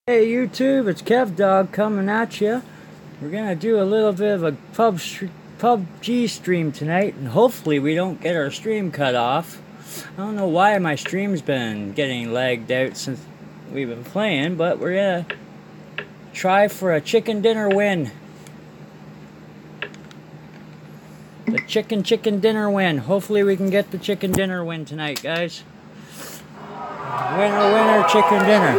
Hey YouTube, it's kevdog coming at you. We're gonna do a little bit of a PUBG stream tonight, and hopefully we don't get our stream cut off. I don't know why my stream's been getting lagged out since we've been playing, but we're gonna try for a chicken dinner win. The chicken dinner win. Hopefully we can get the chicken dinner win tonight, guys. Winner, chicken dinner.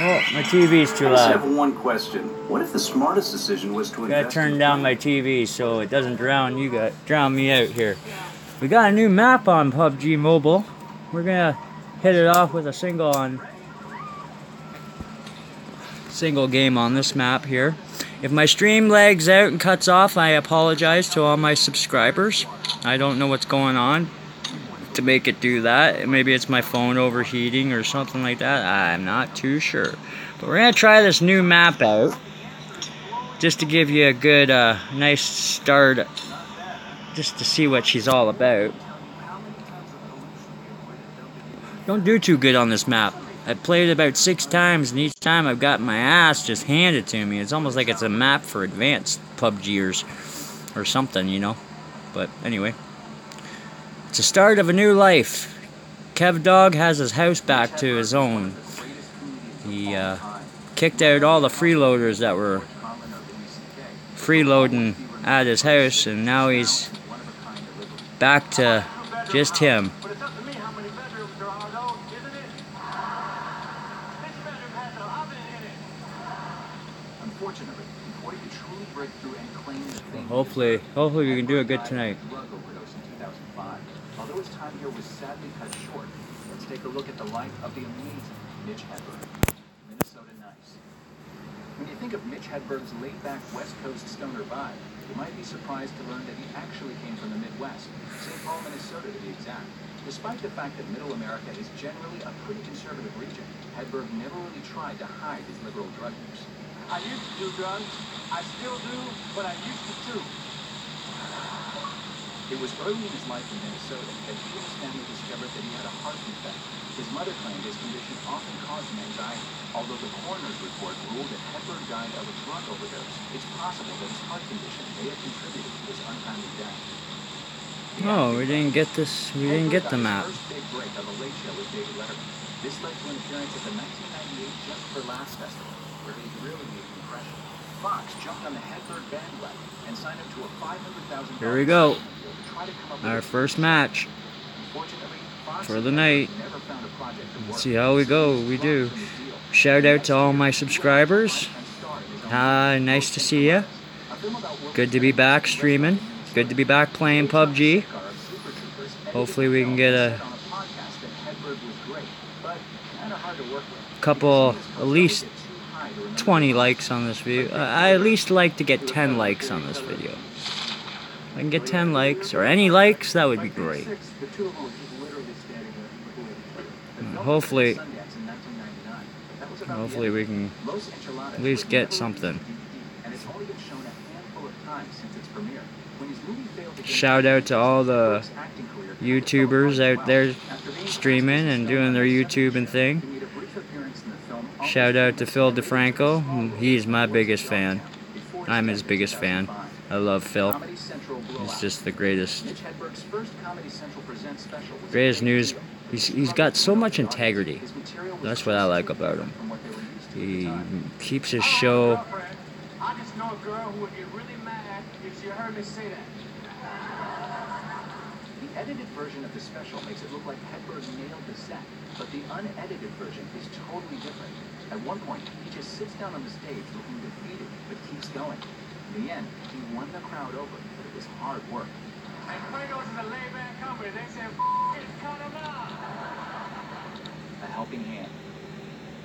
Oh, my TV's too loud. I just have one question. What if the smartest decision was to invest? Gotta turn down my TV so it doesn't drown me out here. We got a new map on PUBG Mobile. We're gonna hit it off with a single game on this map here. If my stream lags out and cuts off, I apologize to all my subscribers. I don't know what's going on to make it do that. Maybe it's my phone overheating or something like that. I'm not too sure. But we're gonna try this new map out just to give you a good nice start, just to see what she's all about. Don't do too good on this map. I've played it about 6 times, and each time I've got my ass just handed to me. It's almost like it's a map for advanced PUBGers or something, you know. But anyway, it's the start of a new life. Kevdog has his house back to his own. He kicked out all the freeloaders that were freeloading at his house, and now he's back to just him. Hopefully we can do it good tonight. Although his time here was sadly cut short, let's take a look at the life of the amazing Mitch Hedberg. Minnesota nice. When you think of Mitch Hedberg's laid-back West Coast stoner vibe, you might be surprised to learn that he actually came from the Midwest, St. Paul, Minnesota to be exact. Despite the fact that Middle America is generally a pretty conservative region, Hedberg never really tried to hide his liberal drug use. I used to do drugs. I still do, but I used to too. It was early in his life in Minnesota that he and his family discovered that he had a heart defect. His mother claimed his condition often caused him anxiety. Although the coroner's report ruled that Hedberg died of a drug overdose, it's possible that his heart condition may have contributed to his untimely death. Oh, we didn't get this. We didn't get the map. First big break of a late show with David Letterman. This led to an appearance at the 1998 Just for Laughs Festival, where he really made an impression. Fox jumped on the Hedberg bandwagon and signed him to a $500,000. Here we go. Our first match for the night. Let's see how we go. We do. Shout out to all my subscribers. Nice to see you. Good to be back streaming. Good to be back playing PUBG. Hopefully we can get a couple, at least 20 likes on this video. I at least like to get 10 likes on this video. If I can get 10 likes, or any likes, that would be great. Hopefully we can at least get something. Shout out to all the YouTubers out there streaming and doing their YouTubing thing. Shout out to Phil DeFranco. He's my biggest fan. I'm his biggest fan. I love Phil. He's just the greatest news. He's got so much integrity. That's what I like about him. He keeps his show. I just know a girl who would get really mad if she heard me say that. The edited version of the special makes it look like Hedberg nailed the set, but the unedited version is totally different. At one point, he just sits down on the stage looking defeated, but keeps going. In the end, he won the crowd over, but it was hard work. And Fuegos is a laid-back company. They said, cut him out. A helping hand.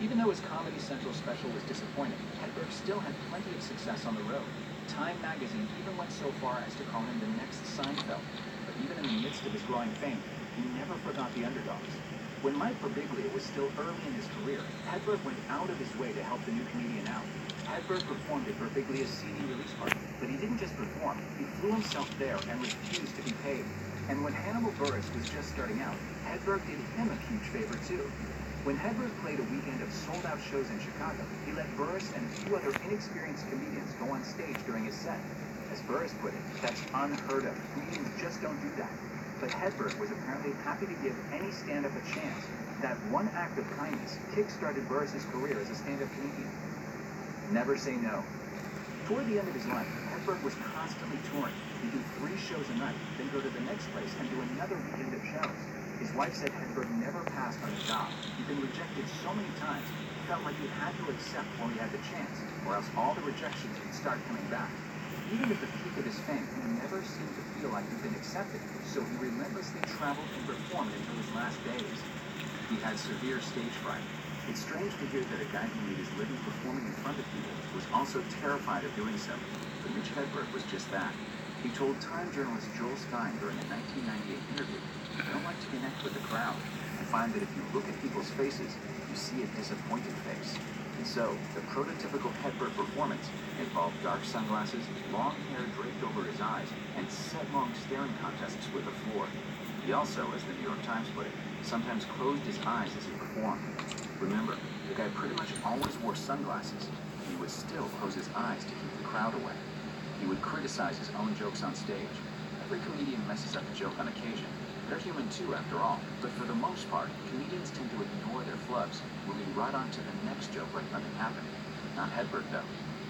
Even though his Comedy Central special was disappointing, Hedberg still had plenty of success on the road. Time magazine even went so far as to call him the next Seinfeld. But even in the midst of his growing fame, he never forgot the underdogs. When Mike Birbiglia was still early in his career, Hedberg went out of his way to help the new comedian out. Hedberg performed at Birbiglia's CD release party, but he didn't just perform, he flew himself there and refused to be paid. And when Hannibal Buress was just starting out, Hedberg did him a huge favor too. When Hedberg played a weekend of of sold-out shows in Chicago, he let Burris and a few other inexperienced comedians go on stage during his set. As Burris put it, that's unheard of. Comedians just don't do that. But Hedberg was apparently happy to give any stand-up a chance. That one act of kindness kick-started Burris's career as a stand-up comedian. Never say no. Toward the end of his life, Hedberg was constantly touring. He'd do 3 shows a night, then go to the next place and do another weekend of shows. His wife said Hedberg never passed on a job. He'd been rejected so many times, he felt like he had to accept while he had the chance, or else all the rejections would start coming back. Even at the peak of his fame, he never seemed to feel like he'd been accepted, so he relentlessly traveled and performed until his last days. He had severe stage fright. It's strange to hear that a guy who made his living performing in front of people was also terrified of doing so. But Mitch Hedberg was just that. He told Time journalist Joel Stein during a 1998 interview, "I don't like to connect with the crowd. I find that if you look at people's faces, you see a disappointed face." And so, the prototypical Hedberg performance involved dark sunglasses, long hair draped over his eyes, and set-long staring contests with the floor. He also, as the New York Times put it, sometimes closed his eyes as he performed. Remember, the guy pretty much always wore sunglasses, and he would still close his eyes to keep the crowd away. He would criticize his own jokes on stage. Every comedian messes up a joke on occasion. They're human too, after all. But for the most part, comedians tend to ignore their flubs, moving right on to the next joke like nothing happened. Not Hedberg, though.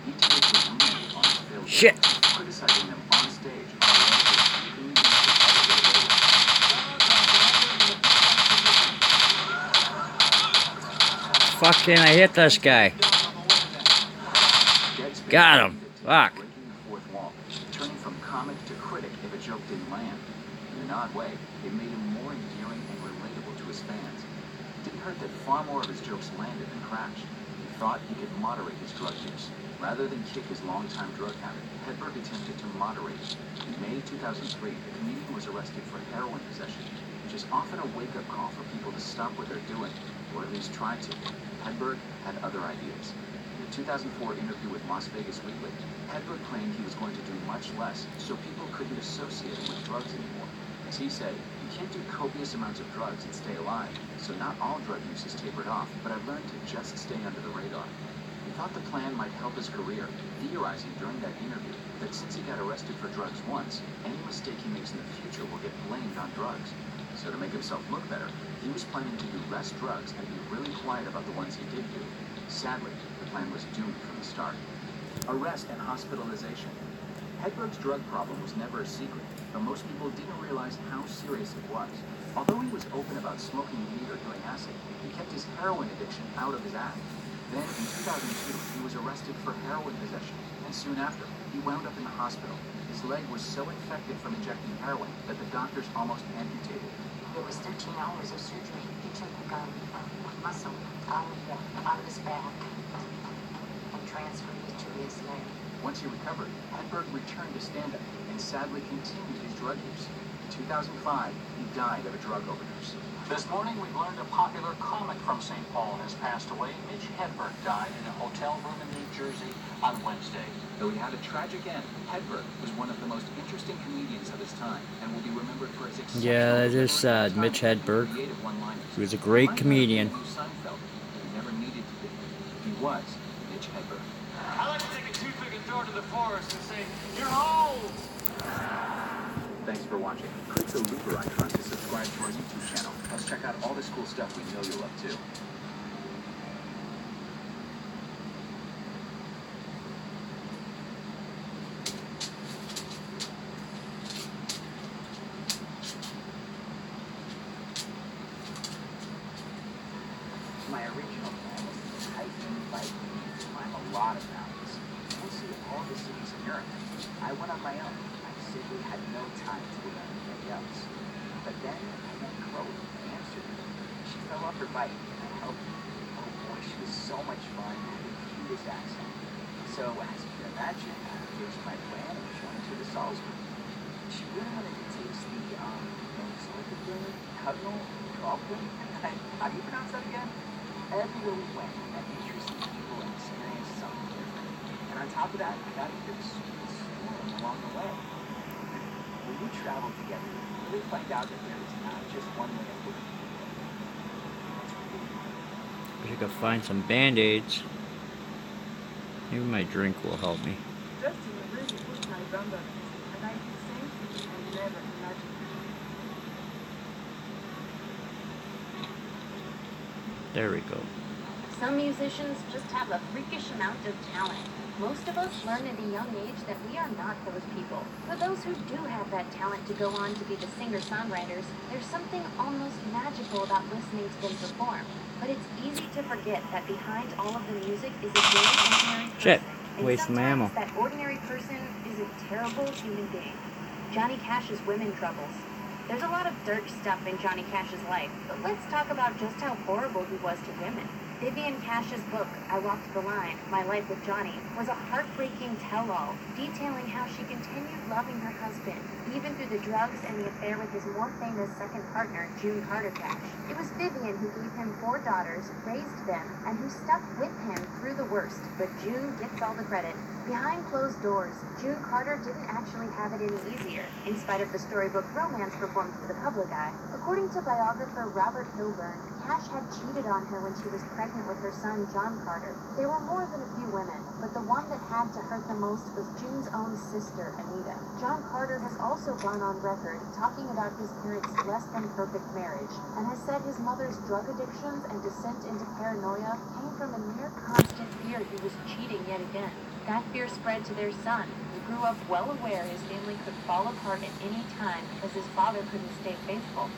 He tended to ruminate on his failed jokes, criticizing them on stage on a level that comedians would never get away with. Fucking, I hit this guy. Got him. Fuck. Breaking the fourth wall, turning from comic to critic if a joke didn't land. In an odd way, it made him more endearing and relatable to his fans. It didn't hurt that far more of his jokes landed than crashed. He thought he could moderate his drug use. Rather than kick his long-time drug habit, Hedberg attempted to moderate it. In May 2003, the comedian was arrested for heroin possession, which is often a wake-up call for people to stop what they're doing, or at least try to. Hedberg had other ideas. In a 2004 interview with Las Vegas Weekly, Hedberg claimed he was going to do much less so people couldn't associate him with drugs anymore. As he said, "You can't do copious amounts of drugs and stay alive, so not all drug use is tapered off, but I've learned to just stay under the radar." He thought the plan might help his career, theorizing during that interview that since he got arrested for drugs once, any mistake he makes in the future will get blamed on drugs. So to make himself look better, he was planning to do less drugs and be really quiet about the ones he did do. Sadly, the plan was doomed from the start. Arrest and hospitalization. Hedberg's drug problem was never a secret, but most people didn't realize how serious it was. Although he was open about smoking weed or doing acid, he kept his heroin addiction out of his act. Then, in 2002, he was arrested for heroin possession, and soon after, he wound up in the hospital. His leg was so infected from injecting heroin that the doctors almost amputated it. It was 13 hours of surgery. He took a muscle out of his back and transferred it to his leg. Once he recovered, Hedberg returned to stand-up and sadly continued his drug use. In 2005, he died of a drug overdose. This morning, we've learned a popular comic from St. Paul has passed away. Mitch Hedberg died in a hotel room in New Jersey on Wednesday. Though he had a tragic end, Hedberg was one of the most interesting comedians of his time and will be remembered for his exceptional... Yeah, that is sad. Mitch Hedberg. He was a great comedian. Seinfeld, he never needed to be. He was Mitch Hedberg. I like to take a toothpick and throw it to the forest and say, "You're home!" Thanks for watching. Click the looper icon to subscribe to our YouTube channel. Let's check out all this cool stuff we know you'll love too. My original plan was to hiking, biking, and climb a lot of mountains, and see all the cities in Europe. I went on my own. I simply had no time to do anything else. But then I met Chloe in Amsterdam. She fell off her bike and I helped her. Oh boy, she was so much fun and had the cutest accent. So as you can imagine, here's my plan of showing her to Salzburg. She really wanted to taste the Cardinal Problem. How do you pronounce that again? Everywhere we went, we met interesting people and experienced something different. And on top of that, I got a good swimming along the way. When we travel together, you really find out that there is not just one way of living. Wish I could find some band-aids. Maybe my drink will help me. Justin really pushed my boundaries, and I did something I never imagined. There we go. Some musicians just have a freakish amount of talent. Most of us learn at a young age that we are not those people. For those who do have that talent to go on to be the singer-songwriters, there's something almost magical about listening to them perform. But it's easy to forget that behind all of the music is a very ordinary person. Shit, And wasting my ammo. sometimes that ordinary person is a terrible human being. Johnny Cash's women troubles. There's a lot of dirt stuff in Johnny Cash's life, but let's talk about just how horrible he was to women. Vivian Cash's book, I Walked the Line, My Life with Johnny, was a heartbreaking tell-all, detailing how she continued loving her husband, even through the drugs and the affair with his more famous second partner, June Carter Cash. It was Vivian who gave him 4 daughters, raised them, and who stuck with him through the worst, but June gets all the credit. Behind closed doors, June Carter didn't actually have it any easier, in spite of the storybook romance performed for the public eye. According to biographer Robert Hilburn, Cash had cheated on her when she was pregnant with her son, John Carter. There were more than a few women, but the one that had to hurt the most was June's own sister, Anita. John Carter has also gone on record talking about his parents' less-than-perfect marriage, and has said his mother's drug addictions and descent into paranoia came from a near constant fear he was cheating yet again. That fear spread to their son, who grew up well aware his family could fall apart at any time because his father couldn't stay faithful.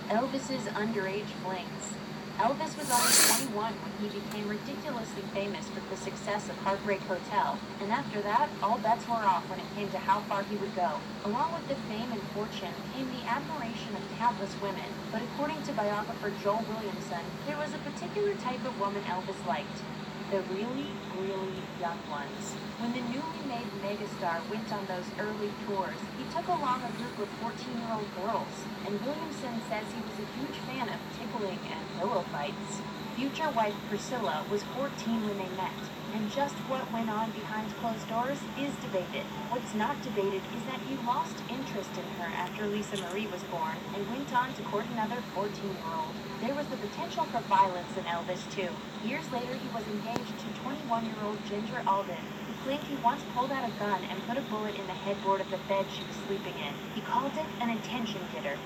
Elvis's underage flings. Elvis was only 21 when he became ridiculously famous for the success of Heartbreak Hotel, and after that, all bets were off when it came to how far he would go. Along with the fame and fortune came the admiration of countless women, but according to biographer Joel Williamson, there was a particular type of woman Elvis liked. The really, really young ones. When the newly made megastar went on those early tours, he took along a group of 14-year-old girls, and Williamson says he was a huge fan of tickling and pillow fights. Future wife Priscilla was 14 when they met, and just what went on behind closed doors is debated. What's not debated is that he lost interest in her after Lisa Marie was born and went on to court another 14-year-old. There was the potential for violence in Elvis, too. Years later, he was engaged to 21-year-old Ginger Alden, who claimed he once pulled out a gun and put a bullet in the headboard of the bed she was sleeping in. He called it an attention getter.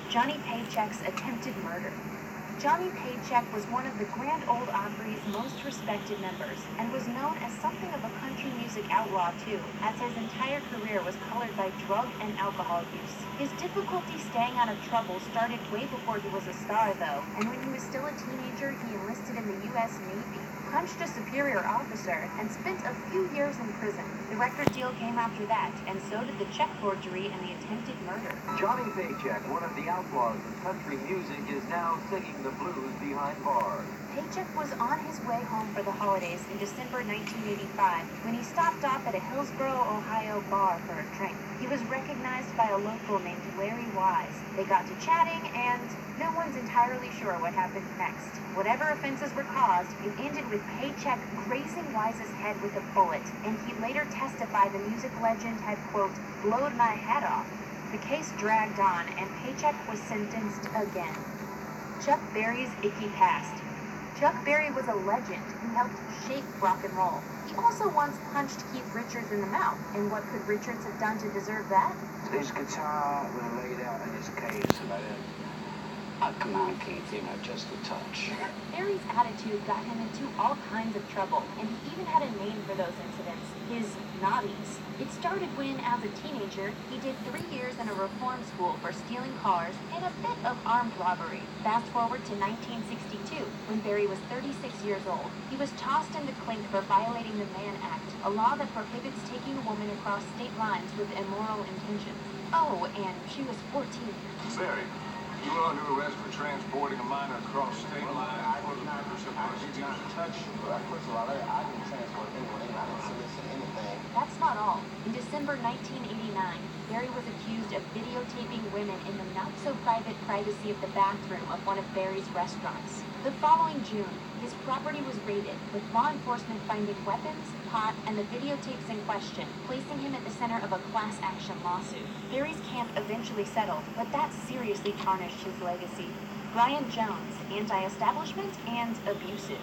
Johnny Paycheck's attempted murder. Johnny Paycheck was one of the Grand Ole Opry's most respected members, and was known as something of a country music outlaw too, as his entire career was colored by drug and alcohol use. His difficulty staying out of trouble started way before he was a star though, and when he was still a teenager he enlisted in the U.S. Navy, punched a superior officer, and spent a few years in prison. The record deal came after that, and so did the check forgery and the attempted murder. Johnny Paycheck, one of the outlaws of country music, is now singing the blues behind bars. Paycheck was on his way home for the holidays in December 1985 when he stopped off at a Hillsboro, Ohio bar for a drink. He was recognized by a local named Larry Wise. They got to chatting, and no one's entirely sure what happened next. Whatever offenses were caused, it ended with Paycheck grazing Wise's head with a bullet, and he later testified the music legend had, quote, blowed my head off. The case dragged on, and Paycheck was sentenced again. Chuck Berry's icky past. Chuck Berry was a legend who helped shape rock and roll. He also once punched Keith Richards in the mouth, and what could Richards have done to deserve that? This guitar was laid out in his case, and come on, Keith, you know, just a touch. Berry's attitude got him into all kinds of trouble, and he even had a name for those incidents, his naughties. It started when, as a teenager, he did 3 years in a reform school for stealing cars and a bit of armed robbery. Fast forward to 1962, when Berry was 36 years old. He was tossed into clink for violating the Mann Act, a law that prohibits taking a woman across state lines with immoral intentions. Oh, and she was 14. Barry, you were under arrest for transporting a minor across state lines for the purpose of proceeding to touch. First of all, I didn't transport anyone. I didn't solicit anything. That's not all. In December 1989, Berry was accused of videotaping women in the not-so-private privacy of the bathroom of one of Berry's restaurants. The following June, his property was raided, with law enforcement finding weapons, pot, and the videotapes in question, placing him at the center of a class-action lawsuit. Berry's camp eventually settled, but that seriously tarnished his legacy. Brian Jones, anti-establishment and abusive.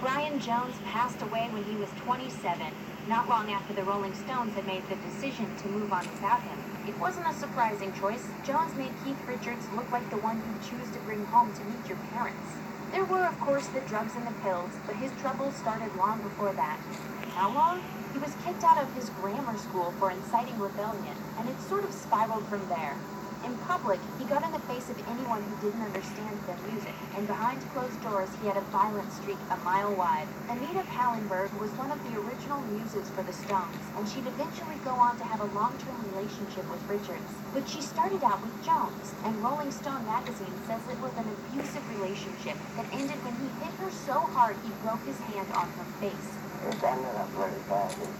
Brian Jones passed away when he was 27, not long after the Rolling Stones had made the decision to move on without him. It wasn't a surprising choice. Jones made Keith Richards look like the one you'd choose to bring home to meet your parents. There were, of course, the drugs and the pills, but his troubles started long before that. How long? He was kicked out of his grammar school for inciting rebellion, and it sort of spiraled from there. In public, he got in the face of anyone who didn't understand their music, and behind closed doors he had a violent streak a mile wide. Anita Pallenberg was one of the original muses for the Stones, and she'd eventually go on to have a long-term relationship with Richards. But she started out with Jones, and Rolling Stone magazine says it was an abusive relationship that ended when he hit her so hard he broke his hand on her face. It ended up very badly.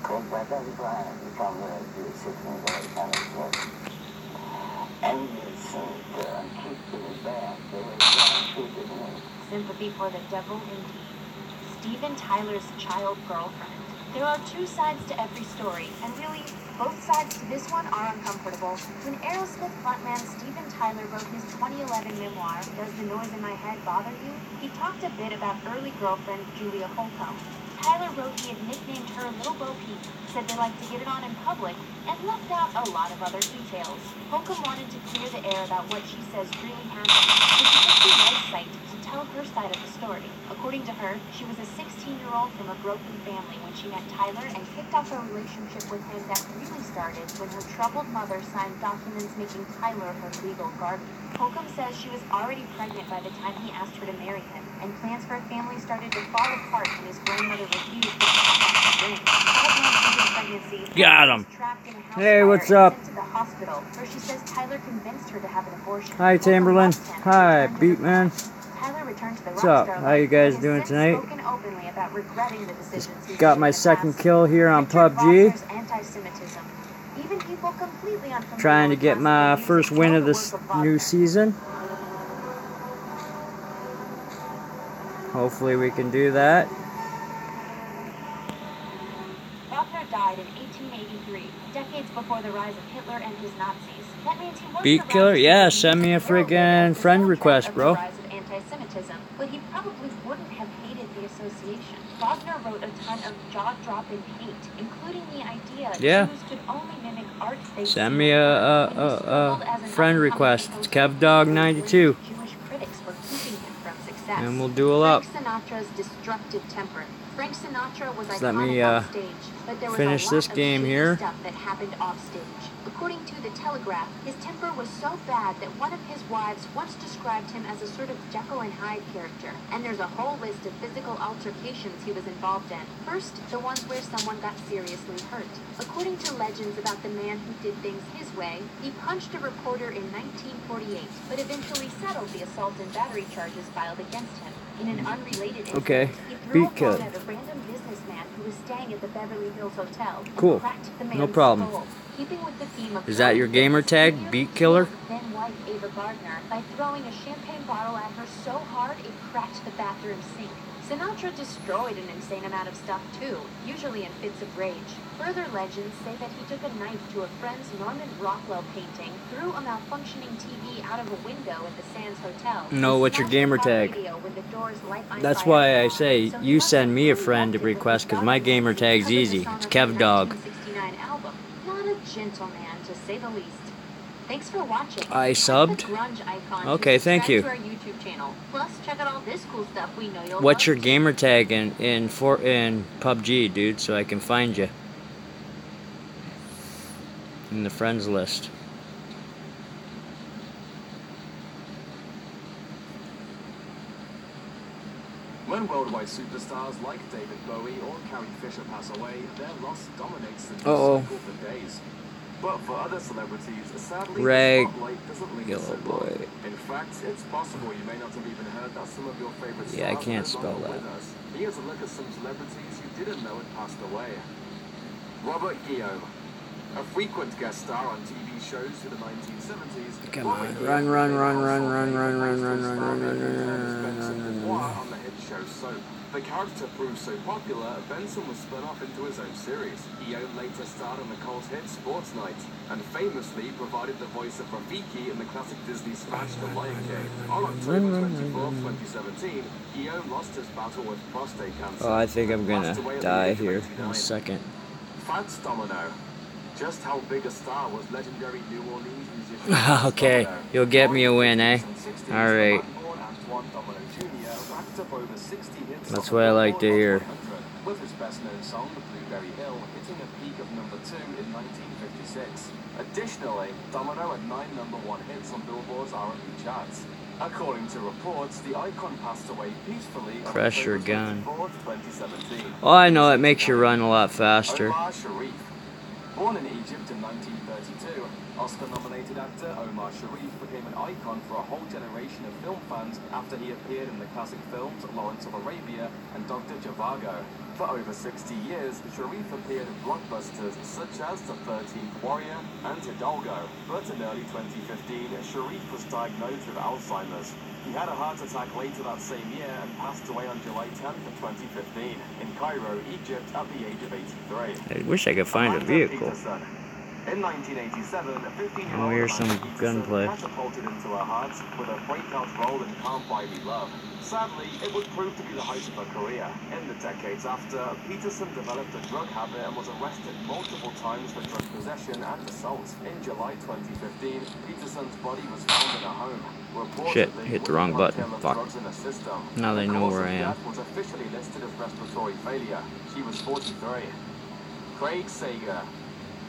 Because by then Brian had become very abusive and very kind of envious and kicked me back. They were treated me. Sympathy for the devil indeed. Steven Tyler's child girlfriend. There are two sides to every story, and really, both sides to this one are uncomfortable. When Aerosmith frontman Steven Tyler wrote his 2011 memoir, Does the Noise in My Head Bother You?, he talked a bit about early girlfriend Julia Holcomb. Tyler wrote he had nicknamed her Little Bo Peep, said they liked to get it on in public, and left out a lot of other details. Holcomb wanted to clear the air about what she says really happened, so she took to website to tell her side of the story. According to her, she was a 16-year-old from a broken family when she met Tyler and kicked off a relationship with him that really started when her troubled mother signed documents making Tyler her legal guardian. Holcomb says she was already pregnant by the time he asked her to marry him, and plans for a family started to fall apart when his grandmother refused to pass off the ring. 5 months into pregnancy, Got him. was trapped in a house Hey, fire what's and up? sent to the hospital, where she says Tyler convinced her to have an abortion. Hi, Holcomb Chamberlain. left him and Hi, returned to her Beatman. friends. Tyler returned to the What's up? rockstar How you life guys and has doing since tonight? spoken openly about regretting the decisions he's Got made my in the second past. kill here on Richard PUBG. Wagner's anti-Semitism. Even people completely unfamiliar Trying to with get my classical first music win know of the this work of new Wagner. season. Hopefully we can do that. Wagner died in 1883, decades before the rise of Hitler and his Nazis. That means he wasn't Beat around killer? to Yeah, see send me a the heralded friggin' as the friend soundtrack request, of bro. the rise of anti-Semitism, but he probably wouldn't have hated the association. Wagner wrote a ton of jaw-dropping hate, including the idea Yeah. Jews could only mimic art they Send see me and a heard, and he struggled as an friend up-and-coming request. It's composer. kevdog92, Jewish critics were keeping him from success. and we'll duel up. Frank Sinatra's destructive temper. Frank Sinatra was So let iconic me on stage, but there was finish a lot this of game shady here. stuff that happened off stage. According to The Telegraph, his temper was so bad that one of his wives once described him as a sort of Jekyll and Hyde character, and there's a whole list of physical altercations he was involved in. First, the ones where someone got seriously hurt. According to legends about the man who did things his way, he punched a reporter in 1948, but eventually settled the assault and battery charges filed against him. In an unrelated incident, Okay, he threw a beat kill. phone at a random businessman who was staying at the Beverly Hills Hotel and Cool. cracked the No man's problem. skull. Keeping with the theme of Is that your gamer tag, he Beat Killer? killed then wife Ava Gardner by throwing a champagne bottle at her so hard it cracked the bathroom sink. Sinatra destroyed an insane amount of stuff too, usually in fits of rage. Further legends say that he took a knife to a friend's Norman Rockwell painting, threw a malfunctioning TV out of a window at the Sands Hotel. No, what's your gamer tag? That's why I say you send me a friend request, because my gamer tag's easy. It's kevdog. Not a gentleman, to say the least. Thanks for watching. I subbed? Click the grunge icon Okay, to thank you. subscribe to our YouTube channel. Plus, check out all this cool stuff we know you'll What's love. your gamer tag in PUBG, dude, so I can find you in the friends list? When worldwide superstars like David Bowie or Carrie Fisher pass away, their loss dominates the news Uh-oh. cycle for days. But for other celebrities, sadly, Reg- the spotlight doesn't linger Yellow so long. boy. In fact, it's possible you may not have even heard that some of your favorite stars Yeah, I can't are no spell longer that. with us. Here's a look at some celebrities you didn't know had passed away. Robert Guillaume, a frequent guest star on TV shows through the 1970s. Come Robert on, Guillaume run, became run, a run, household run, name run, thanks run, to his run, star run, making run, Travis run, Spencer run, Dubois run. on the hit show Soap. The character proved so popular, Benson was spun off into his own series. Ian later starred on the cult hit Sports Night, and famously provided the voice of Rafiki in the classic Disney smash The Lion King. On October 24, 2017, Ian lost his battle with prostate cancer. Oh, I think I'm gonna die here in a second. Fats Domino. Just how big a star was legendary New Orleans musician Okay, you'll get me a win, eh? Alright. That's what I like to hear. With his best-known song, The Blueberry Hill, hitting a peak of #2 in 1956. Additionally, Domino had 9 #1 hits on Billboard's R&B charts. According to reports, the icon passed away peacefully on Pressure October gun. 24, 2017. Oh, I know, it makes you run a lot faster. Omar Sharif. Born in Egypt in 1932, Oscar-nominated actor Omar Sharif became an icon for a whole generation of film fans after he appeared in the classic films Lawrence of Arabia and Dr. Zhivago. For over 60 years, Sharif appeared in blockbusters such as The 13th Warrior and Hidalgo. But in early 2015, Sharif was diagnosed with Alzheimer's. He had a heart attack later that same year and passed away on July 10th of 2015 in Cairo, Egypt at the age of 83. I wish I could find a vehicle. In 1987, a 15-year-old Oh, here's some gunplay. catapulted into her heart with a breakout role in Can't Buy Me Love. Sadly, it would prove to be the height of her career. In the decades after, Peterson developed a drug habit and was arrested multiple times for drug possession and assault. In July 2015, Peterson's body was found in a home. Shit, hit the wrong button. Fuck. Now they know where I am. Was officially listed as respiratory failure. She was 43. Craig Sager.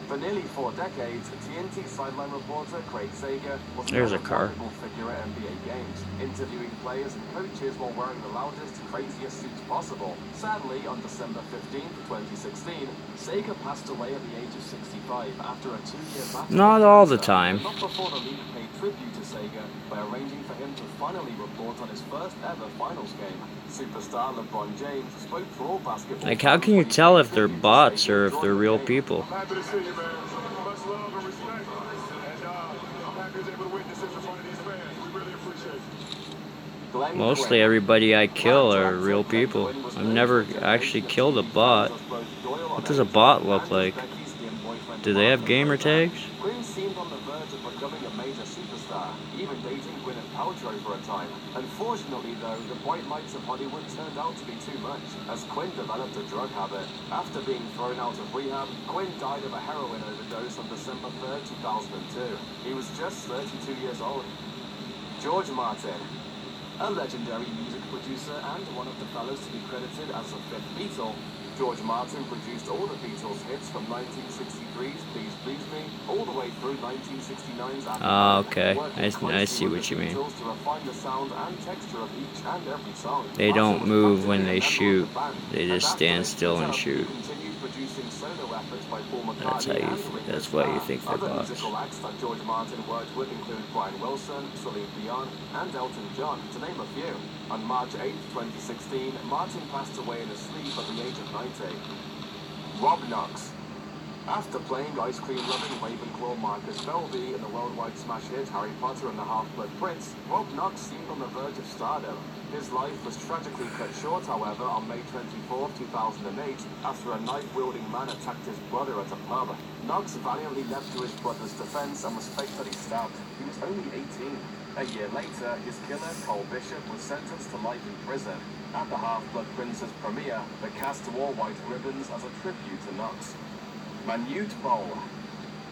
For nearly 4 decades, TNT sideline reporter Craig Sager was There's a car. figure at NBA games, interviewing players and coaches while wearing the loudest, craziest suits possible. Sadly, on December 15, 2016, Sager passed away at the age of 65 after a 2-year battle. Not all the time. Not before the league paid tribute to Sager by arranging for him to finally report on his first ever finals game. Superstar LeBron James spoke for all basketball. Like, how can you tell if they're bots or if they're real people? I'm happy to see you, man. Much love and respect. And I'm happy to be able to witness this in front of these fans. We really appreciate it. Mostly everybody I kill are real people. I've never actually killed a bot. What does a bot look like? Do they have gamer tags? Quinn seemed on the verge of becoming a major superstar, even dating Gwyneth Paltrow for a time. Unfortunately, though, the bright lights of Hollywood turned out to be too much, as Quinn developed a drug habit. After being thrown out of rehab, Quinn died of a heroin overdose on December 3, 2002. He was just 32 years old. George Martin. A legendary music producer and one of the fellows to be credited as the 5th Beatle, George Martin produced all the Beatles' hits from 1963's Please Please Me all the way through 1969's Oh, okay. I see what you mean. to refine the sound and texture of each and every song. They don't move when they shoot. They just stand still and shoot. That's why you think they're bots. Other musical acts that George Martin worked with include Brian Wilson, Celine Dion, and Elton John, to name a few. On March 8, 2016, Martin passed away in his sleep at the age of 90. Rob Knox. After playing ice cream-loving Ravenclaw Marcus Belby in the worldwide smash hit Harry Potter and the Half-Blood Prince, Rob Knox seemed on the verge of stardom. His life was tragically cut short, however, on May 24, 2008, after a knife-wielding man attacked his brother at a pub. Knox valiantly leapt to his brother's defense and was fatally stabbed. He was only 18. A year later, his killer, Cole Bishop, was sentenced to life in prison. At the Half-Blood Prince's premiere, the cast wore white ribbons as a tribute to Knox. Manute Bol.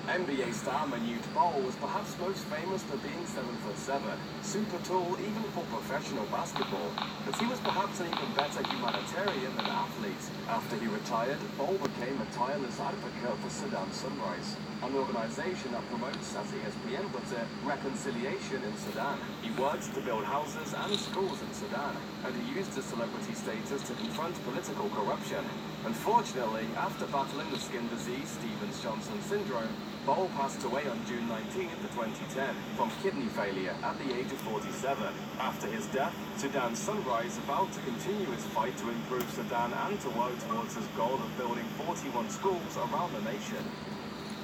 NBA star Manute Bol was perhaps most famous for being 7'7", super tall even for professional basketball. But he was perhaps an even better humanitarian than athlete. After he retired, Bol became a tireless advocate for Sudan Sunrise, an organization that promotes, as ESPN puts it, reconciliation in Sudan. He worked to build houses and schools in Sudan, and he used his celebrity status to confront political corruption. Unfortunately, after battling the skin disease Stevens-Johnson syndrome, Bol passed away on June 19, 2010, from kidney failure at the age of 47. After his death, Sudan Sunrise vowed to continue his fight to improve Sudan and to work towards his goal of building 41 schools around the nation.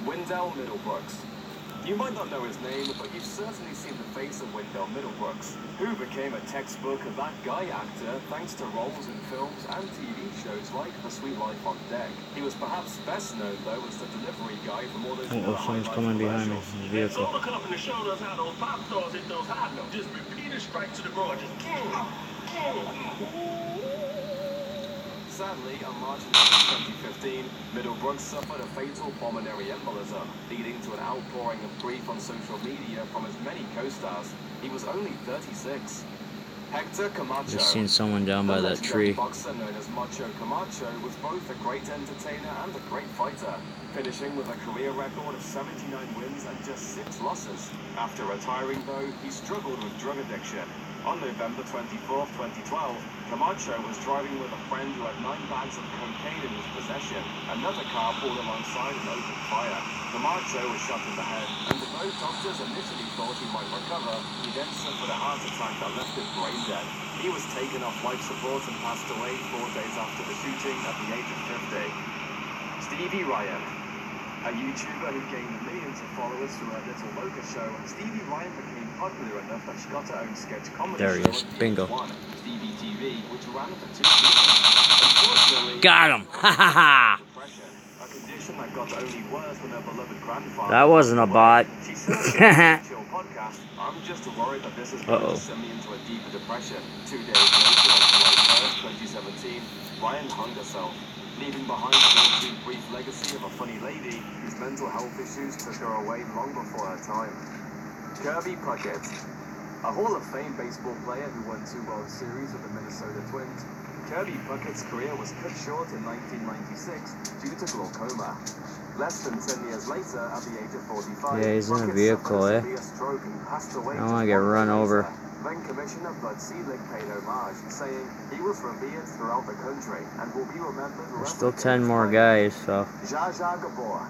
Wendell Middlebrooks. You might not know his name, but you've certainly seen the face of Wendell Middlebrooks, who became a textbook of that guy actor thanks to roles in films and TV shows like The Sweet Life on Deck. He was perhaps best known, though, as the delivery guy from all those Someone's coming behind me in the vehicle. Soda Company showed us how those pop stars hit those high notes. Just repeated strikes to the groin. Just Sadly, on March 11, 2015, Middlebrooks suffered a fatal pulmonary embolism, leading to an outpouring of grief on social media from his many co-stars. He was only 36. Hector Camacho, Just seen someone down by that tree. The boxer known as Macho Camacho was both a great entertainer and a great fighter, finishing with a career record of 79 wins and just 6 losses. After retiring, though, he struggled with drug addiction. On November 24, 2012, Camacho was driving with a friend who had 9 bags of cocaine in his possession. Another car pulled alongside and opened fire. Camacho was shot in the head, and although doctors initially thought he might recover, he then suffered a heart attack that left him brain dead. He was taken off life support and passed away 4 days after the shooting at the age of 50. Stevie Ryan. A YouTuber who gained millions of followers through her Little Mocha show, Stevie Ryan became popular enough that she got her own sketch comedy There he is. show on Bingo. VH1, Stevie TV, which ran for 2 seasons. Unfortunately, Got him. Ha ha ha. depression, a condition that got only worse when her beloved grandfather. That wasn't a bot. She said on the Chill podcast, "I'm just worried that this is going Uh-oh. to send me into a deeper depression." 2 days later, on July 1st, 2017, Ryan hung herself, leaving behind a too brief legacy of a funny lady whose mental health issues took her away long before her time. Kirby Puckett, a Hall of Fame baseball player who won 2 World Series with the Minnesota Twins. Kirby Puckett's career was cut short in 1996 due to glaucoma. Less than 10 years later, at the age of 45, Yeah, he's in a Puckett vehicle, suffered a eh? severe stroke and passed away I don't want to just get 1 run day over. later. Then Commissioner Bud Selig paid homage, saying he was revered throughout the country and will be remembered. There's still 10 more guys, so Zsa Zsa Gabor.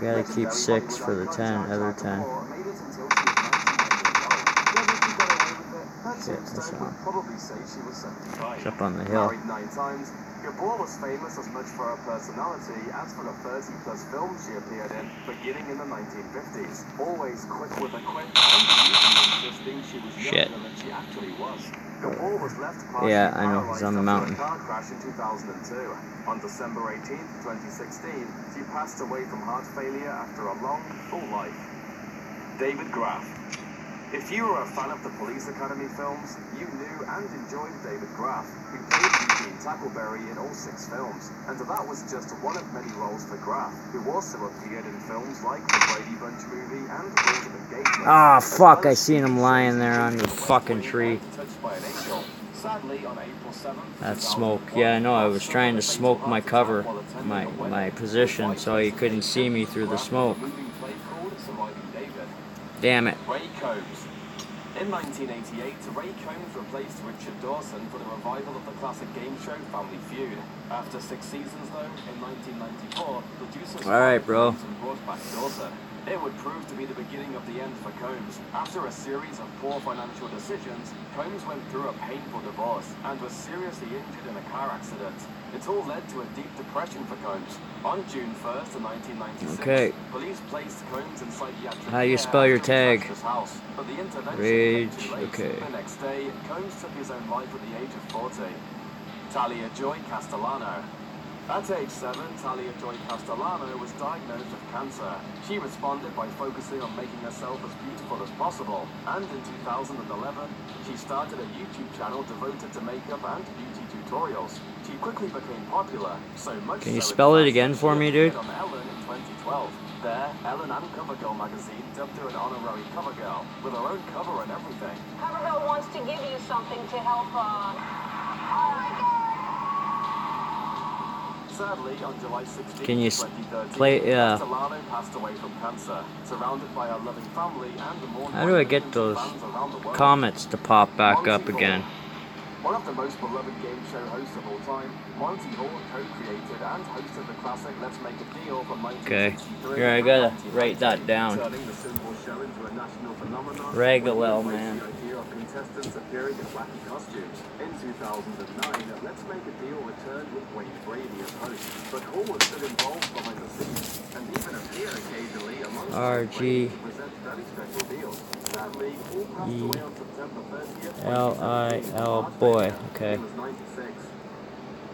we gotta keep 6 for the 10, other 10. Made it until she was 99 years old. Whether she got away with it, her Yeah, that's tombstone would probably say she was 75. It's up on the hill. Married 9 times, Gabor was famous as much for her personality as for the 30-plus films she appeared in, beginning in the 1950s. Always quick with a quip, and usually insisting she was Shit. younger than she actually was. Gabor was left Yeah, I know, he's on the mountain. after a car crash in 2002. On December 18, 2016, she passed away from heart failure after a long, full life. David Graff. If you were a fan of the Police Academy films, you knew and enjoyed David Graff, who played Eugene Tackleberry in all 6 films. And that was just one of many roles for Graff, who also appeared in films like The Brady Bunch movie and Rules of Engagement. Ah, fuck, I seen him lying there on the fucking tree. Touched by an angel. Sadly, on April 7th, That's smoke. Yeah, I know, I was trying to smoke my cover, my position, so he couldn't see me through the smoke. Damn it. Ray Combs. In 1988, Ray Combs replaced Richard Dawson for the revival of the classic game show Family Feud. After 6 seasons, though, in 1994, producers Alright, bro. brought back Dawson. It would prove to be the beginning of the end for Combs. After a series of poor financial decisions, Combs went through a painful divorce and was seriously injured in a car accident. It all led to a deep depression for Combs. On June 1st, 1996, Okay. police placed Combs in psychiatric How you care spell your after he tag? trashed his house, but the intervention Rage, came too late. okay. The next day, Combs took his own life at the age of 40. Talia Joy Castellano. At age 7, Talia Joy Castellano was diagnosed with cancer. She responded by focusing on making herself as beautiful as possible, and in 2011, she started a YouTube channel devoted to makeup and beauty tutorials. She quickly became popular, so much Can you so spell it in fact again that for she me, dude? appeared on Ellen in 2012. There, Ellen and CoverGirl magazine dubbed her an honorary CoverGirl, with her own cover and everything. CoverGirl wants to give you something to help, Sadly, on July 16, Can you 2013, play, Castellano passed away from cancer, surrounded by a loving family and the more How do I get those fans around the world. comments to pop back Monty up Hall. again? One of the most beloved game show hosts of all time, Monty Hall co-created and hosted the classic Let's Make a Deal from 1963. Here, I gotta write that down. Turning the simple show into a national phenomenon. Regulel, man. The idea of contestants appearing in wacky costumes. In 2009, Let's Make a Deal returned with Wayne Brady as host, but Hall was still involved behind the scenes and even appeared occasionally alongside Brady to present very special deals. Sadly, Hall passed away on September 30th. L-I-L boy. Okay. He was 96.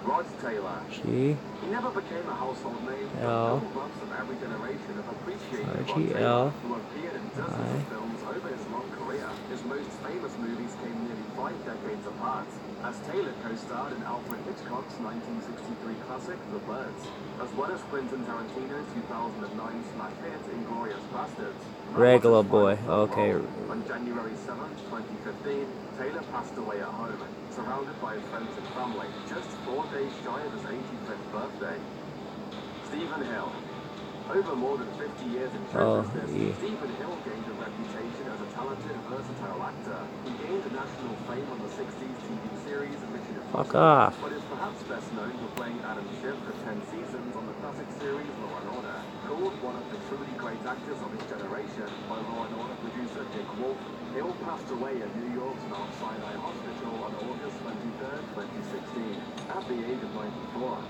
Rod Taylor. G. He never became a household name, but L. film buffs of every generation have appreciated Rod R-G-L. Taylor, who appeared in dozens of films over his long career. His most famous movies came nearly 5 decades apart, as Taylor co-starred in Alfred Hitchcock's 1963 classic, The Birds, as well as Quentin Tarantino's 2009 smash hit, Inglourious Basterds. Regular boy. Okay. On January 7, 2015, Taylor passed away at home, surrounded by his friends and family, just 4 days shy of his 85th birthday. Stephen Hill. Over more than 50 years in show business, Stephen Hill gained a reputation as a talented, versatile actor. He gained national fame on the 60s TV series Mission Impossible, but is perhaps best known for playing Adam Schiff for 10 seasons on the classic series Law and Order. Called one of the truly great actors of his generation by Law and Order producer Dick Wolf, Hill passed away at New York's Mount Sinai Hospital on August 23, 2016, at the age of 94.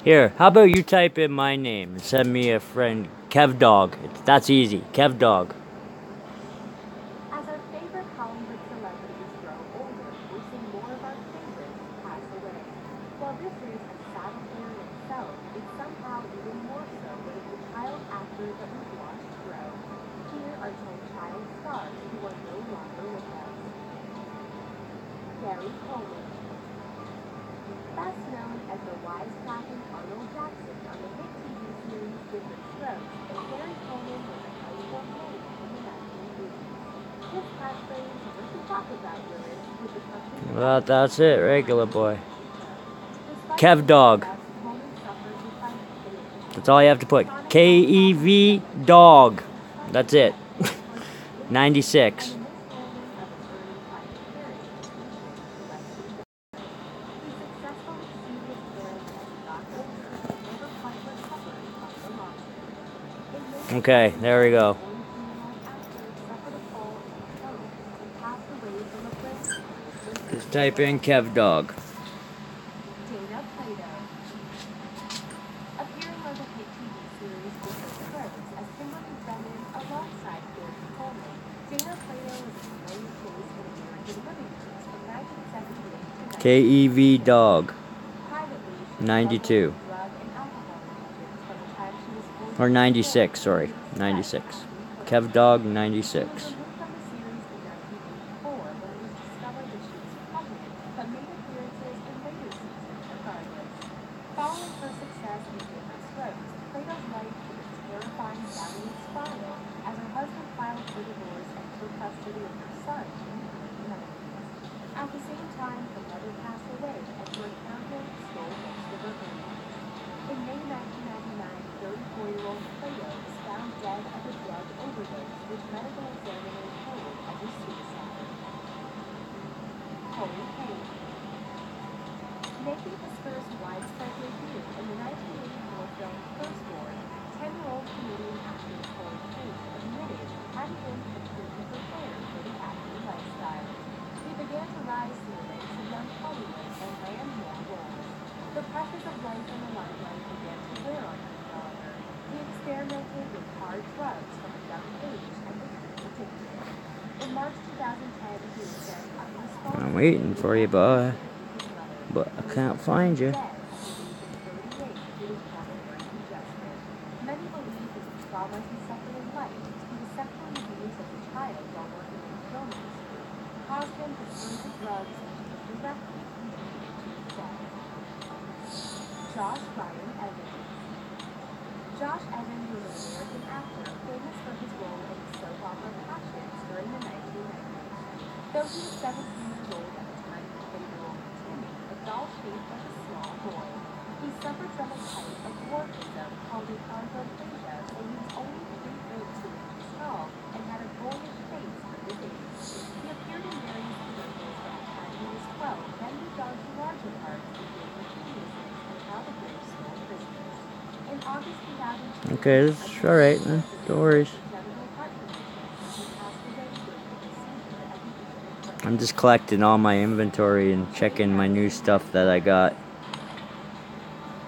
Here, how about you type in my name and send me a friend, kevdog. That's easy, kevdog. As our favorite Hollywood celebrities grow older, we're seeing more of our favorites pass away. While this is a sad affair in itself, it's somehow even more so when it's a child actor that we've watched grow. Here are 10 child stars who are no longer with us. Gary Coleman. Best known as the wisecracking Arnold Jackson on the hit TV series Different Strokes, Gary Coleman was a high school bully in the 1980s. His catchphrase, "What you talk about, Lewis," with the country. Well, that's it, regular boy. Kevdog. That's all you have to put. K-E-V dog. That's it. 96. Okay, there we go. Just type in kevdog. Appearing on the hit TV series Different Strokes as Kimberly Brennan alongside Gary Coleman, Dana Plato was a familiar face in American living rooms from 1978 to K-E-V dog. privately. 92. Drug and alcohol addictions from the time she was 14. Or 96, sorry. 96. Kevdog 96. From the series in 1984 when it was discovered that she was pregnant, but made appearances in later seasons regardless. Following her success in Different Strokes, Plato's life took a terrifying downward spiral as her husband filed for divorce and took custody of her son in the early 90s. At the same time, her mother passed away and her accountant stole most of her earnings. In May 1999, 34-year-old Plato was found dead of a drug overdose, which medical examiners told as a suicide. Corey Haim. Making his first widespread debut in the 1984 film Firstborn, 10-year-old Canadian actor Corey Haim admitted he hadn't been completely prepared for the acting lifestyle. He began to rise to the ranks of young Hollywood and land more roles. The pressures of life in the limelight began to wear on him, however. He experimented with hard drugs from a young age and became addicted. In March 2010, he was sent unresponsive. I'm waiting for you, boy. But I can't find you. Many believe that the trauma he suffered in life, he was sexually abused as a child while working in the film industry, caused him to turn to drugs and to directly contributed to his death. Josh Ryan Evans. Josh Evans was an American actor famous for his role in the soap opera Passions during the 1990s. Though he was 17 years old at the time he played the role of Timmy, a doll-shaped like a small boy. He suffered from a type of dwarfism called achondroplasia, so he was only 3 feet 2 inches tall and had a boyish face for his age. He appeared in various commercials from the time he was 12, then moved on to larger parts in Game of Geniuses and How the Grinch Stole Christmas. In August 2002, Okay, this is alright, man. No worries. I'm just collecting all my inventory and checking my new stuff that I got.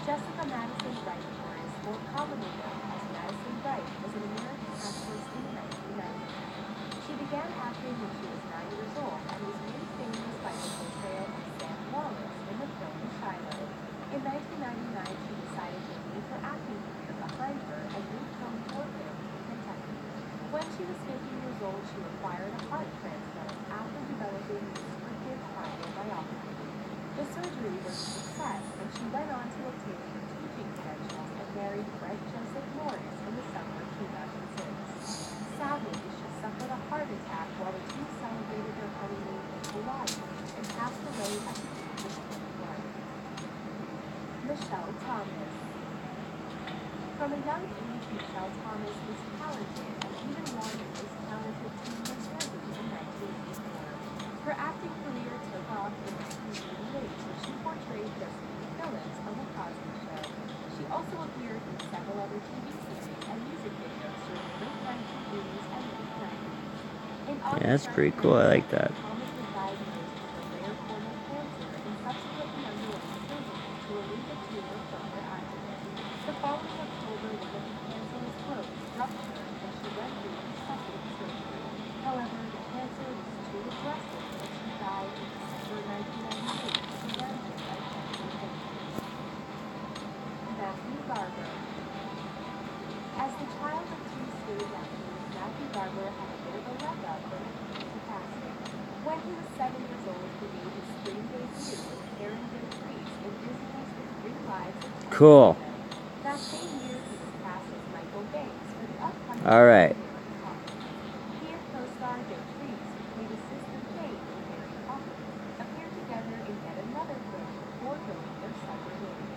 Jessica Madison Wright Morris, more commonly known as Madison Wright, was an American actress in the 1990s. She began acting when she was 9 years old and was made famous by the portrayal of Sam Wallace in the film Shiloh. In 1999, she decided to leave her acting career behind her and moved home to Orphan, Kentucky. When she was 15 years old, she required a heart transplant after developing restrictive cardiomyopathy. The surgery was a success, and she went on to obtain her teaching credentials and married Fred Joseph Morris in the summer of 2006. Sadly, she suffered a heart attack while the two celebrated their honeymoon in Hawaii and passed away at the age of 21. Michelle Thomas. From a young age, Michelle Thomas was talented and even won the Most Talented Teen Miss in 1984. Her acting career took off in 1988 when she portrayed Josephine Phillips on The Cosby Show. She also appeared in several other TV series and music videos during the late 1980s and late 90s. In August, Yeah, that's pretty cool. I like that. Thomas was diagnosed with a rare form of cancer and subsequently underwent surgery to remove a tumor from her abdomen. The following October, one of the cancerous growths ruptured and she went through a second surgery. However, the cancer was too aggressive and she died in December 1998, surrounded by cancer symptoms. Matthew Garber. As the child of two stage actors, Matthew Garber had a bit of a leg up when it came to casting. When he was 7 years old, he made his screen debut with Karen Beatrice in Disney's The 3 Lives of Ted Cool. Lasso. That same year, he was cast as Michael Banks for the upcoming Alright. Mary Poppins. He and co-star Beatrice, who played his sister Jane in Mary Poppins, appeared together in yet another film before going their separate ways.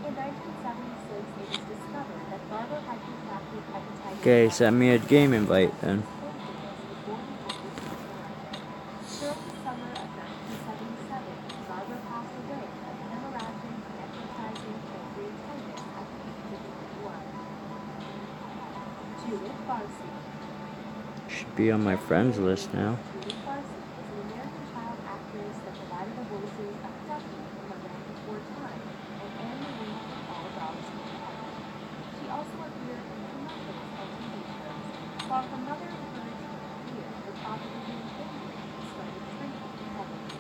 In 1976, it was discovered that Garber had contracted hepatitis. Okay, send me a game invite then. During the summer of 1977, Garber passed away of hemorrhagic necrotizing pancreatitis at the age of 21. Judith Barcy. Should be on my friends list now. Judith Barcy is an American child actress that provided the voices of Ducky from A Land Before Time and Anne Marie from All Dogs Need Heaven. She also appeared in commercials and TV shows. While her mother encouraged her career, her father remained angry and started drinking heavily.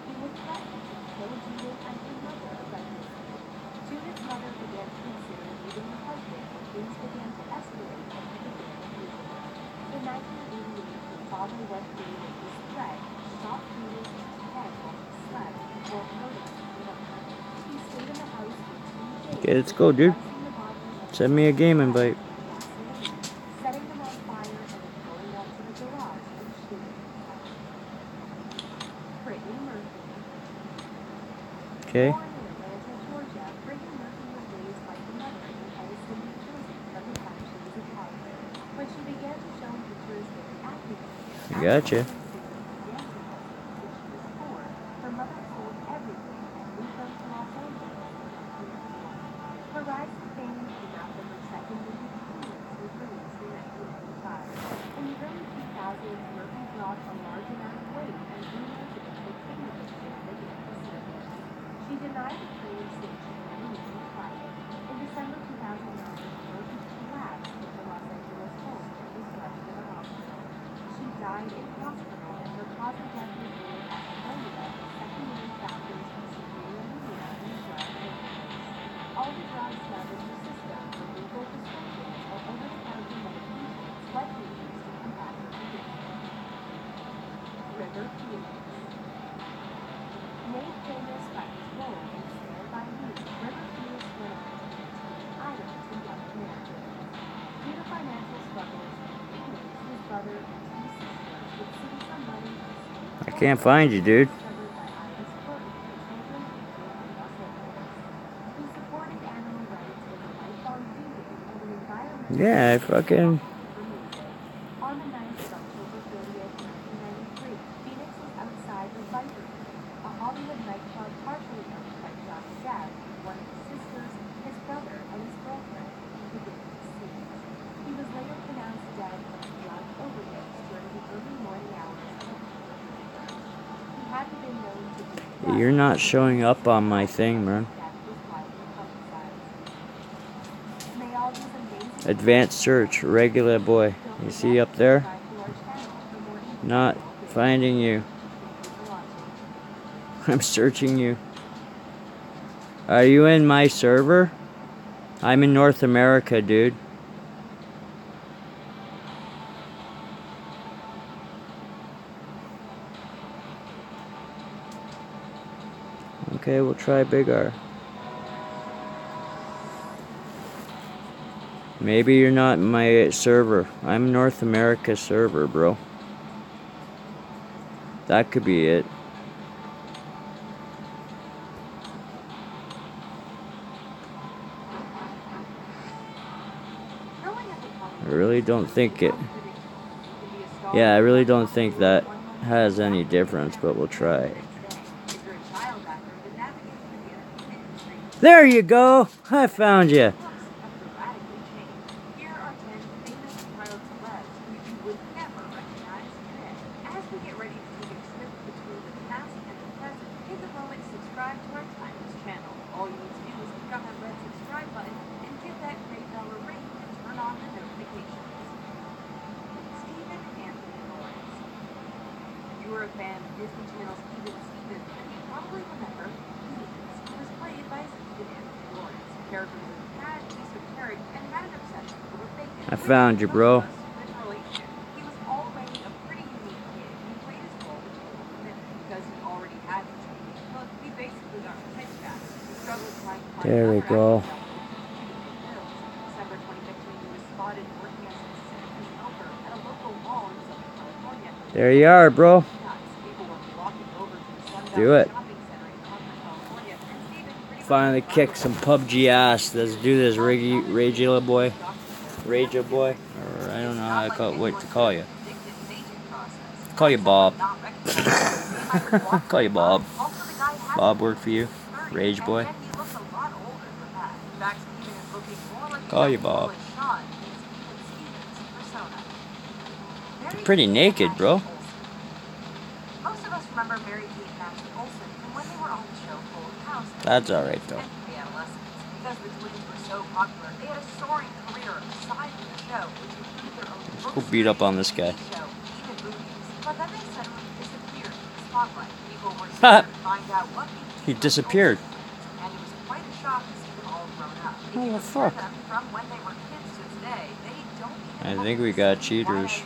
He would threaten to kill Judith and her mother regularly. Judith's mother began to consider leaving her husband when things began to escalate and he began abusing her. In 1988, her father went through with his threat, shot Judith in the head while he slept, before murdering her. He stayed in the house for 2 days. Okay, let's go, dude. Placing the bodies of Send me a game invite. setting them on fire and then going out to the garage and shooting them. Brittany Murphy. Okay. Born in Atlanta, Georgia, Brittany Murphy was raised by her mother in Edison, New Jersey from the time she was a toddler. When she began to show interest in an acting career, Gotcha. her mother sold everything and moved them to Los Angeles. Her rise to fame came after her second movie, Peanuts, was released in 1995. In the early 2000s, Murphy lost a large amount of weight and rumors of a cocaine addiction began to surface. She denied the claims saying she never even tried it. In December 2009, Murphy collapsed in her Los Angeles home and was rushed to the hospital. She died in hospital and her cause of death was ruled as pneumonia with secondary factors of severe anemia and drug overdose. All the drugs found in her system were legal prescriptions or over-the-counter medications likely used to combat her condition. River Phoenix. Made famous by his role in Stand By Me, River Phoenix went on to become an idol to young Americans. Due to financial struggles, Phoenix, his brother, and 2 sisters would save some money and I can't find you, dude. discovered by Aliex for children in Los Angeles. He supported animal rights with a lifelong vegan and an environmental Yeah, I fucking... for music. You're not showing up on my thing, man. Advanced search, regular boy. You see up there? Not finding you. I'm searching you. Are you in my server? I'm in North America, dude. Okay, we'll try Big R. Maybe you're not in my server. I'm North America server, bro. That could be it. I really don't think it. Yeah, I really don't think that has any difference, but we'll try. There you go! I found you. I found you, bro. There we go. There you are, bro. Do it. Finally kick some PUBG ass. Let's do this, Ragila boy. Raja boy. Or I don't know how what to call you. Call you Bob. Call you Bob. Bob work for you? Rage boy. Call you Bob. You're pretty naked, bro. That's alright though. Let's go beat up on this guy. He disappeared. What the fuck? I think we got cheaters.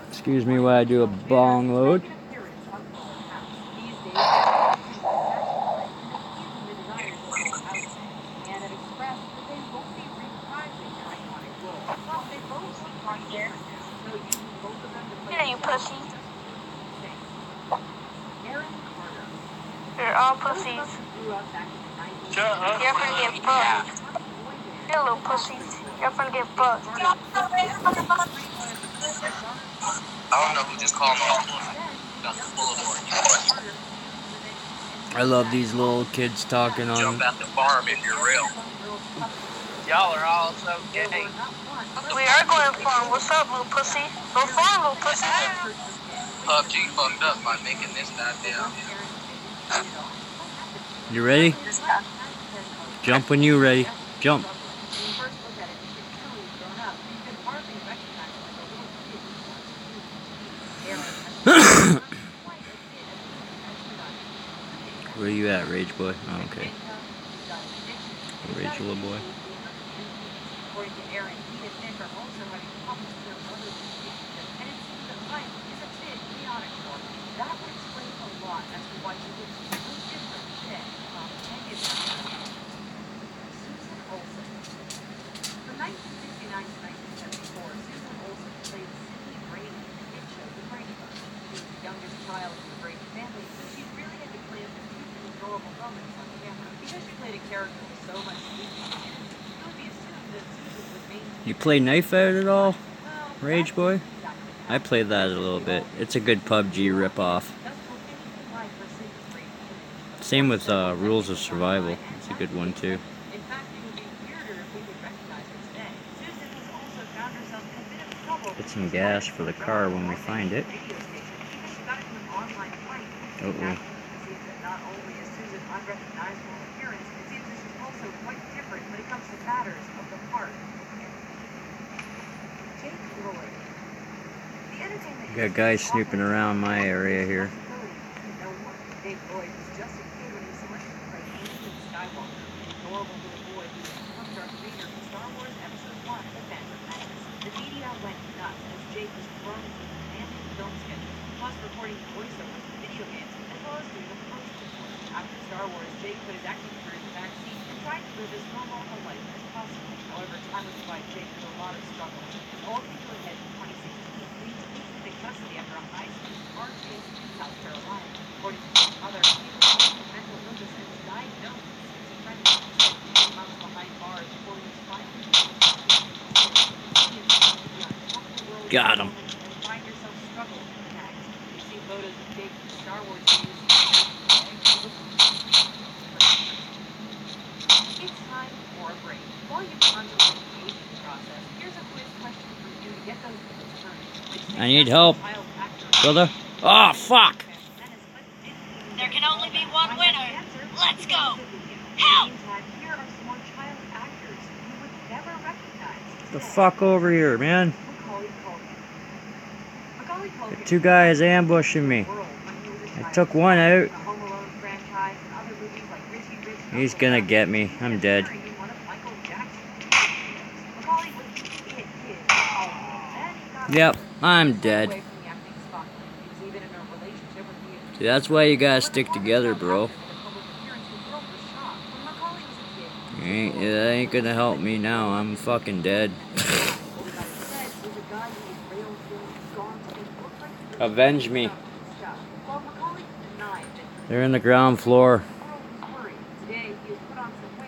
Excuse me while I do a bong load. Here, you pussy. You're all pussies. You're gonna get fucked. You're little pussies. You're gonna get fucked. I don't know who just called me. I love these little kids talking on. Jump at the farm if you're real. Y'all are all so gay. We are going farm. What's up, little pussy? Go farm, little pussy. PUBG fucked up by making this goddamn. You ready? Jump when you're ready. Jump. Where you at, Rage Boy? Oh, okay. Rage little boy. You play Knife Out at all, Rage Boy? I played that a little bit. It's a good PUBG ripoff. Same with Rules of Survival. It's a good one too. found herself in a bit of trouble. Get some gas for the car when we find it. Radio station because she got into an online fight. Uh-oh. It seems that not only is Susan unrecognizable in appearance, it seems that she's also quite different when it comes to matters of the heart. Jake Lloyd. The entertainment. Got guys snooping around my area here. No one. Jake Lloyd was just a kid when he was selected to play Anakin Skywalker, an adorable little boy who was Darth Vader in Star Wars Episode 1: The Phantom Menace. The media went nuts as Jake was thrown into demanding film schedules, plus recording voiceovers for video games, as well as doing a post-it work. After Star Wars, Jake put his acting career in the backseat and tried to live as normal a life as possible. However, time would provide Jake with a lot of struggles. All came to a head in 2016, leading to police custody after a high-speed car chase in South Carolina. According to his mother, he was facing mental illness and was diagnosed with schizophrenia. He spent 10 months behind bars before he was finally Got him. and find yourself struggling next. You see photos of Jake from Star Wars videos. It's time for a break. While you contemplate the aging process, here's a quiz question for you to get those concerns. I need help, brother. Oh, fuck. There can only be one winner. Let's go. Help! Here are some more child actors you would never recognize. The fuck over here, man. Macaulay Culkin. Two guys ambushing me. I took one out. He's gonna get me. I'm dead. Yep, I'm dead. See, that's why you gotta stick together, bro. That ain't gonna help me now. I'm fucking dead. Avenge me. They're in the ground floor.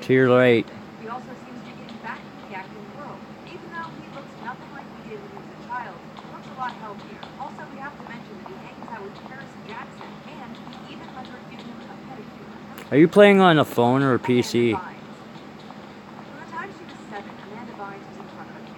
To your right. He also seems to be getting back into the acting world. Even though he looks nothing like he did when he was a child, he looks a lot healthier. Also, we have to mention that he hangs out with Paris Jackson, and he even lets her give him a pedicure. Are you playing on a phone or a PC?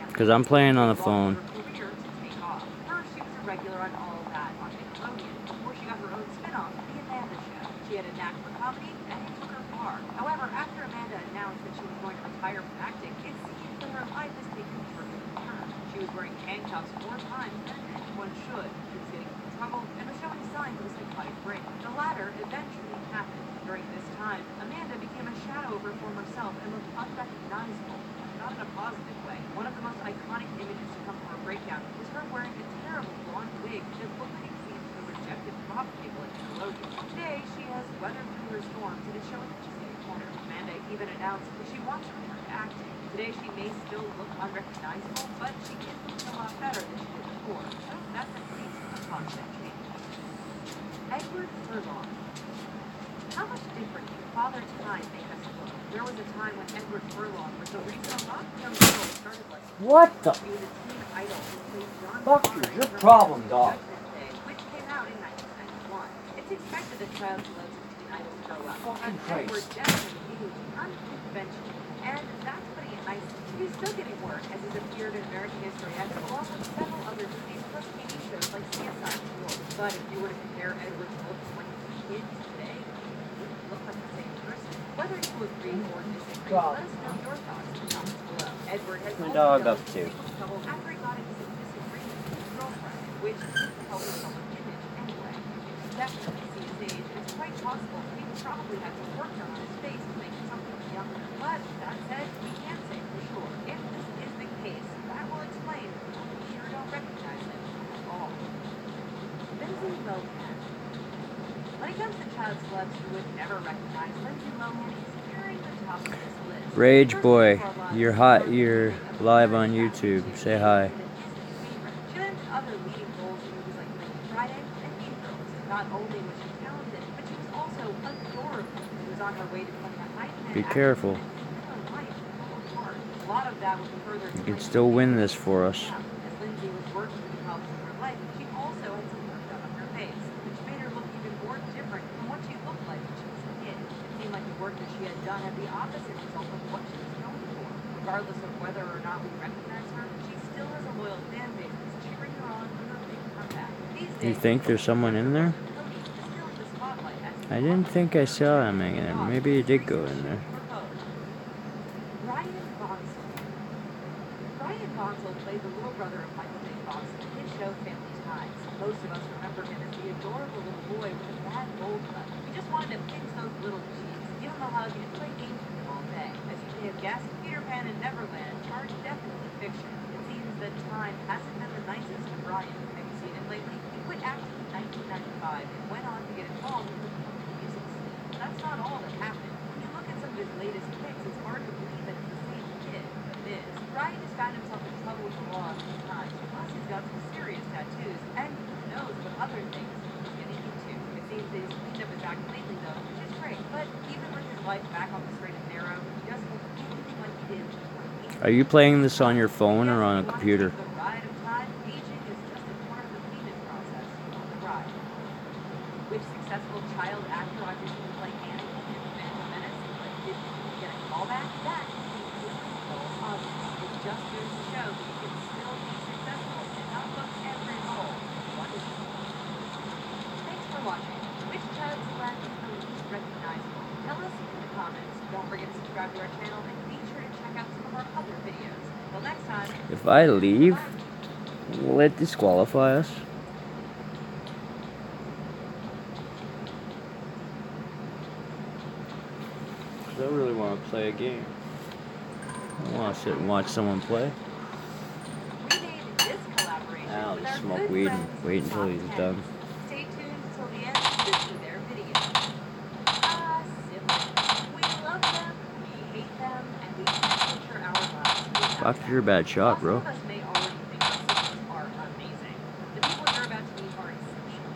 Because I'm playing on a phone. First, she was a regular on All That on Nickelodeon, before she got her own spin-off, The Amanda Show. She had a knack for comedy, and it took her far. However, after Amanda announced that she was going to retire from acting, it seemed that her life has taken a terrific turn. She was wearing handcuffs 4 times than anyone should. She was getting into trouble and was showing signs of a psychotic break. The latter eventually happened. During this time, Amanda became a shadow of her former self and looked unrecognizable. Not in a positive way. One of the most iconic images to come from her breakdown was her wearing a terrible blonde wig that looked like it came from the rejected prop table at Nickelodeon. Today, she has weathered through her storms and is showing that she's getting better. Amanda even announced that she wants to return to acting. Today, she may still look unrecognizable, but she is looking a lot better than she did before. So that's at least a positive change. Edward Furlong. How much different did Father Time make us look? There was a time when Edward Furlong was the reason a lot of young girls started like What the? He was a teen idol who played John Fuck Connor you, your in problem, dog. Judgment Day, which came out in 1991. It's expected that child celebs and teen idols grow up. Fucking But Edward Christ. definitely is unconventional. And that's putting it nicely. He's still getting work as he's appeared in American History X along with several other movies plus TV shows like CSI New York. But if you were to compare Edward's look to when he was a kid today, look like the same person. Whether you agree or disagree, let us know your thoughts in the comments below. Edward has My also dog dealt up with to? legal trouble after he got into some disagreement with his girlfriend, which didn't help his public image anyway. You can definitely see his age, and it's quite possible he probably had some work done on his face to make himself look younger. But that said, we can't say for sure. If this is the case, that will explain why we sure don't recognize him at all. Lindsay Lohan. When it comes to child celebs you would never recognize, Lindsay Lohan is nearing the top of this list. Rage boy, you're hot. You're live on YouTube. Say hi. She landed other leading roles in movies like Freaky Friday and Mean Girls. Not only was she talented, but she was also adorable. She was on her way to becoming a high-end Be actress careful. and her life fell apart. A lot of that was further You can still win this for us. as Lindsay was working with the problems of her life, she also had some work done on her face, which made her look even more different from what she looked like when she was a kid. It seemed like the work that she had done had the opposite result of what she was going for. Regardless of whether or not we recognize her, she's still has a loyal fan base that's cheering her on for her big comeback. You think there's someone in there? I didn't think I saw him in there. Maybe he did go in there. Brian Bonsall played the little brother of Michael J. Fox in his show Family Ties. Most of us remember him as the adorable little boy with a bad bowl cut. We just wanted to pinch those little cheeks, give him a hug, and play games with him all day. As you may have guessed, Peter Pan and Neverland are definitely fiction. It seems that time hasn't been the nicest to Brian. Have you seen him lately? He quit acting in 1995 and went on to get involved with the country music scene. That's not all that happened. When you look at some of his latest pics, it's hard to believe that it's the same kid, but it is. Brian has found himself in trouble with the law a few times. Plus, he's got some serious tattoos, and who knows what other things he's getting into. It seems that he's cleaned up his act lately, though, which is great. But even with his life back on the straight and narrow, he doesn't look anything like he did before. Are you playing this on your phone or on a computer? The ride of time, aging is just a part of the payment process on the ride. Which successful child actor auditioned to play Anakin in Phantom Menace, but didn't get a callback? That is completely obvious. It just goes to show that you can still be successful and not book every role. Thanks for watching. Which child select is the least recognizable? Tell us in the comments. Don't forget to subscribe to our channel and be sure to check out some of our other videos. Till next time. If I leave, will it disqualify us? I really want to play a game. I want to sit and watch someone play. I'll just smoke weed and wait until he's done. Stay tuned till the end to see their video. Siblings. We love them, we hate them, and we picture our lives. After your bad shot, bro. Some of us may already think our siblings are amazing. The people you're about to meet are exceptional.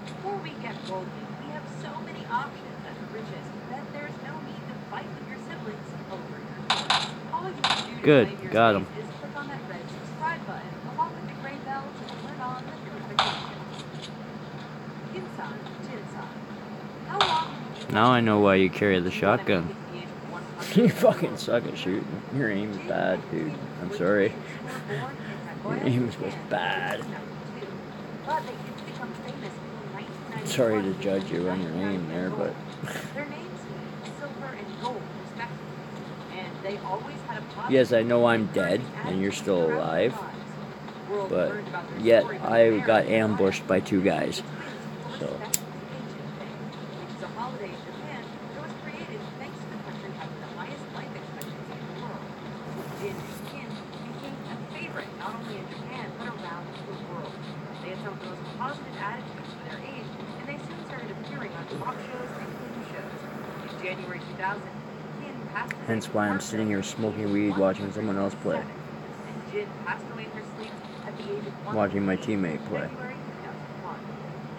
Before we get worldly, we have so many options at the riches that there's no need to fight with your siblings over your toys. All you can do to Good, claim your got space him. is click on that red subscribe button along with the gray bell to turn on the notifications. Jinsan, Jinsan. How long have you Now I know why you carry the shotgun. You fucking suck at shooting. Your aim is bad, dude. I'm sorry. Your aim was bad. Sorry to judge you on your aim there, but Their names mean silver and gold, respectively. And they always had a positive yes, I know I'm dead and you're still alive, but yet I got ambushed by two guys. So which is a holiday in Japan that was created thanks to the country having the highest life expectancy in the world. Jin and Kin became a favorite not only in Japan but around the world. They had some of the most positive attitudes for their age, and they soon started appearing on talk shows and cooking shows. In January 2000, Kin passed away. hence why I'm sitting here smoking weed, watching someone else play, And Jin passed away in her sleep at the age of 1. watching my teammate play. February 2001.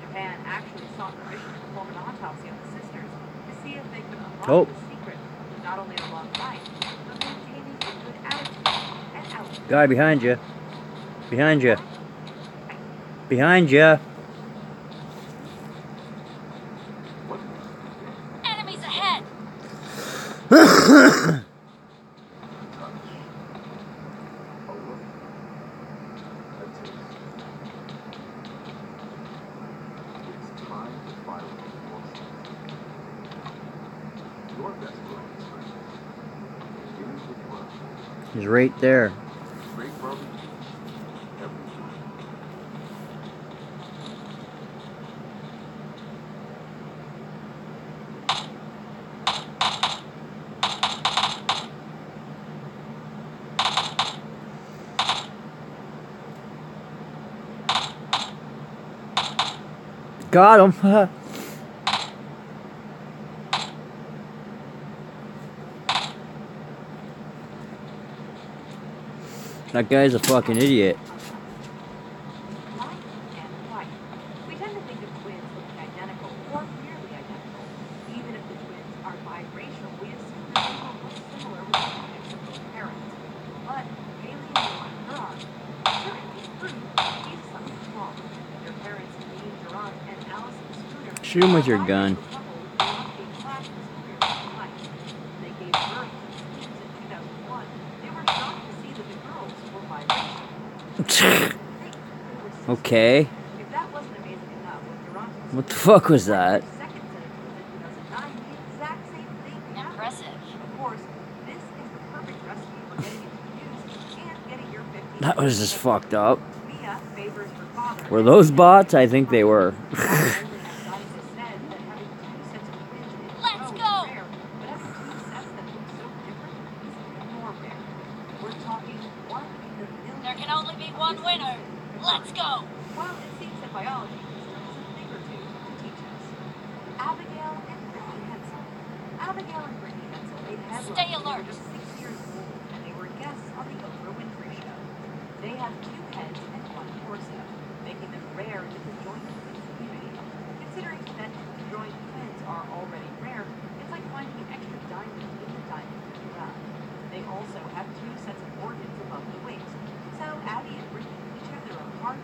Japan actually sought permission to perform an autopsy on the sisters to see if they could unlock the secret of not only a long life, but maintaining a good attitude and outlook. Guy behind you. Behind you. Behind you. Enemies ahead! It's time to fire emotions. Your best friend begins with love. He's right there. Great barbecue every time. Got him. That guy's a fucking idiot. Black and white. We tend to think of twins looking identical or nearly identical. Even if the twins are biracial, we assume that they will look similar with the genetics of both parents. But Haley and Noah Durant apparently proved he's something wrong. Their parents, Dean Durant and Allison Spooner, Shoot him with your gun. They gave birth to twins in 2001. They were shocked to see that the girls were biracial. Okay. What the fuck was that? That was just fucked up. Were those bots? I think they were. Let's go! There can only be one winner. Let's go! Well, it seems that biology still has a thing or two to teach us. Abigail and Brittany Hensel. Abigail and Brittany Hensel made headlines Stay when they alert. were just 6 years old, and they were guests on the Oprah Winfrey Show. They have 2 heads and 1 torso, making them rare in the conjoined twins community. Considering that conjoined twins are already rare, it's like finding an extra diamond in the diamond rough. They also have 2 sets of organs above the waist. So Abby and Brittany each have their own heart,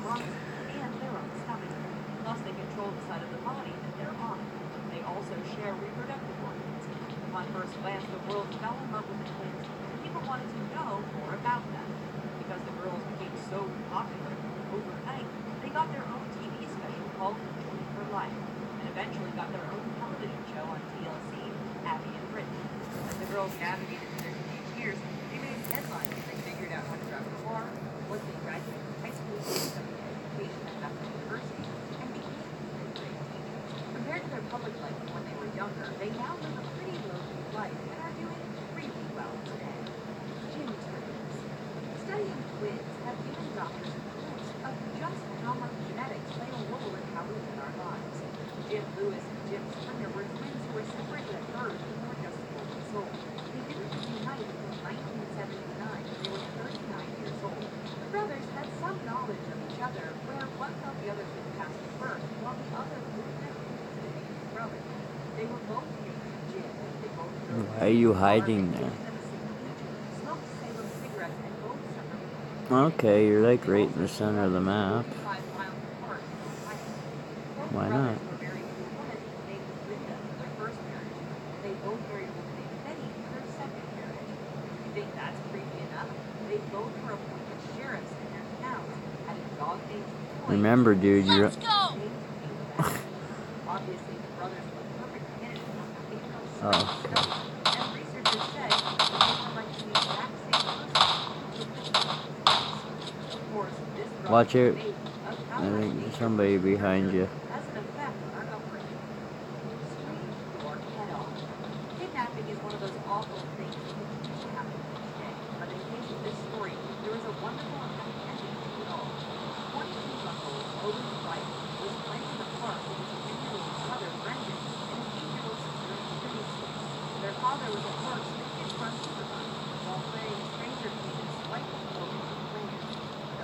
lungs, and their own stomach. Plus, they control the side of the body that they're on. They also share reproductive organs. Upon first glance, the world fell in love with the twins, and people wanted to know more about them. Because the girls became so popular overnight, they got their own TV special called Joined for Life, and eventually got their own television show on TLC, Abby and Brittany. As the girls navigated through their teenage years, they made headlines as they figured out how to drive a car, once they graduated from high school, education at Bethel University, and became fifth-grade teachers. Compared to their public life when they were younger, they now live a pretty low-key life and are doing really well today. Gym twins. Studying twins have given doctors a glimpse of just how much genetics play a role in how we live our lives. Jim Lewis and Jim Springer were twins who were separated at birth and were just 4 months old. They didn't reunite until 1979 when they were 39 years old. The brothers had some knowledge of each other, where one thought the other had passed at birth, while the other moved them to the baby's brother. They were both new to the gym. They both drove Why are you hiding there? smoked Salem cigarettes, and both suffered. Okay, you're like right in the center of the map. 5 miles apart in Ohio. Both Why brothers not? were married to a woman named Linda for their first marriage. They both married a woman named Betty for their second marriage. You think that's creepy enough? They both were appointed sheriffs in their towns, had a dog named Floyd. Remember, dude, you're... Let's go! Obviously, the brothers were perfect candidates for behavioral Oh, science studies, and researchers say that they were like the exact same person. Of course, this Watch it. debate of how I much think nature somebody behind you. has an effect on our upbringing. Scream your head off. Kidnapping is one of those awful things that can happen each day. But in case of this story, there is a wonderful and happy ending to it all. 22-month-old Owen Wright was playing in the park with his 10-year-old brother Brendan and his 8-year-old sister Tracy. Their father was at work, so the kids run supermarket. While playing, a stranger came and swiped Owen with a plan.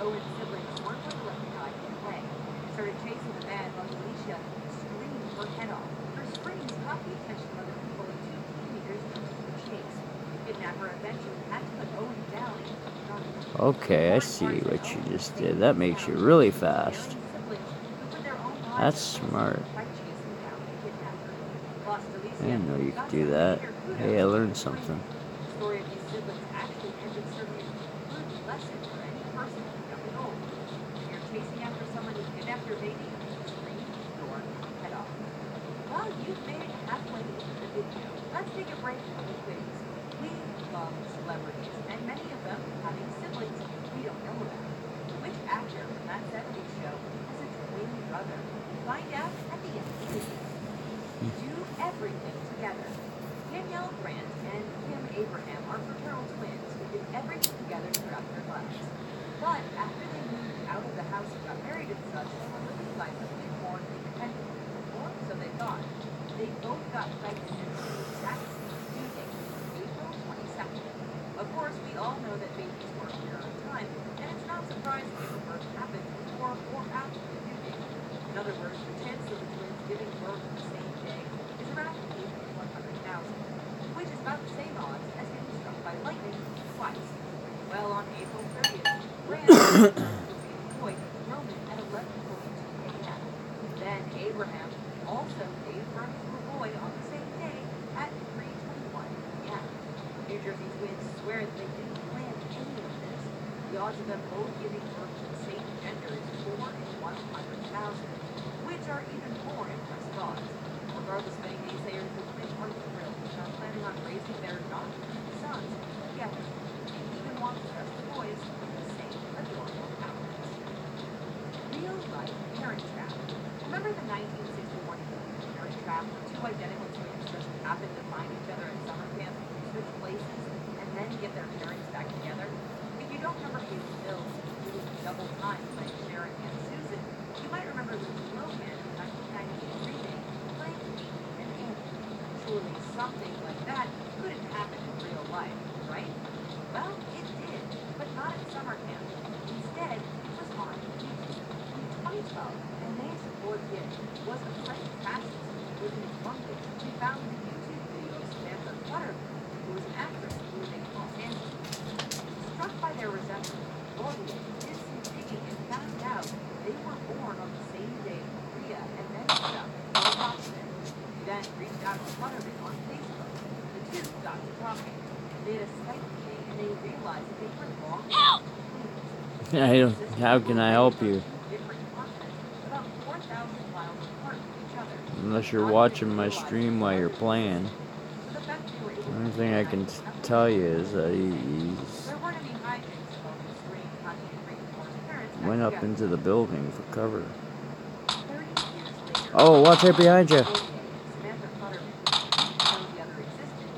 Owen's siblings weren't going to let the guy get away. They started chasing the man while Alicia screamed her head off. Her screams caught the attention of other people, and 2 teenagers took the chase. The kidnapper eventually had to put Owen down and took the gun. Okay, I see what you just did. That makes you really fast. That's smart. I didn't know you could do that. Hey, I learned something. The story of these siblings actually ended serving as a good lesson for any person young and old. If you're chasing after someone who kidnapped your baby, scream your head off. Well, you've made it halfway into the video. Let's take a break from the quiz. We love celebrities, and many of them having siblings we don't know about. Which actor from that 70s show has a twin brother? Find out at the end of the video. Do everything together. Danielle Grant and Kim Abraham are fraternal twins who did everything together throughout their lives. But after they moved out of the house and got married and such, they were living life a bit more independently. Or so they thought. They both got pregnant at the exact same due date, April 22nd. Of course, we all know that babies work their own time, and it's not surprising if a birth happens before or after the due date. In other words, the chance of the twins giving birth the same day is around 8 in 100,000, which is about the same odds as getting struck by lightning twice. Well, on April 30th, Grant was employed with Roman at 11:42 a.m. Then Abraham also gave birth to a boy on the same day at 3:21 p.m. New Jersey twins swear that they didn't plan any of this. The The odds of them both giving birth to the same gender is 4 in 100,000, which are even more impressive odds. Regardless of any naysayers, the twins are thrilled and are planning on raising their non-sons together. They even want to dress the boys with the same adorable outfits. Real life Parent Trap. Remember the 1961 movie Parent Trap, where two identical twins just happened to find each other at summer camp, switch places, and then get their parents back together? If you don't remember Haley Mills doing double time playing Sharon and Susan, you might remember Lindsay Lohan in 1998 remake playing Amy and Annie. Surely something like that couldn't happen in real life, right? Well, it did, but not at summer camp. Instead, it was on YouTube. In 2012, an support kid was a French fascist living in London who found the YouTube video of Samantha Clutter, who was an actress living in Los Angeles. Struck by their resemblance, Claudia did some digging and found out they were born on the same day Maria and then stuff for adoption. He then reached out to Clutterman on Facebook. The two got to talking. They had a Skype meeting and they realized that they were long. How can I help you? Different continents, about 4,000 miles apart from each other. Unless you're watching my stream while you're playing. So the fact they were able The only to thing I can tell you is that he there weren't any hijinks among the screen content creators' parents. went up into the building for cover. 30 years later, Oh, watch out behind you. Samantha Clutterman didn't know the other existed.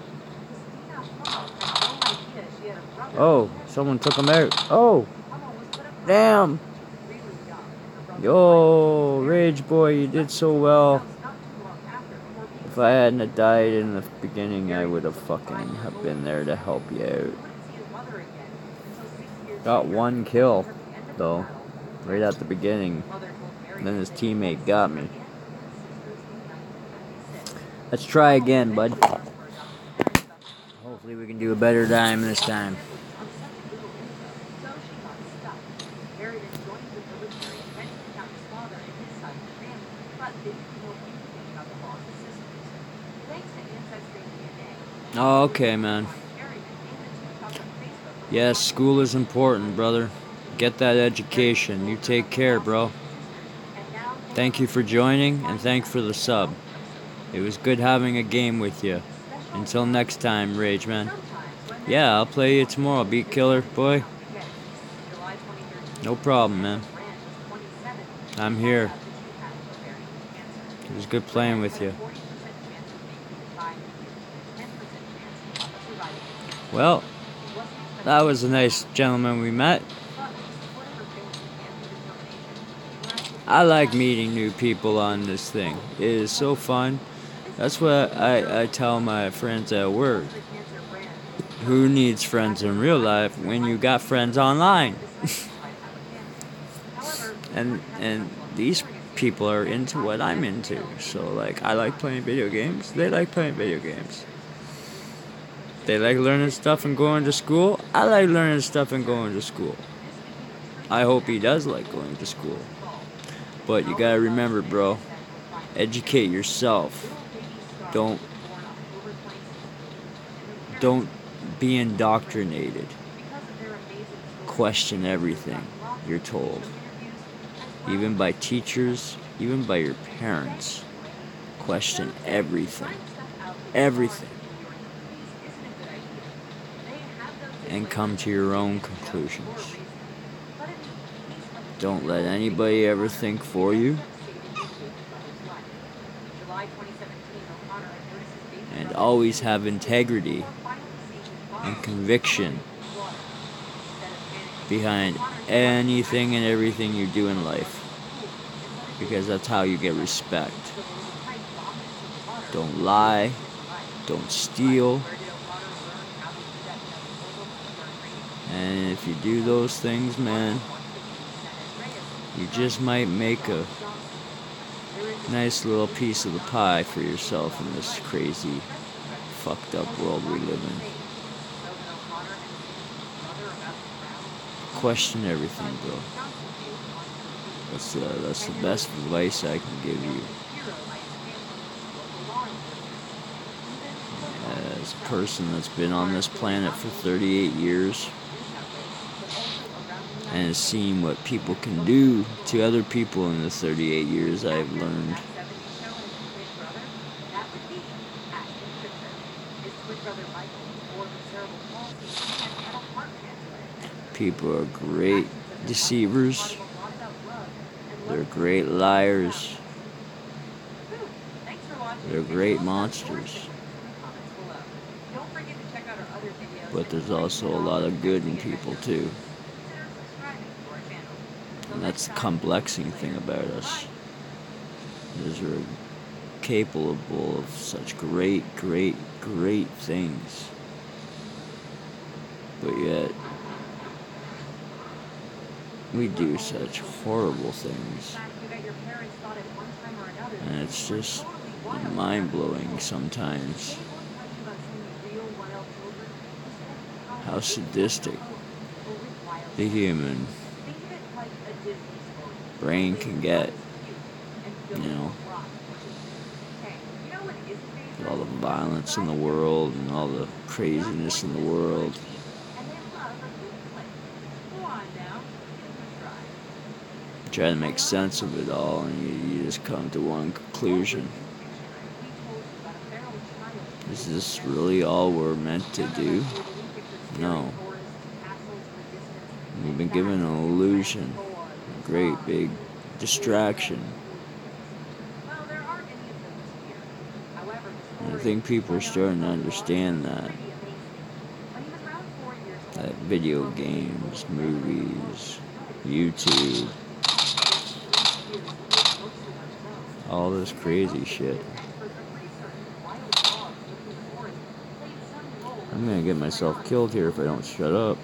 Christina Hummel had no idea she had a brother. Oh, someone took him out. Oh, Hummel was put up damn. really young, and her brother Yo, Rage Boy, you did so well. not too long after before being If I hadn't have died in the beginning, I would have fucking have been there to help you out. wouldn't see his mother again until 6 years Got later. one kill, At the end of the though, battle, right at the beginning. mother told Mary Then his that they teammate got me. and sisters in 1996. Let's try again, bud. Hopefully we can do a better time this time. On such little info, so she got stuck. Harridan joined the military and then took out his father and his side of the family, but they didn't know anything about the law's sisters. Thanks to Ancestry DNA, Oh, okay, man. Harridan and the two talked on Facebook. Yes, school is important, brother. Get that education. You take care, bro. And now Thank you for joining, and thanks for the sub. It was good having a game with you. Until next time, Rage Man. Yeah, I'll play you tomorrow, Beat Killer, boy. No problem, man. I'm here. It was good playing with you. Well, that was a nice gentleman we met. I like meeting new people on this thing. It is so fun. That's what I tell my friends at work. Who needs friends in real life when you got friends online? and these people are into what I'm into. So like, I like playing video games. They like playing video games. They like learning stuff and going to school. I like learning stuff and going to school. I hope he does like going to school. But you gotta remember, bro, educate yourself. Don't be indoctrinated. Question everything you're told. Even by teachers, even by your parents. Question everything. Everything. And come to your own conclusions. Don't let anybody ever think for you. And always have integrity and conviction behind anything and everything you do in life. Because that's how you get respect. Don't lie. Don't steal. And if you do those things, man, you just might make a nice little piece of the pie for yourself in this crazy, fucked up world we live in. Question everything, bro. That's the best advice I can give you. As a person that's been on this planet for 38 years, and seeing what people can do to other people in the 38 years I've learned. People are great deceivers. They're great liars. They're great monsters. But there's also a lot of good in people too. And that's the complexing thing about us. Is we're capable of such great, great, great things. But yet, we do such horrible things. And it's just mind-blowing sometimes how sadistic the human brain can get, you know, with all the violence in the world and all the craziness in the world. Try to make sense of it all, and you just come to one conclusion. Is this really all we're meant to do? No. We've been given an illusion, a great big distraction. And I think people are starting to understand that. That video games, movies, YouTube, all this crazy shit. I'm gonna get myself killed here if I don't shut up.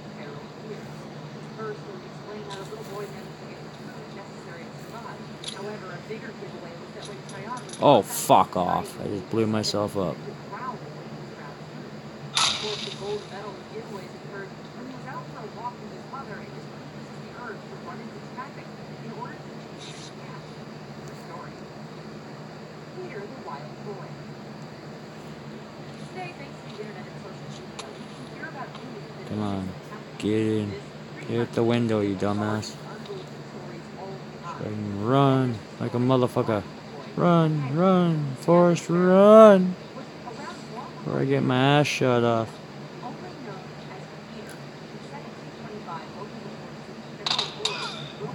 Oh, fuck off. I just blew myself up. Come on, get in. Get out the window, you dumbass. So I can run like a motherfucker. Run, run, Forrest, run! Before I get my ass shot off.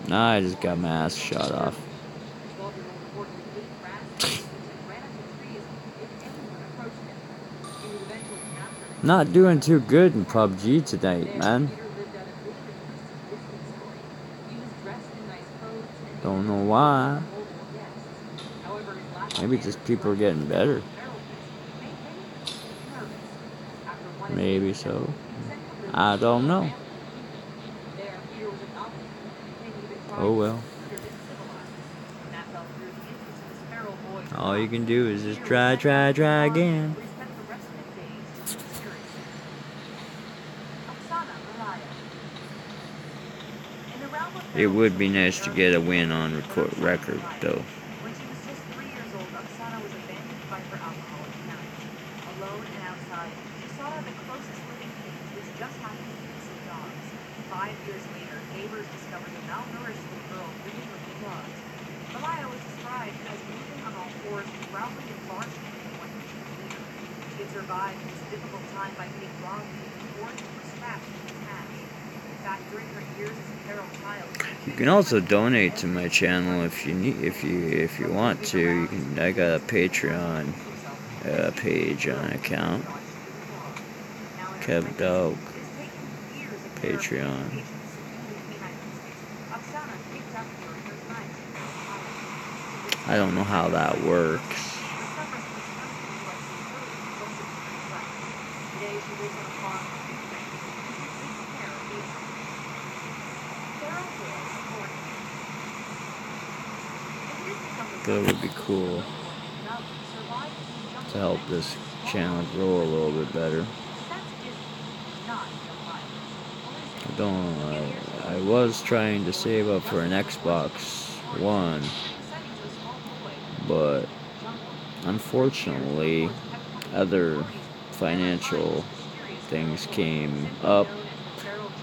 Nah, I just got my ass shot off. Not doing too good in PUBG tonight, man. Don't know why. Maybe just people are getting better. Maybe so. I don't know. Oh well. All you can do is just try again. It would be nice to get a win on record, though. When she was just 3 years old, Oksana was abandoned by her alcoholic parents. Alone and outside, she saw that the closest living things was just happening to innocent dogs. 5 years later, neighbors discovered a malnourished little girl breeding with the dogs. Malaya was described as moving on all fours, growling and barking at one leader. She had survived this difficult time by eating raw meat and foraging for scraps in the cache. In fact, during her years as a feral child, you can also donate to my channel if you need, if you want to. You can. I got a Patreon page on account. Kevdog Patreon. I don't know how that works. But it would be cool to help this channel grow a little bit better. I was trying to save up for an Xbox One, but unfortunately other financial things came up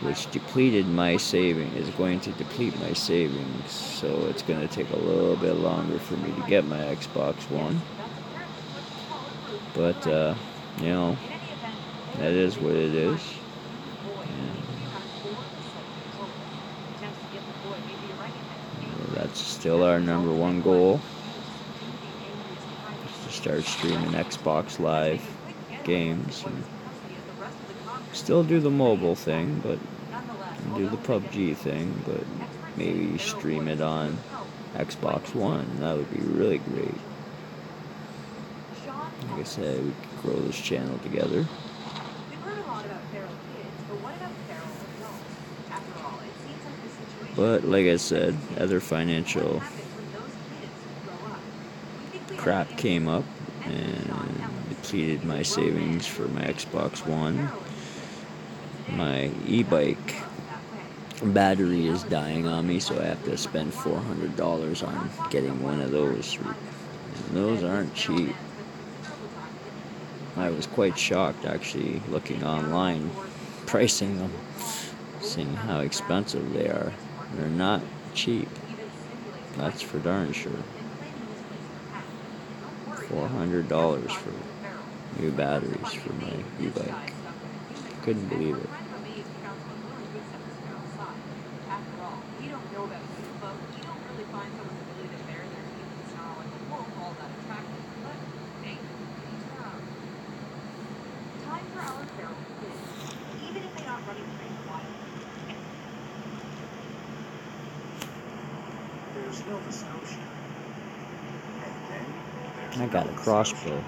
which depleted my saving, is going to deplete my savings, so it's going to take a little bit longer for me to get my Xbox One. But, you know, that is what it is. And that's still our #1 goal, is to start streaming Xbox Live games and still do the mobile thing, but do the PUBG thing, but maybe stream it on Xbox One. That would be really great. Like I said, we could grow this channel together. But like I said, other financial crap came up and depleted my savings for my Xbox One. My e-bike battery is dying on me, so I have to spend $400 on getting one of those. And those aren't cheap. I was quite shocked actually looking online, pricing them, seeing how expensive they are. They're not cheap. That's for darn sure. $400 for new batteries for my e-bike. Couldn't believe it. I got a crossbow.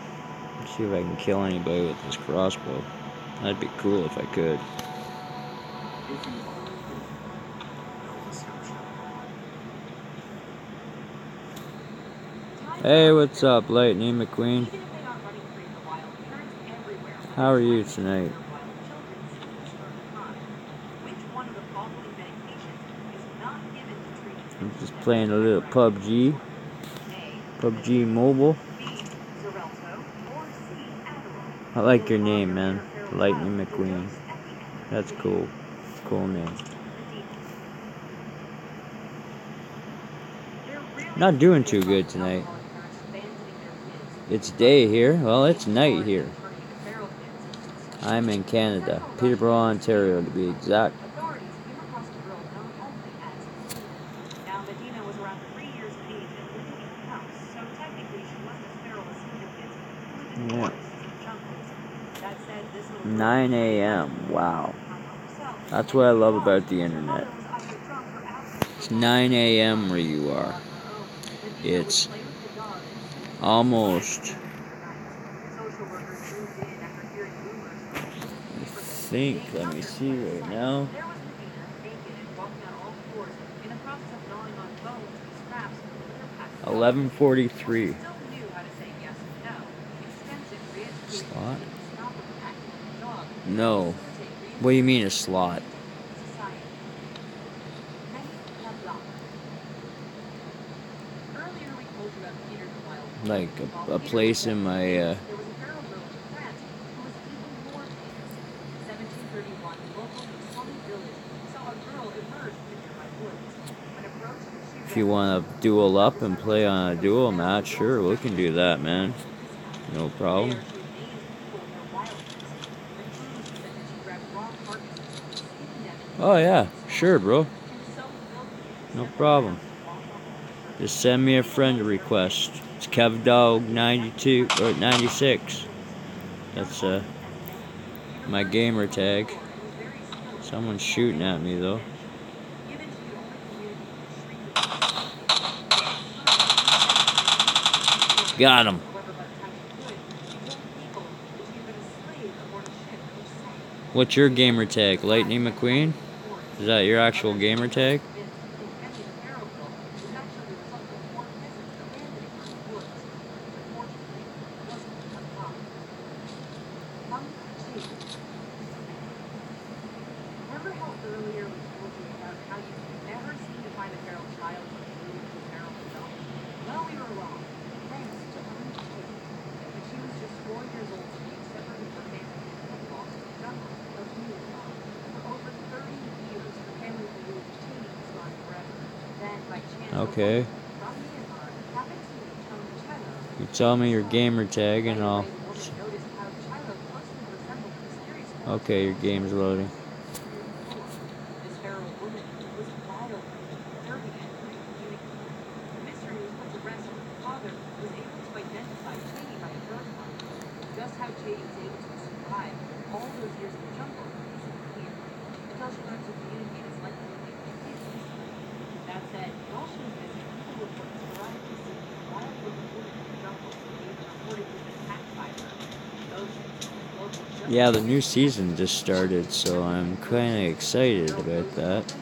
Let's see if I can kill anybody with this crossbow. That'd be cool if I could. Hey, what's up, Lightning McQueen? How are you tonight? I'm just playing a little PUBG. PUBG Mobile. I like your name, man. Lightning McQueen. That's cool. Cool name. Not doing too good tonight. It's day here. Well, it's night here. I'm in Canada. Peterborough, Ontario, to be exact. Yeah. 9 a.m. Wow. That's what I love about the internet. It's 9 a.m. where you are. It's almost, I think, let me see right now. 11:43. Slot? No. What do you mean a slot? Like a place in my if you want to duel up and play on a duel match, sure, we can do that, man. No problem. Oh yeah, sure, bro. No problem. Just send me a friend request. It's kevdog 92 or 96. That's my gamer tag. Someone's shooting at me though. Got him. What's your gamer tag? Lightning McQueen? Is that your actual gamer tag? Remember how earlier we told you about how you never seem to find a feral child when you move to a feral adult? Well, we were wrong. Thanks to Ellen Kate. When she was just 4 years old, she separated her family and lost the jungle of Utah. For over 30 Okay. You tell me your gamer tag and I'll... Okay, your game's loading. This feral woman was violent, dirty, and communicative. The mystery was put to rest when the father was able to identify Cheney by a birth mark. Just how Cheney was able to survive all those years in the jungle isn't clear. Until she learns to communicate, it's likely to make a case. That said, while she was missing, people reported sporadically seeing a wild-looking woman in the jungle, even reported being attacked by her. Yeah, the new season just started, so I'm kind of excited about that.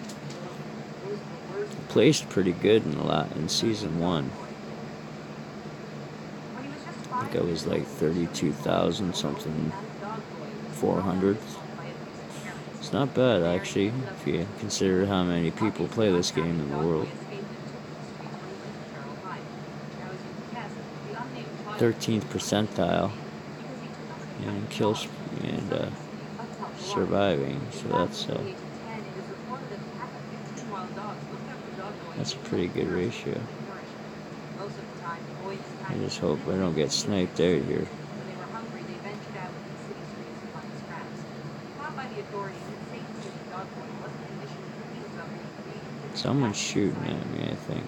Placed pretty good in season 1. I think I was like 32,000 something 400. It's not bad actually, if you consider how many people play this game in the world. 13th percentile and kills and surviving, so that's a pretty good ratio. I just hope I don't get sniped out here. Someone's shooting at me, I think.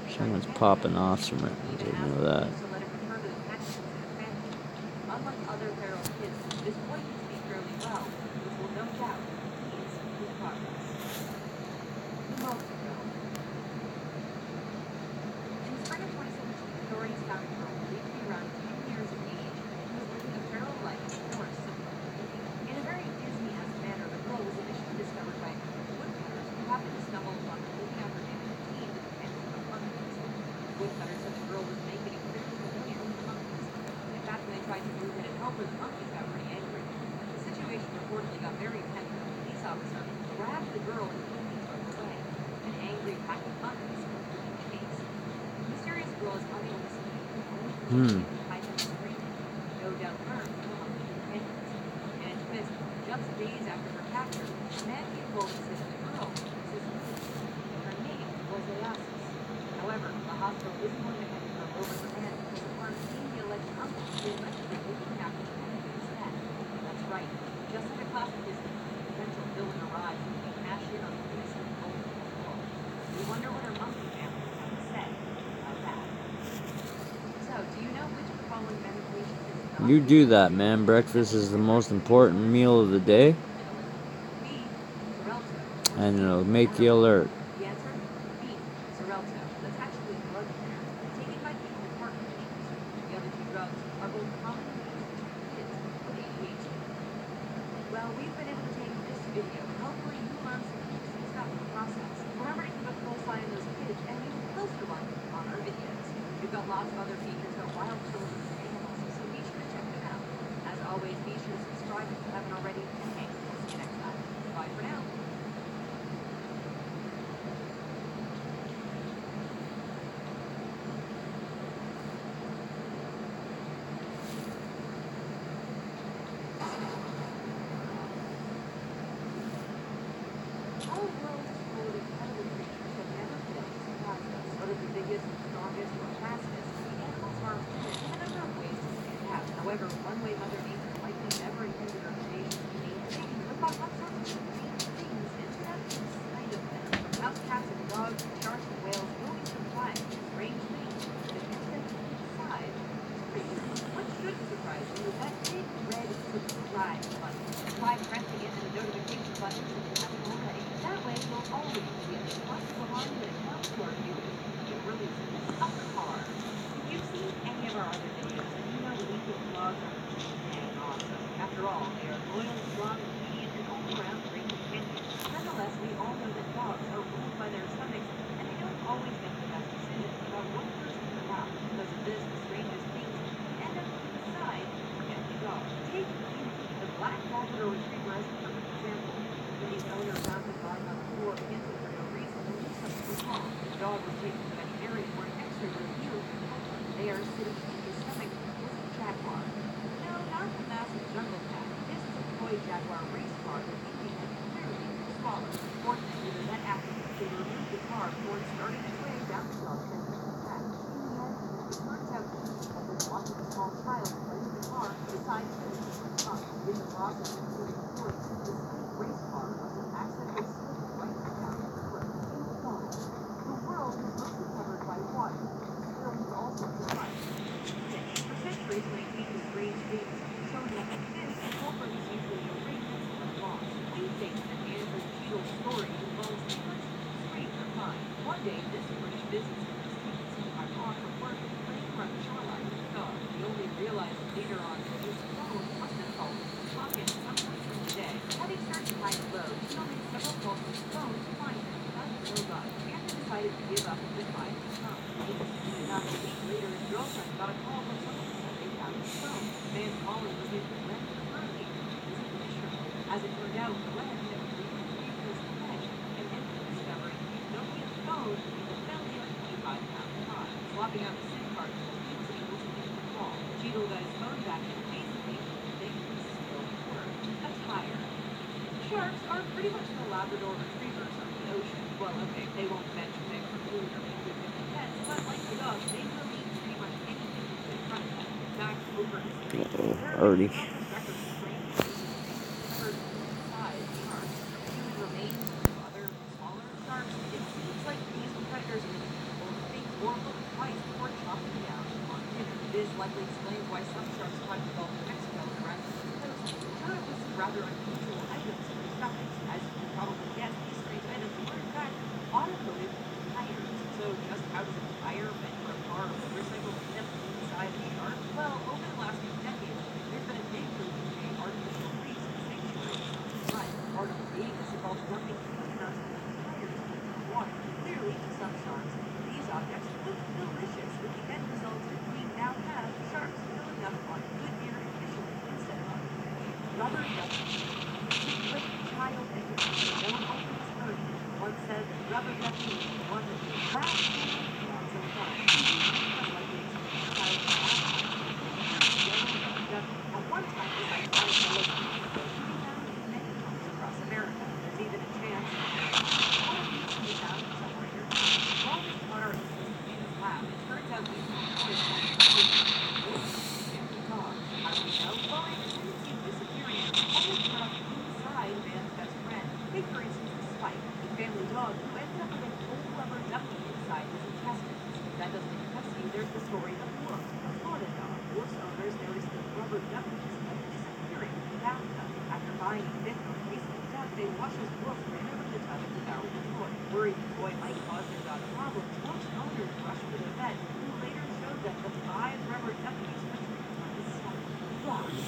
Someone's popping off some rings, I know that. Unlike other feral kids, this boy can speak fairly well, which will no doubt ease his progress. The most ago. In the spring of 2017, authorities found a girl believed to be around 10 years of age who was living a feral life in the forest. In a very Disney-esque manner, the girl was initially discovered by a group of woodcutters who happened to stumble upon her looking after animal team in the canyon of monkeys. Woodcutters said the girl was naked and clearly familiar with the monkeys. In fact, when they tried to move in and help her, the monkeys got pretty angry. The situation reportedly got very tense when a police officer grabbed the girl and quickly drove away. An angry pack of monkeys quickly chased. The mysterious girl is unable to speak, only hide them screaming. No doubt learned from the monkey companions. And in twist, just days after her capture, a man came forward and said that the girl was his niece, and her name was aliex. However, the hospital isn't going to hand her over the man because upon seeing the alleged uncle, they allegedly looking after the man instead. That's right. Just like a classic Disney, the potential villain arrives when they cash in on the innocent golden girl. We wonder what her monkey family would have to say about that. So, do you know which of the following medications is not? You do that, man. Breakfast is the most important meal of the day, and it'll make you alert. The answer? B. Xarelto. That's actually a drug there, taken by people with heart conditions. The other two drugs are both commonly used to treat kids with ADHD. Well, we've been able to take this video, and hopefully you learn some interesting stuff in the process. Remember to keep a close eye on those kids, and even a closer one on our videos. We've got lots of other features about wild children and animals, so be sure to check them out. As always, be sure to subscribe if you haven't already, and hey, we'll see you next time. Bye for now. Our world is full of incredible creatures that never fail to surprise us. Whether the biggest, strongest, or fastest, the animals are in a number of ways to stand out. However, one way Mother Nature likely never intended our creation to be maintained was by all sorts of strange things incident inside of them. House cats and dogs, and sharks and whales will be surprised at strange things that exist inside. What shouldn't surprise you is that big red subscribe button. Try pressing it and the notification button if you haven't already. That way you'll always be at the front of the line when it comes to our viewers and releases of the car. If you've seen any of our other videos, then you know that we think vlogs are dang awesome. After all, they are loyal, strong, obedient, and all around great companions. Nonetheless, we all know that dogs are ruled by their stomachs, and they don't always make the best decisions about what person to adopt. Because of this, the strangest things end up being inside an empty dog. Take Yuki, the black Labrador Retriever, as a perfect example. When the owner found him lying on the floor panting for no reason, and he something was wrong. The dog was taken to the veterinarian where an X-ray revealed there, sitting in his stomach, was a jaguar. No, not the massive jungle cat. This is a toy jaguar race car that Yuki had clearly swallowed. Fortunately, the vet asked him to remove child plays the car, decides to stop. In the process of moving forward, the race car must have accidentally slipped right down the cliff and fallen. The world is mostly covered by water. Still, there's all sorts of life. For centuries, when it came to strange things, showing up like this, the culprit is usually a ringlet or a loss. We think that Andrew Cheadle's story involves the first strange or fine. One day, this British businessman was taking some time off from work and playing around the shoreline with a dog. He only realized later on that his phone must have called him in his pocket sometime during the day. Having searched by the road, he made several calls to his phone to find him, but no luck. Andrew decided to give up and goodbye to his phone. About a week later, his girlfriend got a call from someone who said they found his phone. The man calling was his friend Bernie, who was a fisherman. As it turned out, Glenn had recently his catch and ended up discovering Nokia's phone with a value of 25 pounds. Swapping out the SIM card, he was able to make the call. Cheadle got his phone back and amazingly, the thing still worked. A tire. Sharks are pretty much the Labrador retrievers of the ocean. Well, okay, they won't fetch pick for food or make good pets, but like the dogs, they will eat pretty much anything that's in front of them. In fact, over Already. Human remains of other smaller sharks. It seems like these predators will think or look twice before chopping down on dinner. This likely explains why some sharks try to Gulf of Mexico and the rest of the coast. Turn up with some rather unusual items in their stomachs. As you can probably guess, these strange items were in fact automotive tires. So just how does a tire meant for a car or motorcycle end up inside a shark? Well, over the last few decades, there's been a big move to create artificial reefs and sanctuaries. But part of creating this involves dumping huge amounts of tires into the water. Clearly, to some sharks, these objects look delicious, with the end result that we now have sharks filling up on good dinner efficiently instead of on fish. Rubber duckies. The great child educator known only as Bernie once said that rubber ducky was one of the last lots of fun. Just like the explained child at one time, this iconic yellow creature can be found in many homes across America. There's even a chance all of these can be found somewhere in your house. While we caught our interest in this lab, it turns out we can enjoy dogs. How do we know? Well, it tends to disappearing only turn up inside man's best friend. Take, for instance, the Spike, a family dog who ended up with a whole rubber ducky inside his intestines. If that doesn't impress you, there's the story of Wolf, a Florida dog. Wolf's owners noticed that rubber duckies kept disappearing in the bathtub. After buying a fifth or replacement duck, they watched as Wolf ran over to the tub and devoured the toy. Worried the toy might cause their dog problems, Wolf's owners rushed to the vet, who later showed them the 5 rubber duckies protruding from his stomach. Frogs.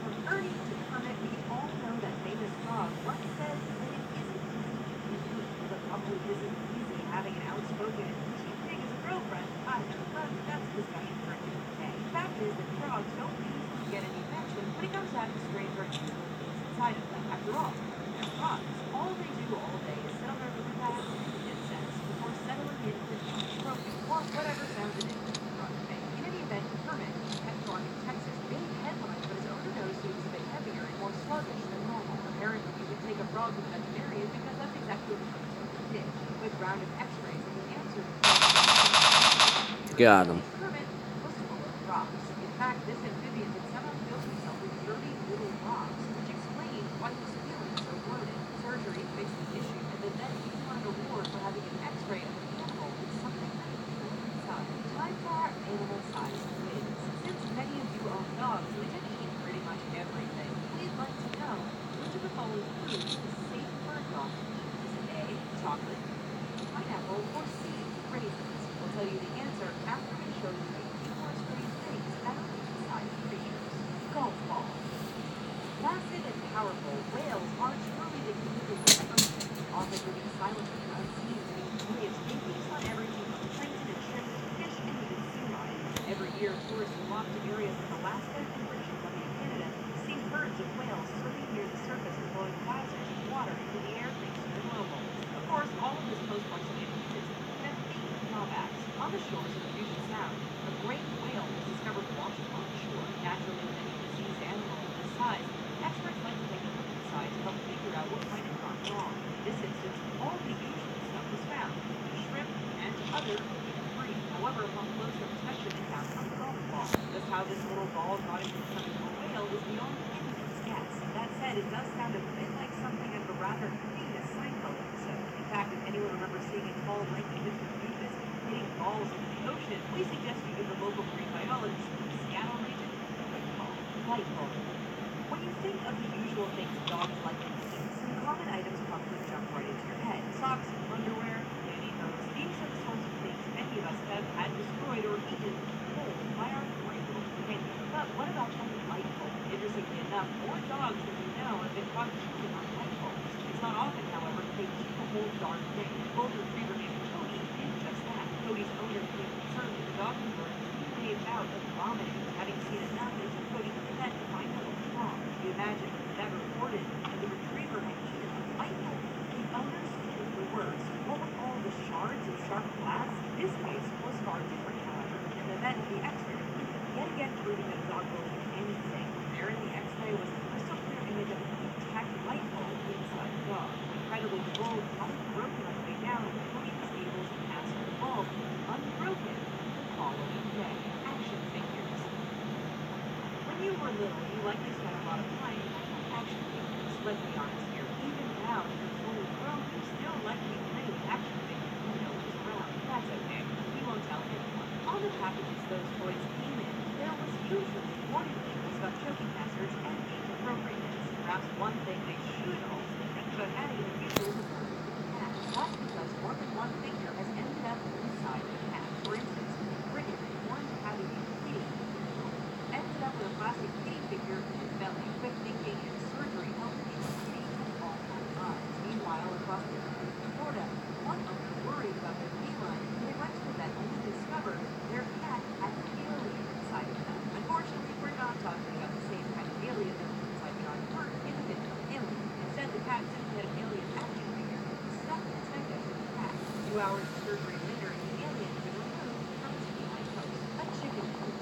From Ernie to Kermit, we all know that famous frog once said that it isn't easy to be mean. But probably isn't easy having an outspoken and pushy pig as a girlfriend either, but that's a discussion for a different day. The fact is that frogs don't usually get any attention when it comes down to strange or unusual things inside of them. After all, they're frogs. All they do all day is sit on their little pads and eat insects before settling in for broken or whatever sounds it is that the frog make. In any event, Kermit, a pet dog in Texas, made headlines, but his owner noticed he was a bit heavier and more sluggish than normal. Apparently, you could take a frog to the veterinarian because that's exactly what Kermit's owner did. With round of x-rays, and the answer Got him. Kermit was full of rocks. In fact, this amphibian had somehow filled himself with dirty little rocks, which explained why he was feeling so bloated. Surgery fixed the issue, and the vet even won an award for having an x-ray of an animal with something unusual inside. Time for our animal-sized quiz. Since many of you own dogs, we can eat pretty much everything. We'd like to know, which of the following foods is safe for a dog to eat? Is it A, chocolate, pineapple, or C, raisins? We'll tell you the answer after we show you a few more strange things found inside creatures. Golf balls. Massive and powerful, whales are truly the key to the ocean, often moving silently and unseen to meet voyage babies on everything from plankton and shrimp to fish and even sea lion. Every year, tourists flock to areas like Alaska and British Columbia, Canada, to see herds of whales swimming near the surface and blowing geysers of water into the air thanks to their blowholes. Of course, all of this close proximity is meant to be drawbacks. On the shores of Puget Sound, a great whale was discovered washing on the shore. Naturally, with any diseased animal of this size, experts like to take a look inside to help figure out what might have gone wrong. In this instance, all the usual stuff was found, shrimp and other meat-free. However, upon closer inspection, they found a golf ball. Just how this another famous Seinfeld episode. In fact, if anyone remembers seeing a tall, lanky Mr. Doofus hitting balls in the ocean, we suggest you give the local marine biologist from the Seattle region a quick call. Light bulb. When you think of the usual things dogs like to eat, some common items probably jump right into your head. Socks, underwear, pantyhose. These are the sorts of things many of us have had destroyed or eaten whole by our great little companion. But what about the light bulb? Interestingly enough, more dogs than we know have been caught chewing on light bulbs. It's not often, however, that they chew the whole darn thing. Golden retriever named Cody did just that. Cody's owner became concerned that the dog had learned a new bout of vomiting. Having seen enough, they took Cody to the vet to find out what was wrong. You imagine the vet reported that the retriever had eaten a light bulb. The owner's the words. What were all the shards of sharp glass? This case was far different, however, and the vet and the x-ray report yet again proving that a dog will eat anything. There in the x-ray was a crystal clear image of an intact light bulb inside the dog. Incredibly, the bulb hadn't broken on the way down, and Cody was able to pass the bulb unbroken the following day. Action figures. When you were little, you likely spent a lot of time with action figures. Let's be honest here, even now that you're fully grown, you still likely play with action figures when no one's around. That's okay, we won't tell anyone. On the packages those toys came in, there was usually warning labels about choking hazards and age appropriateness. Perhaps one thing they should also think about adding in the future is a burger for the cat. That's because more than one figure has ended up inside the cat. For instance, Brittany, one tabby named Kitty, ended up with a plastic kitty figure in his belly. Quick thinking and surgery helped keep the kitty at all times. Meanwhile, across the country in Florida, one owner worried about their feline when they went to the vet only to discover their cat had an alien inside of them. Unfortunately, we're not talking about the same kind of alien that was inside the artwork in the video Alien. Instead, the cat simply had an alien action figure stuck in its neck as a cat. 2 hours of surgery later, the alien had been removed from its feline host. A chicken coop.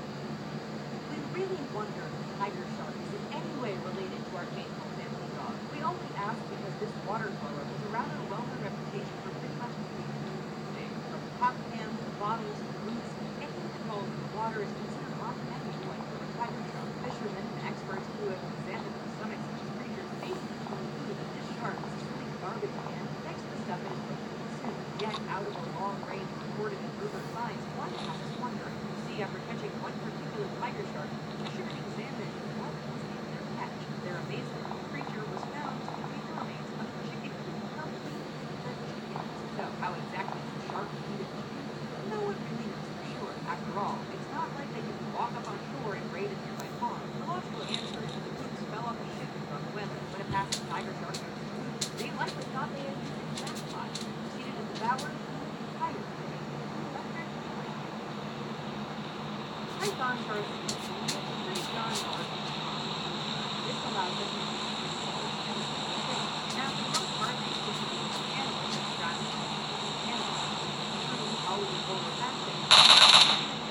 We really wonder if the tiger shark is in any way related to our faithful family dog. We only ask because this water dweller has a rather well-known reputation for pretty much everything. From the pop cans, the bottles, the roots, anything that falls in the water is considered on menu point for a tiger shark. Fishermen and experts who have examined the stomachs of these creatures basically conclude that this shark is a silly garbage can next to the stuff it is looking to consume. Yet, out of a long range of recorded and proven signs, one has us wondering. See, after catching one particular tiger shark, fishermen examined what was in their catch. Their amazement, the creature was found to contain the remains of a chicken coop complete with chickens. So, how exactly does the shark eat its chickens? No one really knows for sure. After all, it's not like they can walk up on shore and raid a nearby farm. The logical answer is that the coops fell off the ship in rough weather. When a passing tiger shark noticed the coop, they likely thought they had used a jackpot and proceeded to devour the entire thing. Pythons are a species of pretty darn large. This allows us to see now, for the most part, they should be animals that grab animals. True, Hollywood over fasting,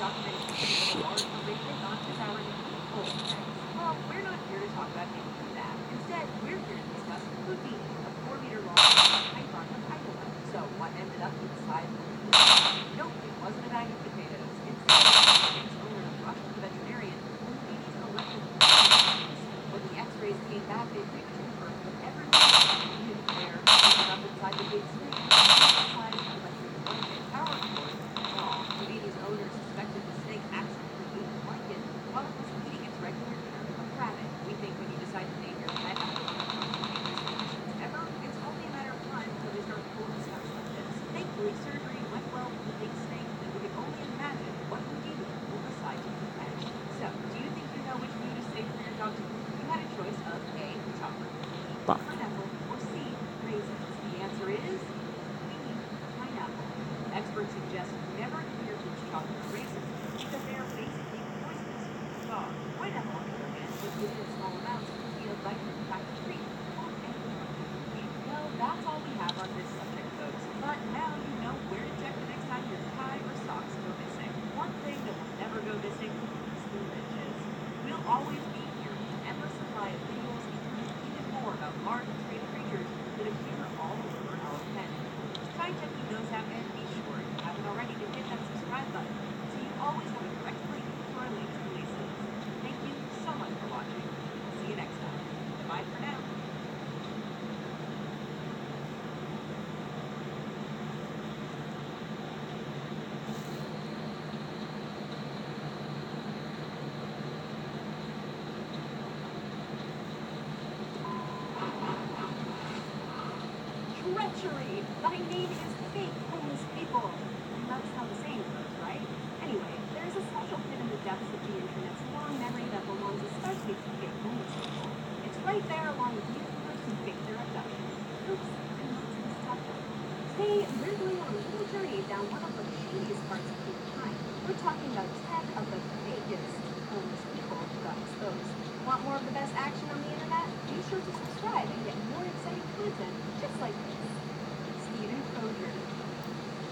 documented cases of a large array python devouring a whole eggs. Well, we're not here to talk about any of that. Instead, we're here to discuss Houdini, a 4-meter-long python from Idaho. So, what ended up inside the Houdini? Nope, it wasn't a bag of potatoes. Instead, its owner rushed to the veterinarian and Houdini's electric when the x-rays came back, they quickly confirmed that everyone knew there, up inside the big snake, inside the electric blanket power cord and all. Houdini's owner suspected the snake accidentally ate the blanket while it was eating its regular dinner of rabbit. We think when you decide to name your pet after one of the most famous conditions ever, it's only a matter of time until they start pulling stuff like this. Thankfully, surgery went well with the big snake, and we can only imagine what Houdini will decide to do next. So, do you think you know which food is safe for your dog to eat? You had a choice of A, chocolate, B, pineapple, or C, raisins. The answer is butchery. My name is fake homeless people. And that's how the saying goes, right? Anyway, there is a special pit in the depths of the internet's long memory that belongs especially to fake homeless people. It's right there along with YouTubers who fake their abduction. Oops, and lots of stuff. Today, we're going on a little journey down one of the shadiest parts of human time. We're talking about 10 of the fakest homeless people who got exposed. Want more of the best action on the internet? Be sure to subscribe and get more exciting content just like this. Stephen Crozier.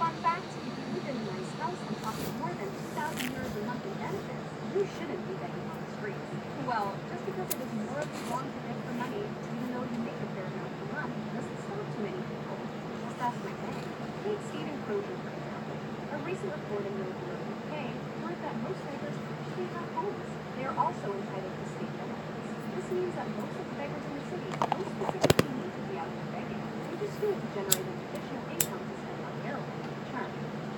Fun fact, if you live in a nice house and pocket more than 2,000 euros a month in benefits, you shouldn't be begging on the streets. Well, just because it is morally wrong to beg for money, even though you make a fair amount per month, doesn't stop too many people. Just ask my bank. Take Stephen Crozier, for example. A recent report in the UK showed that most beggars actually have homes. They are also entitled to state benefits. This means that most of the beggars in the city don't specifically need to be out there begging. They just do it to generate an additional income to spend on heroin in return.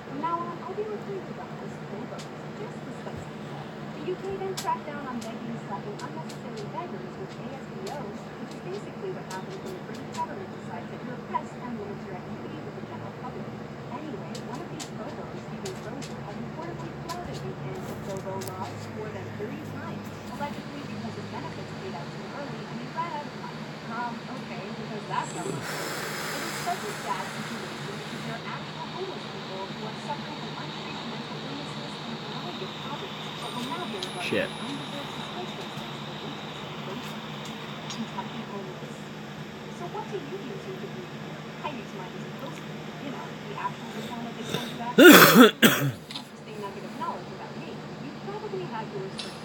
From now on, I'll be referring to them as hobos, just as Spicy said. The UK then cracked down on begging and slapping unnecessary beggars with ASBOs, which is basically what happens when the British government decides that you're a pest and limits your activity with the general public. Anyway, one of these hobos, Stephen Crozier, has reportedly flouted the anti-hobo laws more than 30 times, allegedly because his benefits paid out too early and he ran out of money. Okay, because that's how it is. It is such a sad situation because there are actual homeless people who are suffering from untreated mental illnesses and chronic poverty, but will now be regarded Shit. as undeserved suspicions thanks to interest in Kentucky homeless. So what do you use your degree for? I use mine as a poster. You know, the actual diploma they send you back. Interesting nugget of knowledge about me. You probably have yours first.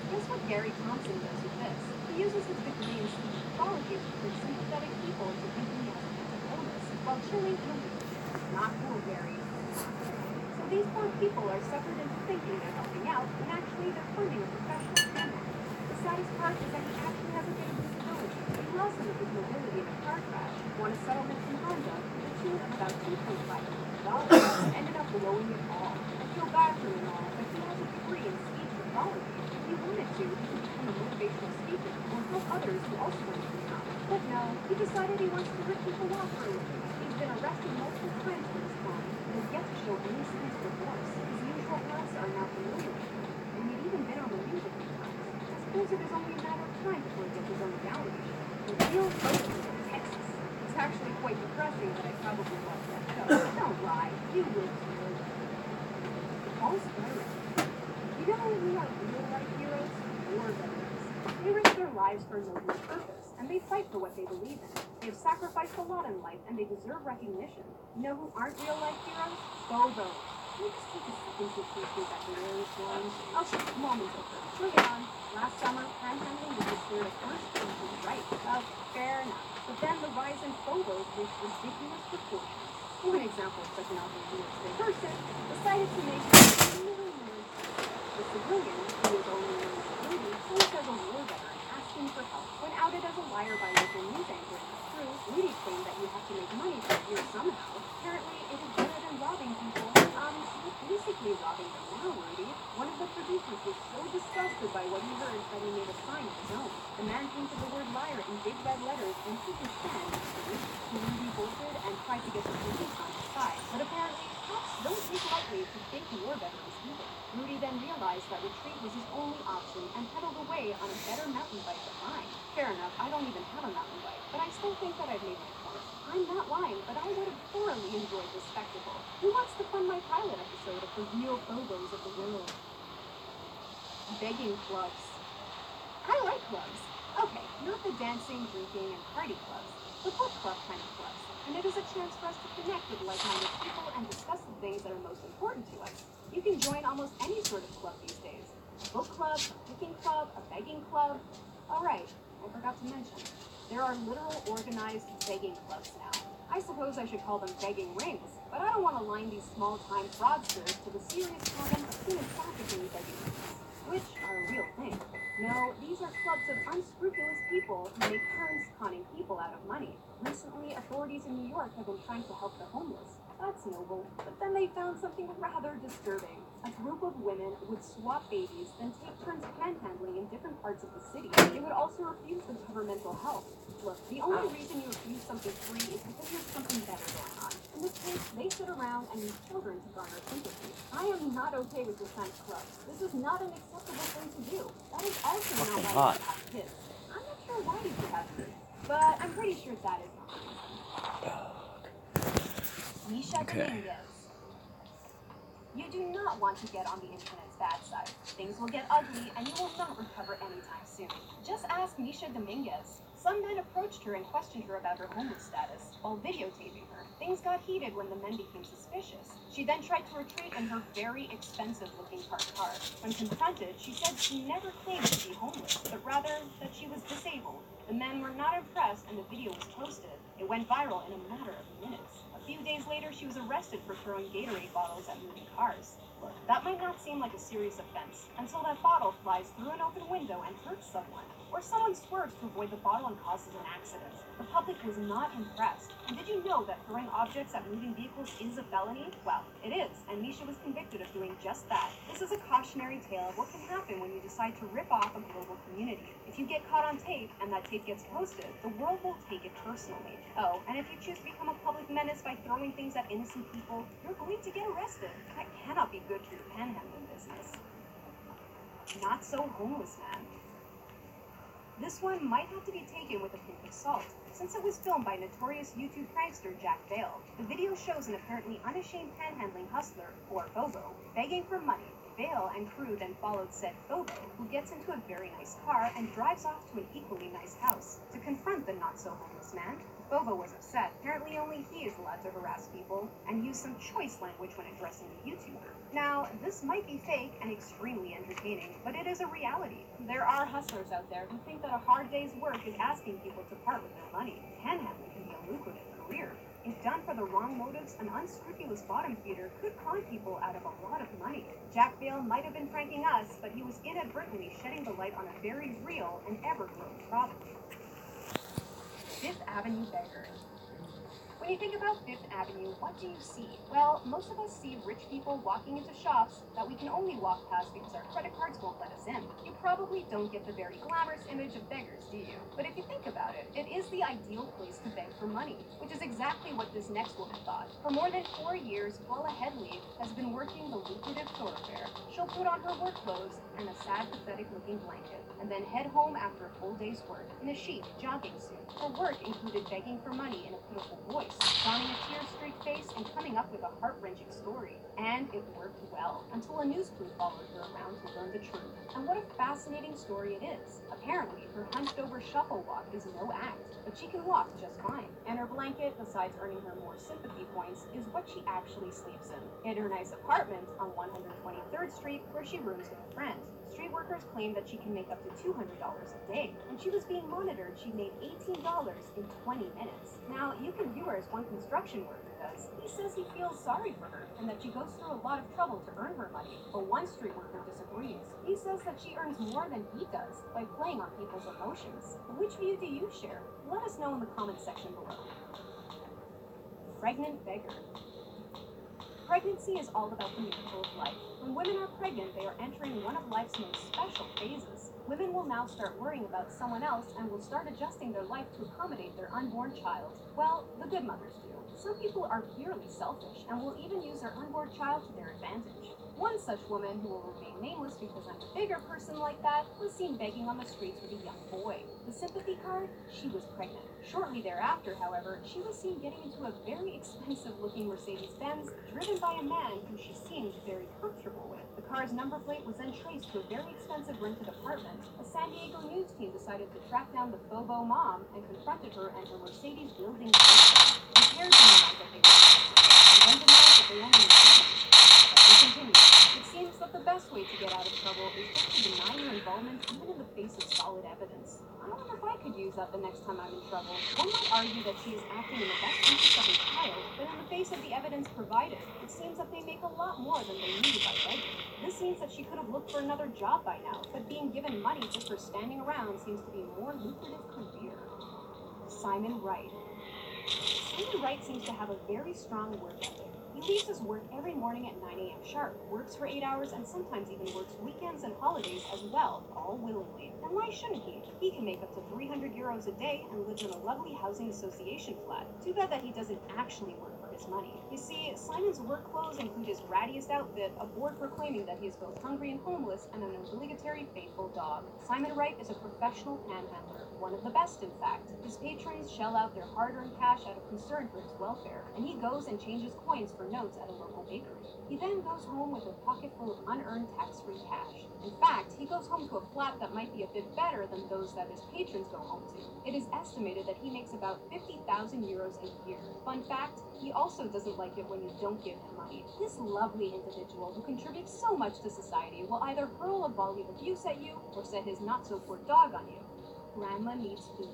Guess what Gary Thompson does with this? He uses his degree in speech pathology to trick sympathetic people into thinking he has a mental illness while chilling in a wheelchair. Not cool, Gary. So these poor people are suckered into thinking they're helping out when actually they're funding a professional scammer. The saddest part is that he actually has a bit of disability. He lost some of his mobility in a car crash, won a settlement from Honda to the tune of about $2.5 million, and ended up blowing it all. I feel bad for him and all, but he has a degree in speech pathology. If he wanted to, he could become a motivational speaker or help others who also want to become. But no, he decided he wants to rip people off for a living. He's been arrested multiple times for his crime, and has yet to show any signs of remorse. His usual pals are now familiar with him, and he'd even been on the news a few times. I suppose it is only a matter of time before he gets his own reality show. The real focus is in Texas. It's actually quite depressing that I probably watched that show. Don't lie, you will too. Paul Square. You know who are real-life heroes? War veterans. They risk their lives for a noble purpose, and they fight for what they believe in. They've sacrificed a lot in life, and they deserve recognition. You know who aren't real-life heroes? Bobos. Can we just take a second to appreciate that hilarious line? Okay, moment's over. Moving on. Last summer, panhandling was declared a first human right. Fair enough. But then the rise in phobos reached ridiculous proportions. For an example of such an altruistic person, decided to make a little more. The civilian, who is only known as Rudy, posed as a war veteran, asking for help. When outed as a liar by local news anchors and crew, Rudy claimed that you have to make money from here somehow. Apparently, it is better than robbing people. You're basically robbing them now, Rudy. One of the producers was so disgusted by what he heard that he made a sign of his own. The man painted the word liar in big red letters and took his stand. Rudy bolted and tried to get the police on his side, but apparently cops don't take lightly to fake war veterans either. Rudy then realized that retreat was his only option and pedaled away on a better mountain bike than mine. Fair enough, I don't even have a mountain bike, but I still think that I've made my point. I'm not lying, but I would have thoroughly enjoyed this spectacle. Who wants to fund my pilot episode of the real phobos of the world? Begging clubs. I like clubs. Okay, not the dancing, drinking, and party clubs, the book club kind of clubs. And it is a chance for us to connect with like-minded people and discuss the things that are most important to us. You can join almost any sort of club these days. A book club, a picking club, a begging club. All right, I forgot to mention, there are literal organized begging clubs now. I suppose I should call them begging rings, but I don't want to line these small-time fraudsters to the serious problem of human trafficking begging rings, which are a real thing. No, these are clubs of unscrupulous people who make turns conning people out of money. Recently, authorities in New York have been trying to help the homeless. That's noble. But then they found something rather disturbing. A group of women would swap babies, then take turns panhandling in different parts of the city. They would also refuse them governmental help. Look, the only reason you refuse something free is because there's something better going on. In this case, they sit around and use children to garner sympathy. I am not okay with this kind of club. This is not an acceptable thing to do. That is also not why you have kids. I'm not sure why you should have kids, but I'm pretty sure that is not the reason. Misha Dominguez. You do not want to get on the internet's bad side. Things will get ugly and you will not recover anytime soon. Just ask Misha Dominguez. Some men approached her and questioned her about her homeless status while videotaping her. Things got heated when the men became suspicious. She then tried to retreat in her very expensive-looking parked car. When confronted, she said she never claimed to be homeless, but rather that she was disabled. The men were not impressed and the video was posted. It went viral in a matter of minutes. A few days later, she was arrested for throwing Gatorade bottles at moving cars. Look, that might not seem like a serious offense until that bottle flies through an open window and hurts someone, or someone swerves to avoid the bottle and causes an accident. The public was not impressed. And did you know that throwing objects at moving vehicles is a felony? Well, it is, and Misha was convicted of doing just that. This is a cautionary tale of what can happen when you decide to rip off a global community. If you get caught on tape and that tape gets posted, the world will take it personally. Oh, and if you choose to become a public menace by throwing things at innocent people, you're going to get arrested. That cannot be good for your panhandling business. Not so homeless man. This one might have to be taken with a pinch of salt, since it was filmed by notorious YouTube prankster Jack Vale. The video shows an apparently unashamed panhandling hustler, or Bobo, begging for money. Vale and crew then followed said Bobo, who gets into a very nice car and drives off to an equally nice house to confront the not-so-homeless man. Bobo was upset. Apparently only he is allowed to harass people and use some choice language when addressing the YouTuber. Now, this might be fake and extremely entertaining, but it is a reality. There are hustlers out there who think that a hard day's work is asking people to part with their money. Panhandling can be a lucrative career. If done for the wrong motives, an unscrupulous bottom feeder could con people out of a lot of money. Jack Vale might have been pranking us, but he was inadvertently shedding the light on a very real and ever-growing problem. Fifth Avenue beggar. When you think about Fifth Avenue, what do you see? Well, most of us see rich people walking into shops that we can only walk past because our credit cards won't let us in. You probably don't get the very glamorous image of beggars, do you? But if you think about it, it is the ideal place to beg for money, which is exactly what this next woman thought. For more than 4 years, Paula Headley has been working the lucrative thoroughfare. She'll put on her work clothes and a sad, pathetic-looking blanket, and then head home after a full day's work in a chic jogging suit. Her work included begging for money in a pitiful voice, donning a tear-streaked face, and coming up with a heart-wrenching story. And it worked well, until a news crew followed her around to learn the truth. And what a fascinating story it is. Apparently, her hunched-over shuffle walk is no act, but she can walk just fine. And her blanket, besides earning her more sympathy points, is what she actually sleeps in her nice apartment on 123rd Street, where she rooms with a friend. Street workers claim that she can make up to $200 a day. When she was being monitored, she made $18 in 20 minutes. Now, you can view her as one construction worker does. He says he feels sorry for her and that she goes through a lot of trouble to earn her money. But one street worker disagrees. He says that she earns more than he does by playing on people's emotions. Which view do you share? Let us know in the comments section below. Pregnant beggar. Pregnancy is all about the miracle of life. When women are pregnant, they are entering one of life's most special phases. Women will now start worrying about someone else and will start adjusting their life to accommodate their unborn child. Well, the good mothers do. Some people are purely selfish and will even use their unborn child to their advantage. One such woman, who will remain nameless because I'm a bigger person like that, was seen begging on the streets with a young boy. The sympathy card? She was pregnant. Shortly thereafter, however, she was seen getting into a very expensive-looking Mercedes-Benz driven by a man who she seemed very comfortable with. The car's number plate was then traced to a very expensive rented apartment. A San Diego news team decided to track down the Bobo mom and confronted her and her Mercedes building husband. The pair denied that they were and then denied that they only knew. They continued. It seems that the best way to get out of trouble is just to deny your involvement even in the face of solid evidence. I wonder if I could use that the next time I'm in trouble. One might argue that she is acting in the best interest of her child, but in the face of the evidence provided, it seems that they make a lot more than they need by begging. This means that she could have looked for another job by now, but being given money just for standing around seems to be a more lucrative career. Simon Wright. Wright seems to have a very strong work ethic. He leaves his work every morning at 9 a.m. sharp, works for 8 hours, and sometimes even works weekends and holidays as well, all willingly. And why shouldn't he? He can make up to 300 euros a day and lives in a lovely housing association flat. Too bad that he doesn't actually work for his money. You see, Simon's work clothes include his rattiest outfit, a board proclaiming that he is both hungry and homeless, and an obligatory faithful dog. Simon Wright is a professional panhandler, one of the best in fact. His patrons shell out their hard-earned cash out of concern for his welfare, and he goes and changes coins for notes at a local bakery. He then goes home with a pocket full of unearned tax-free cash. In fact, he goes home to a flat that might be a bit better than those that his patrons go home to. It is estimated that he makes about 50,000 euros a year. Fun fact, he also doesn't like it when you don't give him money. This lovely individual who contributes so much to society will either hurl a volley of abuse at you or set his not-so-poor dog on you. Grandma needs food.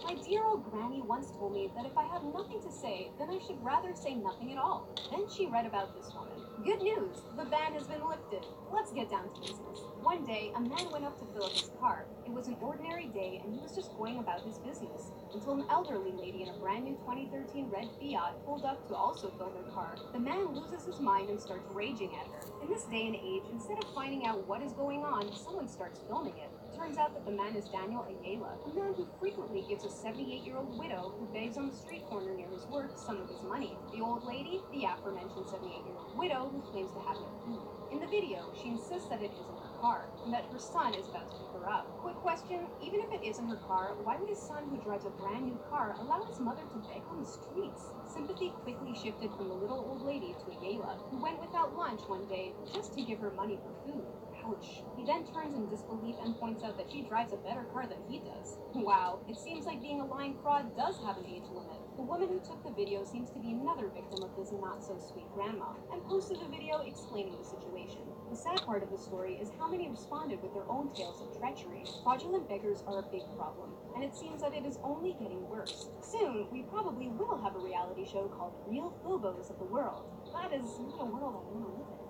My dear old granny once told me that if I have nothing to say, then I should rather say nothing at all. Then she read about this woman. Good news! The ban has been lifted. Let's get down to business. One day, a man went up to fill up his car. It was an ordinary day, and he was just going about his business, until an elderly lady in a brand new 2013 red Fiat pulled up to also fill her car. The man loses his mind and starts raging at her. In this day and age, instead of finding out what is going on, someone starts filming it. Turns out that the man is Daniel Ayala, a man who frequently gives a 78-year-old widow who begs on the street corner near his work some of his money. The old lady, the aforementioned 78-year-old widow who claims to have no food. In the video, she insists that it isn't her car, and that her son is about to pick her up. Quick question, even if it isn't her car, why would his son who drives a brand new car allow his mother to beg on the streets? Sympathy quickly shifted from the little old lady to Ayala, who went without lunch one day just to give her money for food. Ouch. He then turns in disbelief and points out that she drives a better car than he does. Wow, it seems like being a lying fraud does have an age limit. The woman who took the video seems to be another victim of this not-so-sweet grandma, and posted a video explaining the situation. The sad part of the story is how many responded with their own tales of treachery. Fraudulent beggars are a big problem, and it seems that it is only getting worse. Soon, we probably will have a reality show called Real Phobos of the World. That is not a world I want to live in.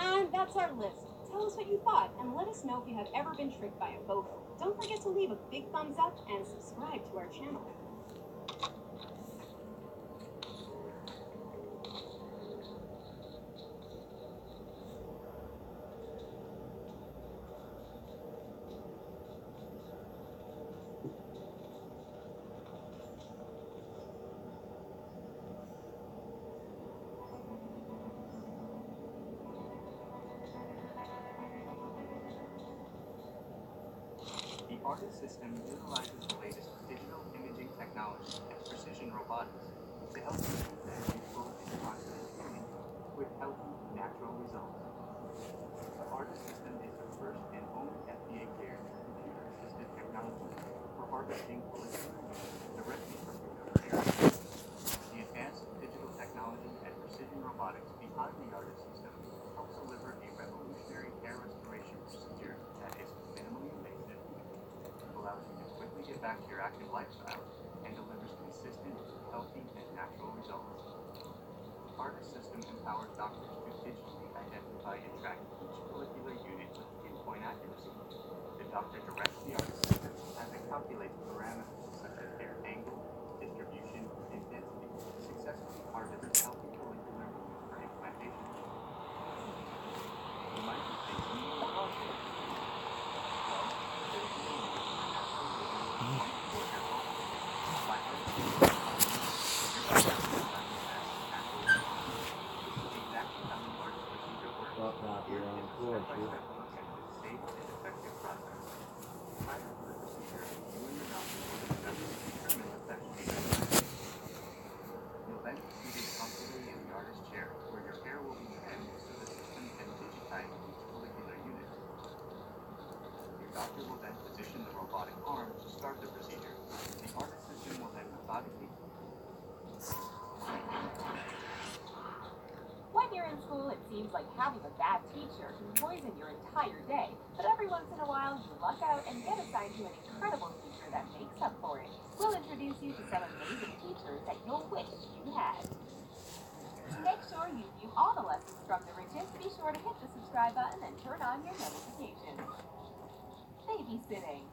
And that's our list. Tell us what you thought, and let us know if you have ever been tricked by a phobo. Don't forget to leave a big thumbs up and subscribe to our channel. The ARTIS system utilizes the latest digital imaging technology and precision robotics to help you achieve that useful and confident tuning with healthy, natural results. The ARTIS system is the first and only FDA-cleared computer-assisted technology for harvesting molecular units directly from human hair. The advanced digital technology and precision robotics behind the ARTIS system helps deliver a revolutionary hair restoration procedure that is minimally invasive, allows you to quickly get back to your active lifestyle, and delivers consistent, healthy, and natural results. The ARTIS system empowers doctors to digitally identify and track each molecular unit with pinpoint accuracy. The doctor directs the ARTIS system as it calculates parameters such as hair angle, distribution, and density to successfully harvest healthy molecular units for implantation. You might be thinking, well, You'll then be seated comfortably in the ARTIS chair, where your hair will be trimmed so the system can digitize each molecular unit. Your doctor will then position the robotic arm to start the procedure. The ARTIS system will then methodically. When you're in school, it seems like having a bad teacher can poison your entire day. But every once in a while, you luck out and get assigned to an incredible teacher that makes up for it. We'll introduce you to some amazing teachers that you'll wish you had. To make sure you view all the lessons from the richest, be sure to hit the subscribe button and turn on your notifications. Babysitting.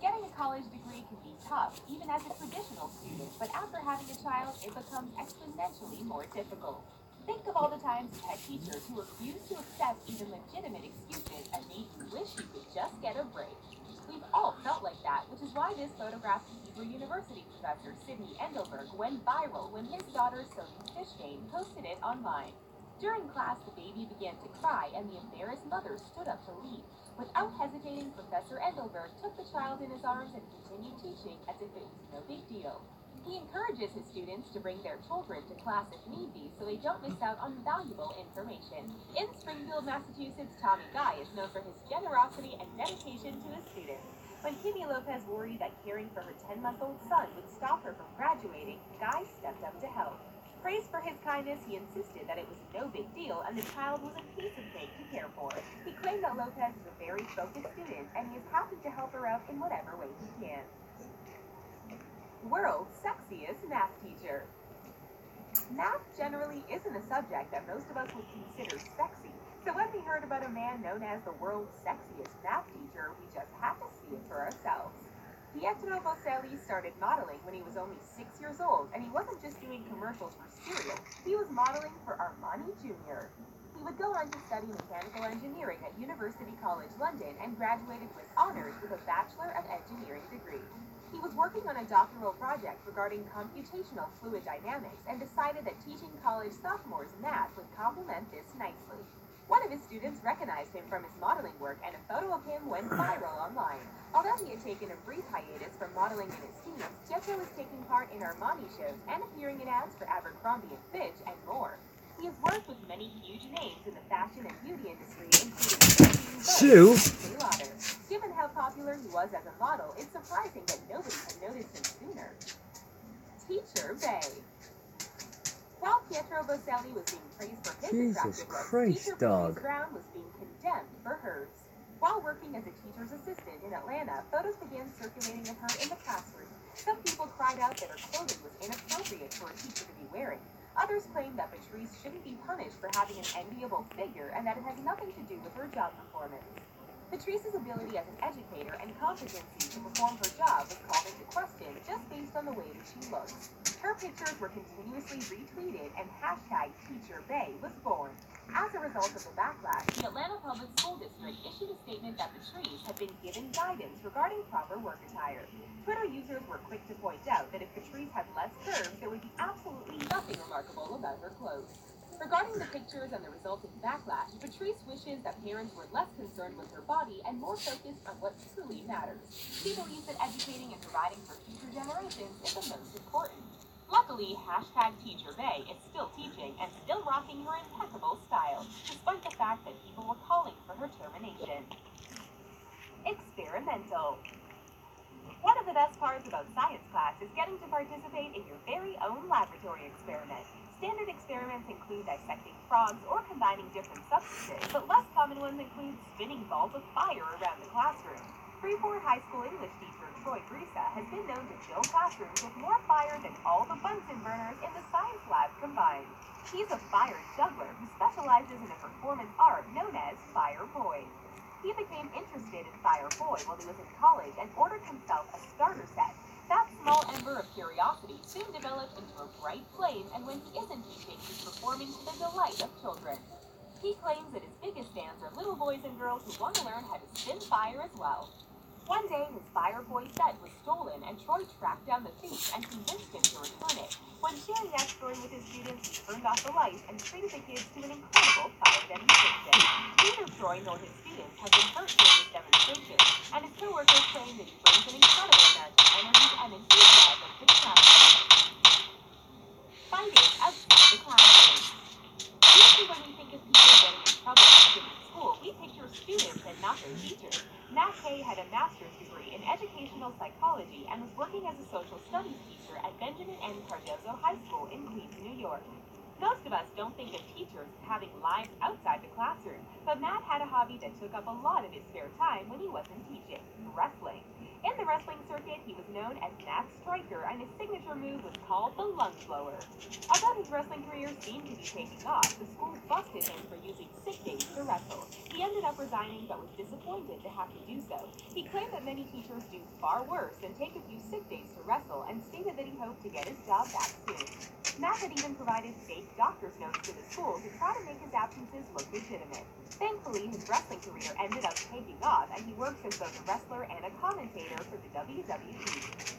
Getting a college degree can be tough, even as a traditional student, but after having a child, it becomes exponentially more difficult. Think of all the times you had teachers who refused to accept even legitimate excuses and made you wish you could just get a break. We've all felt like that, which is why this photograph of Hebrew University professor Sidney Engelberg went viral when his daughter Sophie Fishbane posted it online. During class, the baby began to cry and the embarrassed mother stood up to leave. Without hesitating, Professor Engelberg took the child in his arms and continued teaching as if it was no big deal. He encourages his students to bring their children to class if need be so they don't miss out on valuable information. In Springfield, Massachusetts, Tommy Guy is known for his generosity and dedication to his students. When Kimmy Lopez worried that caring for her 10-month-old son would stop her from graduating, Guy stepped up to help. Praised for his kindness, he insisted that it was no big deal and the child was a piece of cake to care for. He claimed that Lopez is a very focused student and he is happy to help her out in whatever way he can. World's sexiest math teacher. Math generally isn't a subject that most of us would consider sexy, so when we heard about a man known as the world's sexiest math teacher, we just had to see it for ourselves. Pietro Boselli started modeling when he was only 6 years old, and he wasn't just doing commercials for cereal, he was modeling for Armani Jr. He would go on to study mechanical engineering at University College London and graduated with honors with a Bachelor of Engineering degree. He was working on a doctoral project regarding computational fluid dynamics and decided that teaching college sophomores math would complement this nicely. One of his students recognized him from his modeling work and a photo of him went viral online. Although he had taken a brief hiatus from modeling in his teens, Pietro was taking part in Armani shows and appearing in ads for Abercrombie & Fitch and more. He has worked with many huge names in the fashion and beauty industry, including Sue and Estee Lauder. Given how popular he was as a model, it's surprising that nobody had noticed him sooner. Teacher Bay. While Pietro Boselli was being praised for his attractive looks, Teacher Bay's Brown was being condemned for hers. While working as a teacher's assistant in Atlanta, photos began circulating of her in the classroom. Some people cried out that her clothing was inappropriate for a teacher to be wearing. Others claimed that Patrice shouldn't be punished for having an enviable figure and that it has nothing to do with her job performance. Patrice's ability as an educator and competency to perform her job was called into question just based on the way that she looks. Her pictures were continuously retweeted and #TeacherBay was born. As a result of the backlash, the Atlanta Public School District issued a statement that Patrice had been given guidance regarding proper work attire. Twitter users were quick to point out that if Patrice had less curves, there would be absolutely nothing remarkable about her clothes. Regarding the pictures and the resulting backlash, Patrice wishes that parents were less concerned with her body and more focused on what truly matters. She believes that educating and providing for future generations is the most important. Luckily, #TeacherBay is still teaching and still rocking her impeccable style, despite the fact that people were calling for her termination. Experimental. One of the best parts about science class is getting to participate in your very own laboratory experiment. Standard experiments include dissecting frogs or combining different substances, but less common ones include spinning balls of fire around the classroom. Freeport High School English teacher Troy Brisa has been known to fill classrooms with more fire than all the Bunsen burners in the science lab combined. He's a fire juggler who specializes in a performance art known as fire poi. He became interested in fire poi while he was in college and ordered himself a starter set. That small ember of curiosity soon developed into a bright flame, and when he isn't teaching, he's performing to the delight of children. He claims that his biggest fans are little boys and girls who want to learn how to spin fire as well. One day, his fire poi set was stolen, and Troy tracked down the thief and convinced him to return it. When sharing that story with his students, he turned off the lights and treated the kids to an incredible fire demonstration. Neither Troy nor his students have been hurt during this demonstration, and his coworkers claim that he brings an incredible amount of energy and enthusiasm to the classroom. Fighting outside the classroom. Usually when we think of people getting in trouble in school, we picture students and not their teachers. Matt Kay had a master's degree in educational psychology and was working as a social studies teacher at Benjamin N. Cardozo High School in Queens, New York. Most of us don't think of teachers as having lives outside the classroom, but Matt had a hobby that took up a lot of his spare time when he wasn't teaching: wrestling. In the wrestling circuit, he was known as Matt Striker, and his signature move was called the lunge blower. Although his wrestling career seemed to be taking off, the school busted him for using sick days to wrestle. He ended up resigning, but was disappointed to have to do so. He claimed that many teachers do far worse than take a few sick days to wrestle, and stated that he hoped to get his job back soon. Matt had even provided fake doctor's notes to the school to try to make his absences look legitimate. Thankfully, his wrestling career ended up taking off, and he works as both a wrestler and a commentator for the WWE.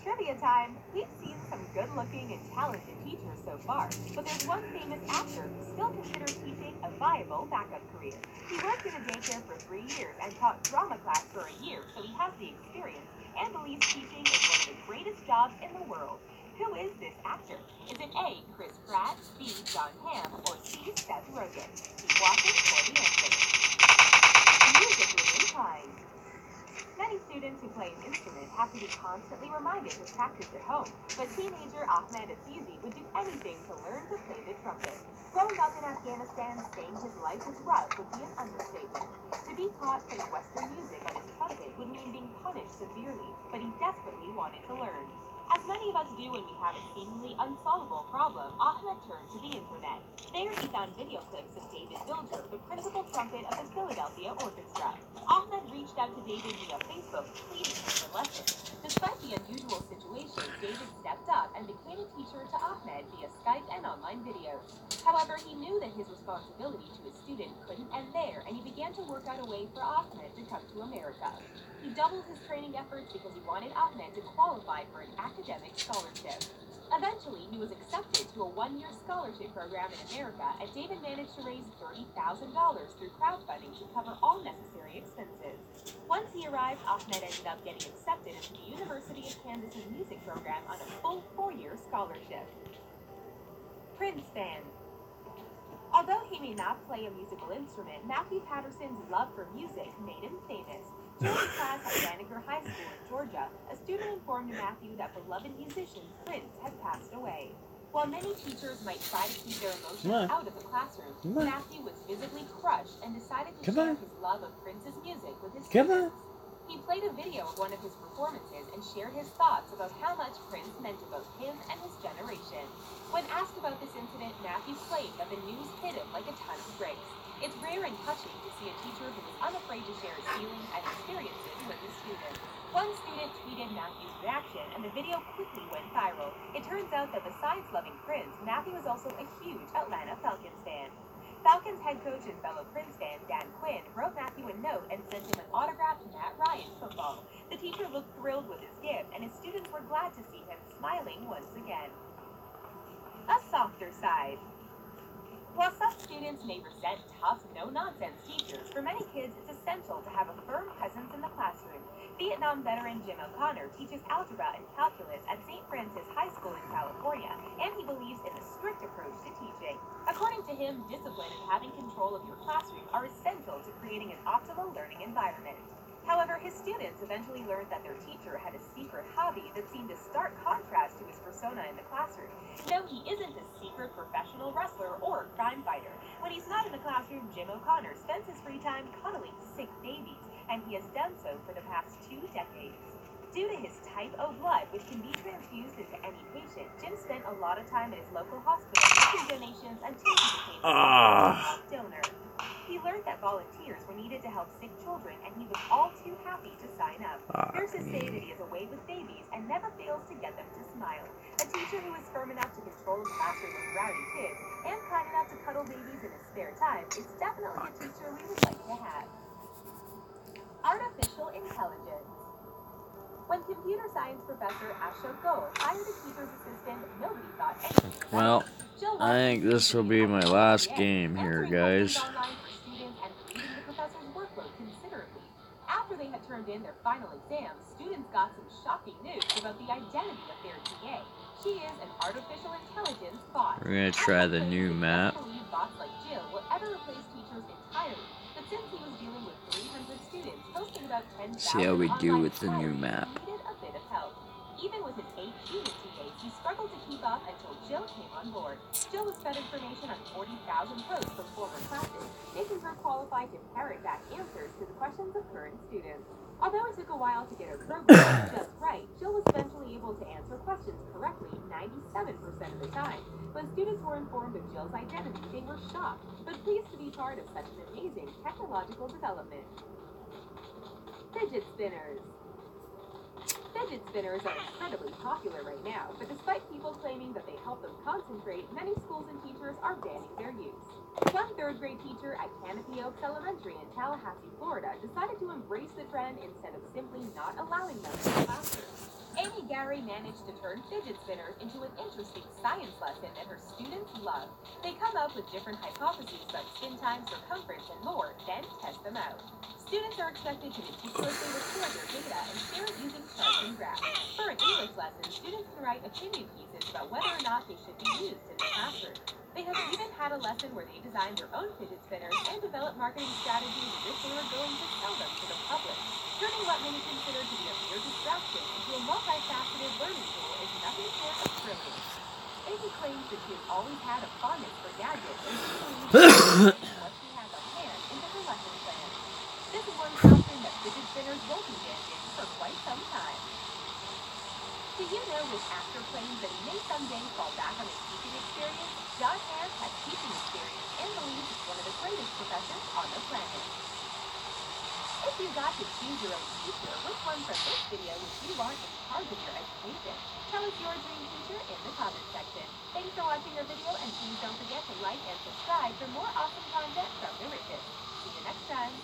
Trivia time! We've seen some good-looking and talented teachers so far, but there's one famous actor who still considers teaching a viable backup career. He worked in a daycare for 3 years and taught drama class for a year, so he has the experience and believes teaching is one of the greatest jobs in the world. Who is this actor? Is it A, Chris Pratt, B, John Hamm, or C, Seth Rogen? Keep watching for the answer. Musically inclined. Many students who play an instrument have to be constantly reminded to practice at home, but teenager Ahmed Azizi would do anything to learn to play the trumpet. Growing up in Afghanistan, saying his life was rough would be an understatement. To be taught to play Western music on his trumpet would mean being punished severely, but he desperately wanted to learn. As many of us do when we have a seemingly unsolvable problem, Ahmed turned to the internet. There he found video clips of David Bilger, the principal trumpet of the Philadelphia Orchestra. Ahmed reached out to David via Facebook, pleading him for lessons. Despite the unusual situation, David stepped up and became a teacher to Ahmed via Skype and online videos. However, he knew that his responsibility to his student couldn't end there, and he began to work out a way for Ahmed to come to America. He doubled his training efforts because he wanted Ahmed to qualify for an academic scholarship. Eventually, he was accepted to a 1-year scholarship program in America, and David managed to raise $30,000 through crowdfunding to cover all necessary expenses. Once he arrived, Ahmed ended up getting accepted into the University of Kansas's music program on a full 4-year scholarship. Prince fan. Although he may not play a musical instrument, Matthew Patterson's love for music made him famous. During class at Banneker High School in Georgia, a student informed Matthew that beloved musician Prince had passed away. While many teachers might try to keep their emotions out of the classroom, Matthew was visibly crushed and decided to share his love of Prince's music with his students. He played a video of one of his performances and shared his thoughts about how much Prince meant to both him and his generation. When asked about this incident, Matthew claimed that the news hit him like a ton of bricks. It's rare and touching to see a teacher who is unafraid to share his feelings and experiences with his students. One student tweeted Matthew's reaction, and the video quickly went viral. It turns out that besides loving Prince, Matthew is also a huge Atlanta Falcons fan. Falcons head coach and fellow Prince fan Dan Quinn wrote Matthew a note and sent him an autographed Matt Ryan football. The teacher looked thrilled with his gift, and his students were glad to see him smiling once again. A softer side. While some students may resent tough, no-nonsense teachers, for many kids it's essential to have a firm presence in the classroom. Vietnam veteran Jim O'Connor teaches algebra and calculus at St. Francis High School in California, and he believes in a strict approach to teaching. According to him, discipline and having control of your classroom are essential to creating an optimal learning environment. However, his students eventually learned that their teacher had a secret hobby that seemed a stark contrast to his persona in the classroom. No, he isn't a secret professional wrestler or crime fighter. When he's not in the classroom, Jim O'Connor spends his free time cuddling sick babies, and he has done so for the past 2 decades. Due to his type O blood, which can be transfused into any patient, Jim spent a lot of time at his local hospital making donations until he became a top donor. He learned that volunteers were needed to help sick children, and he was all too happy to sign up. Nurses say that he is away with babies and never fails to get them to smile. A teacher who is firm enough to control his classroom with rowdy kids and kind enough to cuddle babies in his spare time is definitely a teacher we would like to have. Artificial intelligence. When computer science professor Ashok Goel hired a teacher's assistant, nobody thought anything. Well, I think this will be my last game here, guys. After they had turned in their final exams, students got some shocking news about the identity of their TA. She is an artificial intelligence bot. We're gonna try the new map. Bots like Jill will ever replace teachers entirely, but since he was dealing with 300 students posting about 10,000 See how we do with the new map. he needed a bit of help. Even with his 8 human TAs, he struggled to keep up until Jill came on board. Jill was fed information on 40,000 posts from former classes, making her qualified to parrot back answers to the questions of current students. Although it took a while to get her program just right, Jill was eventually able to answer questions correctly 97% of the time. When students were informed of Jill's identity, they were shocked, but pleased to be part of such an amazing technological development. Fidget spinners. Fidget spinners are incredibly popular right now, but despite people claiming that they help them concentrate, many schools and teachers are banning their use. One third-grade teacher at Canopy Oaks Elementary in Tallahassee, Florida, decided to embrace the trend instead of simply not allowing them in the classroom. Amy Gary managed to turn fidget spinners into an interesting science lesson that her students love. They come up with different hypotheses about spin time, circumference, and more, then test them out. Students are expected to meticulously record their data and share it using charts and graphs. For an English lesson, students can write opinion pieces about whether or not they should be used in the classroom. They have even had a lesson where they designed their own fidget spinners and developed marketing strategies as if they were going to sell them to the public. Turning what many consider to be a mere distraction into a multifaceted learning tool is nothing short of thrilling. Amy claims that she has always had a fondness for gadgets and she believes that what she has on hand into her lesson plan. This is one classroom that fidget spinners will be banned in for quite some time. Do you know which actor claims that he may someday fall back on his teaching experience? John Hamm has teaching experience and believes it's one of the greatest professions on the planet. If you got to choose your own teacher, which one from this video would you want in charge of your education? Tell us your dream teacher in the comment section. Thanks for watching our video, and please don't forget to like and subscribe for more awesome content from the Riches. See you next time.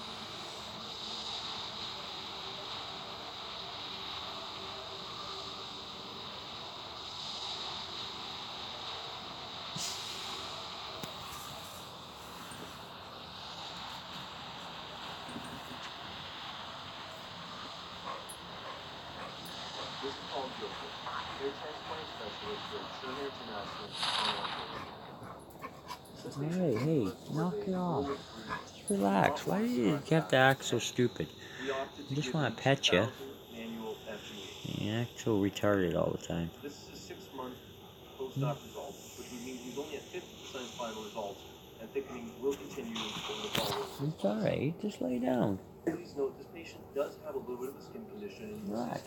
This is Paul Joseph, hair transplant specialist for Turner International. Hey, knock it off. Just relax. Why do you have to act so stupid? I just want to pet you. You act so retarded all the time. This is a 6-month post-op result, which would mean he's only at 50% final results, and thickening will continue over the following. It's alright. Just lay down. Please note this patient does have a little bit of a skin condition. Relax.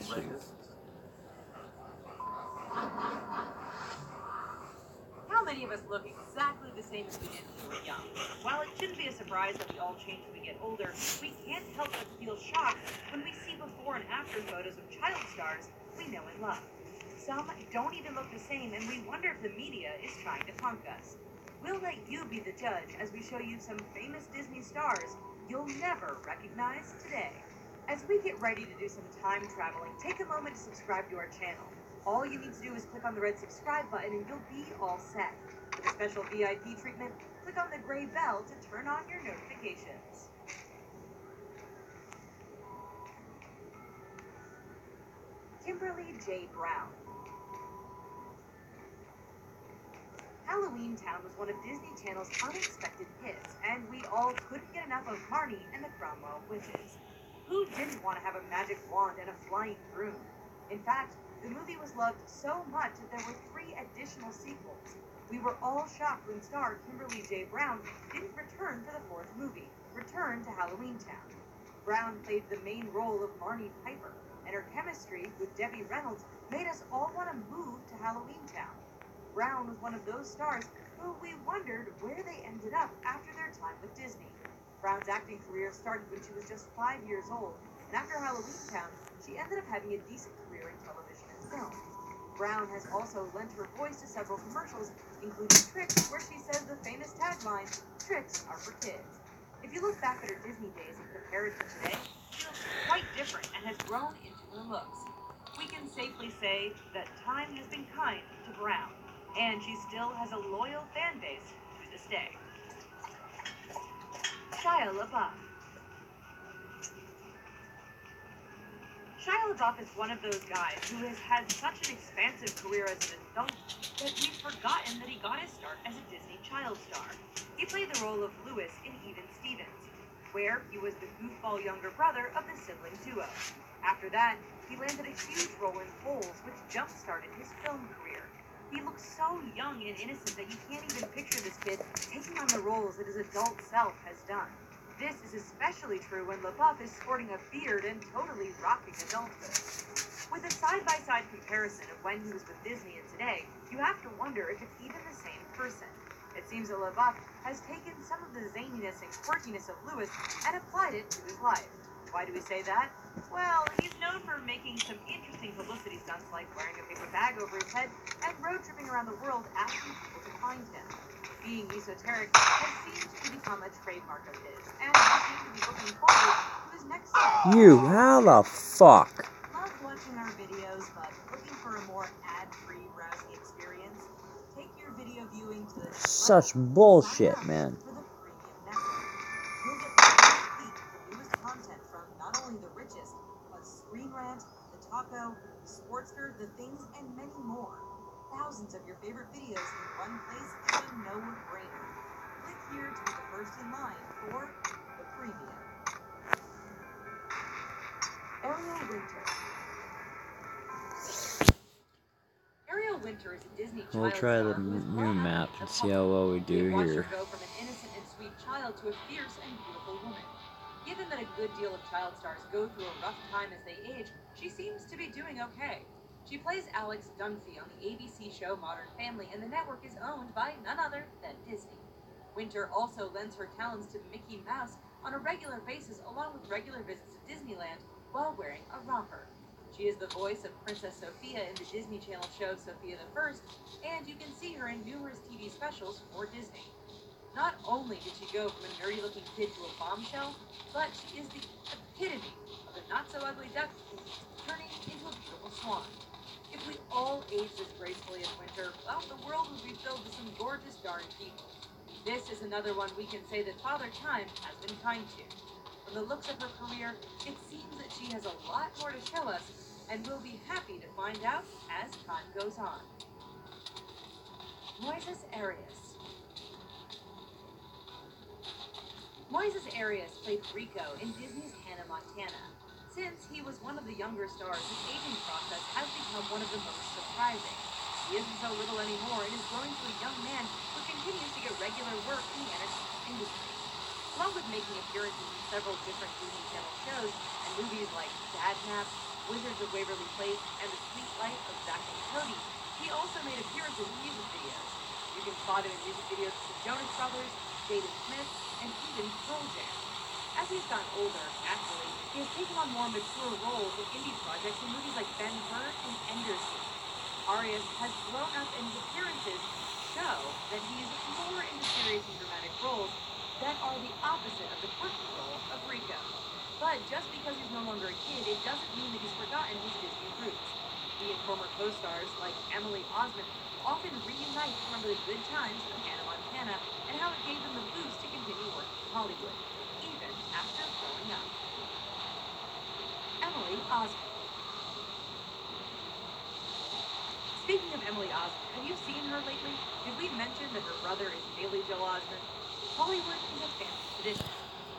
How many of us look exactly the same as we did when we were young? While it shouldn't be a surprise that we all change as we get older, we can't help but feel shocked when we see before and after photos of child stars we know and love. Some don't even look the same, and we wonder if the media is trying to punk us. We'll let you be the judge as we show you some famous Disney stars you'll never recognize today. As we get ready to do some time traveling, take a moment to subscribe to our channel. All you need to do is click on the red subscribe button and you'll be all set. For the special VIP treatment, click on the gray bell to turn on your notifications. Kimberly J. Brown. Halloween Town was one of Disney Channel's unexpected hits, and we all couldn't get enough of Marnie and the Cromwell Witches. Who didn't want to have a magic wand and a flying broom? In fact, the movie was loved so much that there were 3 additional sequels. We were all shocked when star Kimberly J. Brown didn't return for the 4th movie, Return to Halloween Town. Brown played the main role of Marnie Piper, and her chemistry with Debbie Reynolds made us all want to move to Halloween Town. Brown was one of those stars who we wondered where they ended up after their time with Disney. Brown's acting career started when she was just 5 years old, and after Halloween Town, she ended up having a decent career in television and film. Brown has also lent her voice to several commercials, including Tricks, where she says the famous tagline, "Tricks are for kids." If you look back at her Disney days and compare it to today, she looks quite different and has grown into her looks. We can safely say that time has been kind to Brown, and she still has a loyal fan base to this day. Shia LaBeouf. Shia LaBeouf is one of those guys who has had such an expansive career as an adult that we've forgotten that he got his start as a Disney child star. He played the role of Lewis in Even Stevens, where he was the goofball younger brother of the sibling duo. After that, he landed a huge role in Holes, which jump-started his film career. He looks so young and innocent that you can't even picture this kid taking on the roles that his adult self has done. This is especially true when LaBeouf is sporting a beard and totally rocking adulthood. With a side-by-side comparison of when he was with Disney and today, you have to wonder if it's even the same person. It seems that LaBeouf has taken some of the zaniness and quirkiness of Lewis and applied it to his life. Why do we say that? Well, he's known for making some interesting publicity stunts like wearing a paper bag over his head and road tripping around the world asking people to find him. Being esoteric has seemed to become a trademark of his, and he seems to be looking forward to his next step. You, how the fuck? Love watching our videos, but looking for a more ad-free browsing experience? Take your video viewing to the Such bullshit, man. for the premium network. You'll get the first peek of the newest content from not only the richest, but Screen Rant, The Taco, Sportster, The Things, and many more. Thousands of your favorite videos in one place is a no-brainer. Click here to be the first in line for the premium. Ariel Winter. Ariel Winter is a Disney child We'll try the star who is new grown up map as a and see how well we do We've watched here. her go from an innocent and sweet child to a fierce and beautiful woman. Given that a good deal of child stars go through a rough time as they age, she seems to be doing okay. She plays Alex Dunphy on the ABC show Modern Family, and the network is owned by none other than Disney. Winter also lends her talents to Mickey Mouse on a regular basis, along with regular visits to Disneyland while wearing a romper. She is the voice of Princess Sophia in the Disney Channel show Sophia the First, and you can see her in numerous TV specials for Disney. Not only did she go from a nerdy-looking kid to a bombshell, but she is the epitome of a not-so-ugly duck turning into a beautiful swan. If we all aged as gracefully as Winter, well, the world would be filled with some gorgeous darn people. This is another one we can say that Father Time has been kind to. From the looks of her career, it seems that she has a lot more to show us, and we'll be happy to find out as time goes on. Moises Arias. Moises Arias played Rico in Disney's Hannah Montana. Since he was one of the younger stars, his aging process has become one of the most surprising. He isn't so little anymore and is growing to a young man who continues to get regular work in the entertainment industry. Along with making appearances in several different Disney Channel shows and movies like Dad Nap, Wizards of Waverly Place, and The Sweet Life of Zack and Cody, he also made appearances in music videos. You can spot him in music videos to the Jonas Brothers, Jaden Smith, and even Pearl Jam. As he's gotten older, naturally, he has taken on more mature roles in indie projects in movies like Ben-Hur and Ender's Game. Arias has grown up, and his appearances show that he's more into serious and dramatic roles that are the opposite of the quirky role of Rico. But just because he's no longer a kid, it doesn't mean that he's forgotten his Disney roots. He and former co-stars like Emily Osment often reunite to remember the good times of Hannah Montana and how it gave them the boost to continue working in Hollywood, even after growing up. Emily Osment. Speaking of Emily Osment, have you seen her lately? Did we mention that her brother is Haley Joel Osment? Hollywood is a family tradition.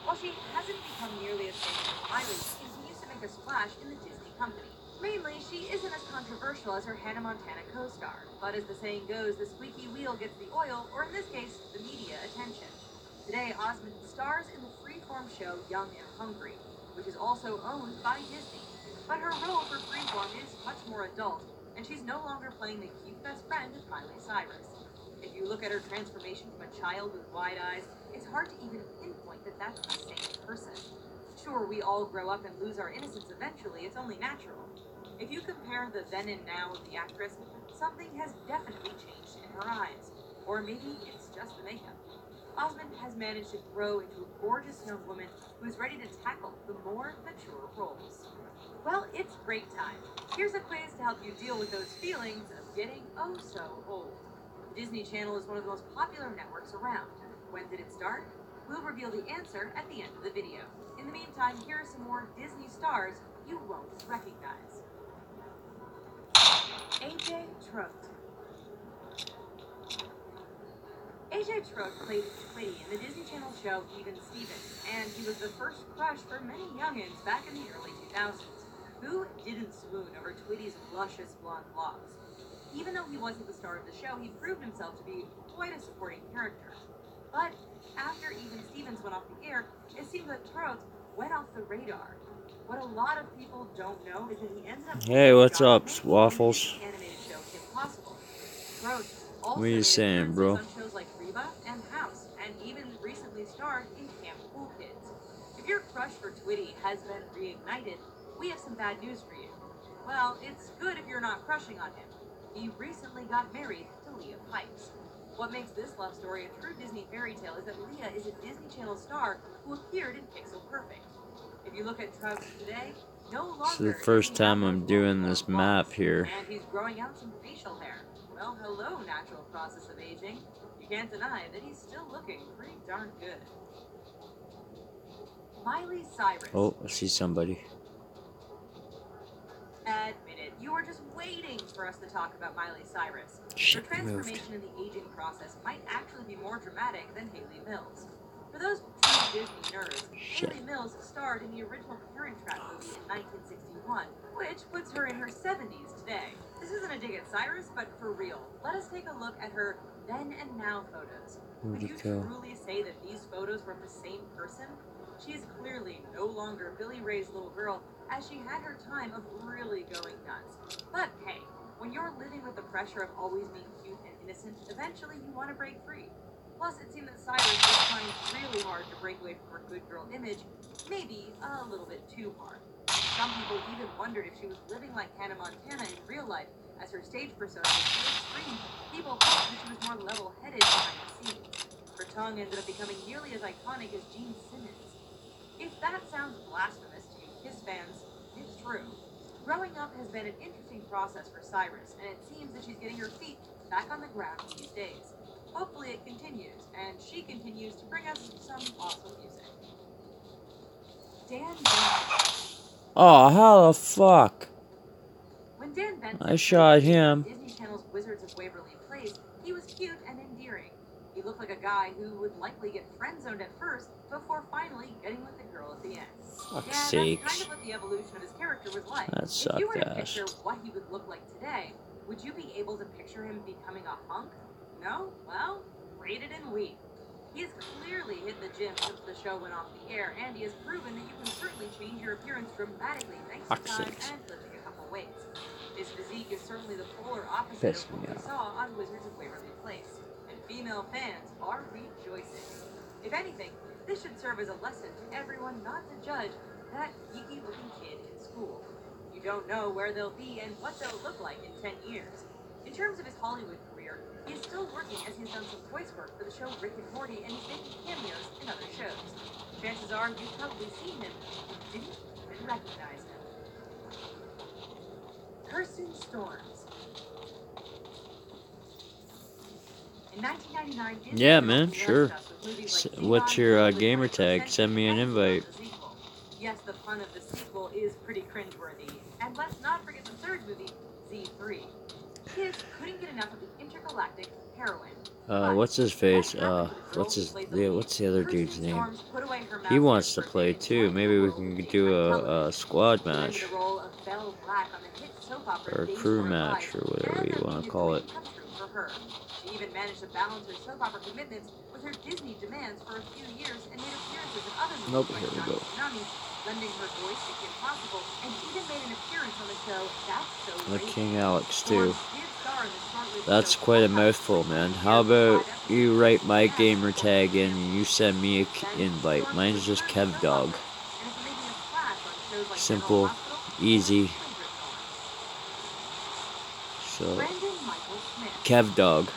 While she hasn't become nearly as famous as Miley, she continues to make a splash in the Disney company. Mainly, she isn't as controversial as her Hannah Montana co-star, but as the saying goes, the squeaky wheel gets the oil, or in this case, the media attention. Today, Osment stars in the freeform show Young and Hungry, which is also owned by Disney. But her role for freeform is much more adult, and she's no longer playing the cute best friend of Miley Cyrus. If you look at her transformation from a child with wide eyes, it's hard to even pinpoint that that's the same person. Sure, we all grow up and lose our innocence eventually, it's only natural. If you compare the then and now of the actress, something has definitely changed in her eyes. Or maybe it's just the makeup. Osment has managed to grow into a gorgeous young woman who is ready to tackle the more mature roles. Well, it's break time. Here's a quiz to help you deal with those feelings of getting oh so old. Disney Channel is one of the most popular networks around. When did it start? We'll reveal the answer at the end of the video. In the meantime, here are some more Disney stars you won't recognize. AJ Trott. AJ Trott played Twitty in the Disney Channel show Even Stevens, and he was the first crush for many youngins back in the early 2000s. Who didn't swoon over Twitty's luscious blonde locks? Even though he wasn't the star of the show, he proved himself to be quite a supporting character. But after Even Stevens went off the air, it seemed that Trout went off the radar. What a lot of people don't know is that he ended up... Hey, what's up, Waffles? ...animated show Kim Possible. Trout also What are you made saying, bro? appearances on shows like Reba and House, and even recently starred in Camp Cool Kids. If your crush for Twitty has been reignited, we have some bad news for you. Well, it's good if you're not crushing on him. He recently got married to Leah Pipes. What makes this love story a true Disney fairy tale is that Leah is a Disney Channel star who appeared in Pixel Perfect. If you look at Trout today, no longer... This is the first time I'm doing this map here. And he's growing out some facial hair. Well, hello, natural process of aging. You can't deny that he's still looking pretty darn good. Miley Cyrus. Oh, I see somebody. Admit it, you were just waiting for us to talk about Miley Cyrus. Shit, Her transformation in the aging process might actually be more dramatic than Haley Mills. For those true Disney nerds, Haley Mills starred in the original Parent Trap movie in 1961, which puts her in her 70s today. This isn't a dig at Cyrus, but for real, let us take a look at her then and now photos. Would you truly say that these photos were of the same person? She is clearly no longer Billy Ray's little girl, as she had her time of really going nuts. But hey, when you're living with the pressure of always being cute and innocent, eventually you want to break free. Plus, it seemed that Cyrus was trying really hard to break away from her good girl image, maybe a little bit too hard. Some people even wondered if she was living like Hannah Montana in real life, as her stage persona was so extreme, people thought that she was more level-headed behind the scenes. Her tongue ended up becoming nearly as iconic as Gene Simmons. If that sounds blasphemous to you Kiss fans, it's true. Growing up has been an interesting process for Cyrus, and it seems that she's getting her feet back on the ground these days. Hopefully it continues, and she continues to bring us some awesome music. Dan Benson. Oh, how the fuck? When Dan Benson I shot him. Disney Channel's Wizards of Waverly Place, he was cute and endearing. He looked like a guy who would likely get friend-zoned at first, before finally getting with the girl at the end. Fuck's sakes. sakes. That's kind of what the evolution of his character was like. That If you were sucked to ass. picture what he would look like today, would you be able to picture him becoming a hunk? No? Well, rate it and weep. He has clearly hit the gym since the show went off the air, and he has proven that you can certainly change your appearance dramatically thanks to time and lifting a couple weights. His physique is certainly the polar opposite of what we saw on Wizards of Waverly Place, and female fans are rejoicing. If anything, this should serve as a lesson to everyone not to judge that geeky-looking kid in school. You don't know where they'll be and what they'll look like in 10 years. In terms of his Hollywood career, he is still working as he's done some voice work for the show Rick and Morty, and he's making cameos in other shows. Chances are you've probably seen him, but didn't even recognize him. Kirsten Storms. In 1999, Disney Yeah, man, blessed sure. us with movies like What's Zeon, your With gamer 21st tag? Century, Send me an and invite. the sequel. Yes, the fun of the sequel is pretty cringeworthy. And let's not forget the third movie, Z3. Kids couldn't get enough of the intergalactic heroine. What's his face? What's the other dude's name? He wants to play too. Maybe we can do a squad match. Or a crew match, or whatever you want to call it. She even managed to balance her soap opera commitments with her Disney demands for a few years and made appearances in other movies like Here we go. Tsunamis, lending her voice to Kim Possible, and even made an appearance on the show That's So The Racy. King Alex too. Storms did star in the short-lived That's show quite a Full House, mouthful, man. which How aired for about 5 episodes. you write my Yes, gamer one tag in example. and you send me an invite? Storms Mine's just returned to soap kevdog. operas, and is making a splash on shows like Simple, General Hospital easy. and Kindred Storms. So Brandon Michael Smith. kevdog.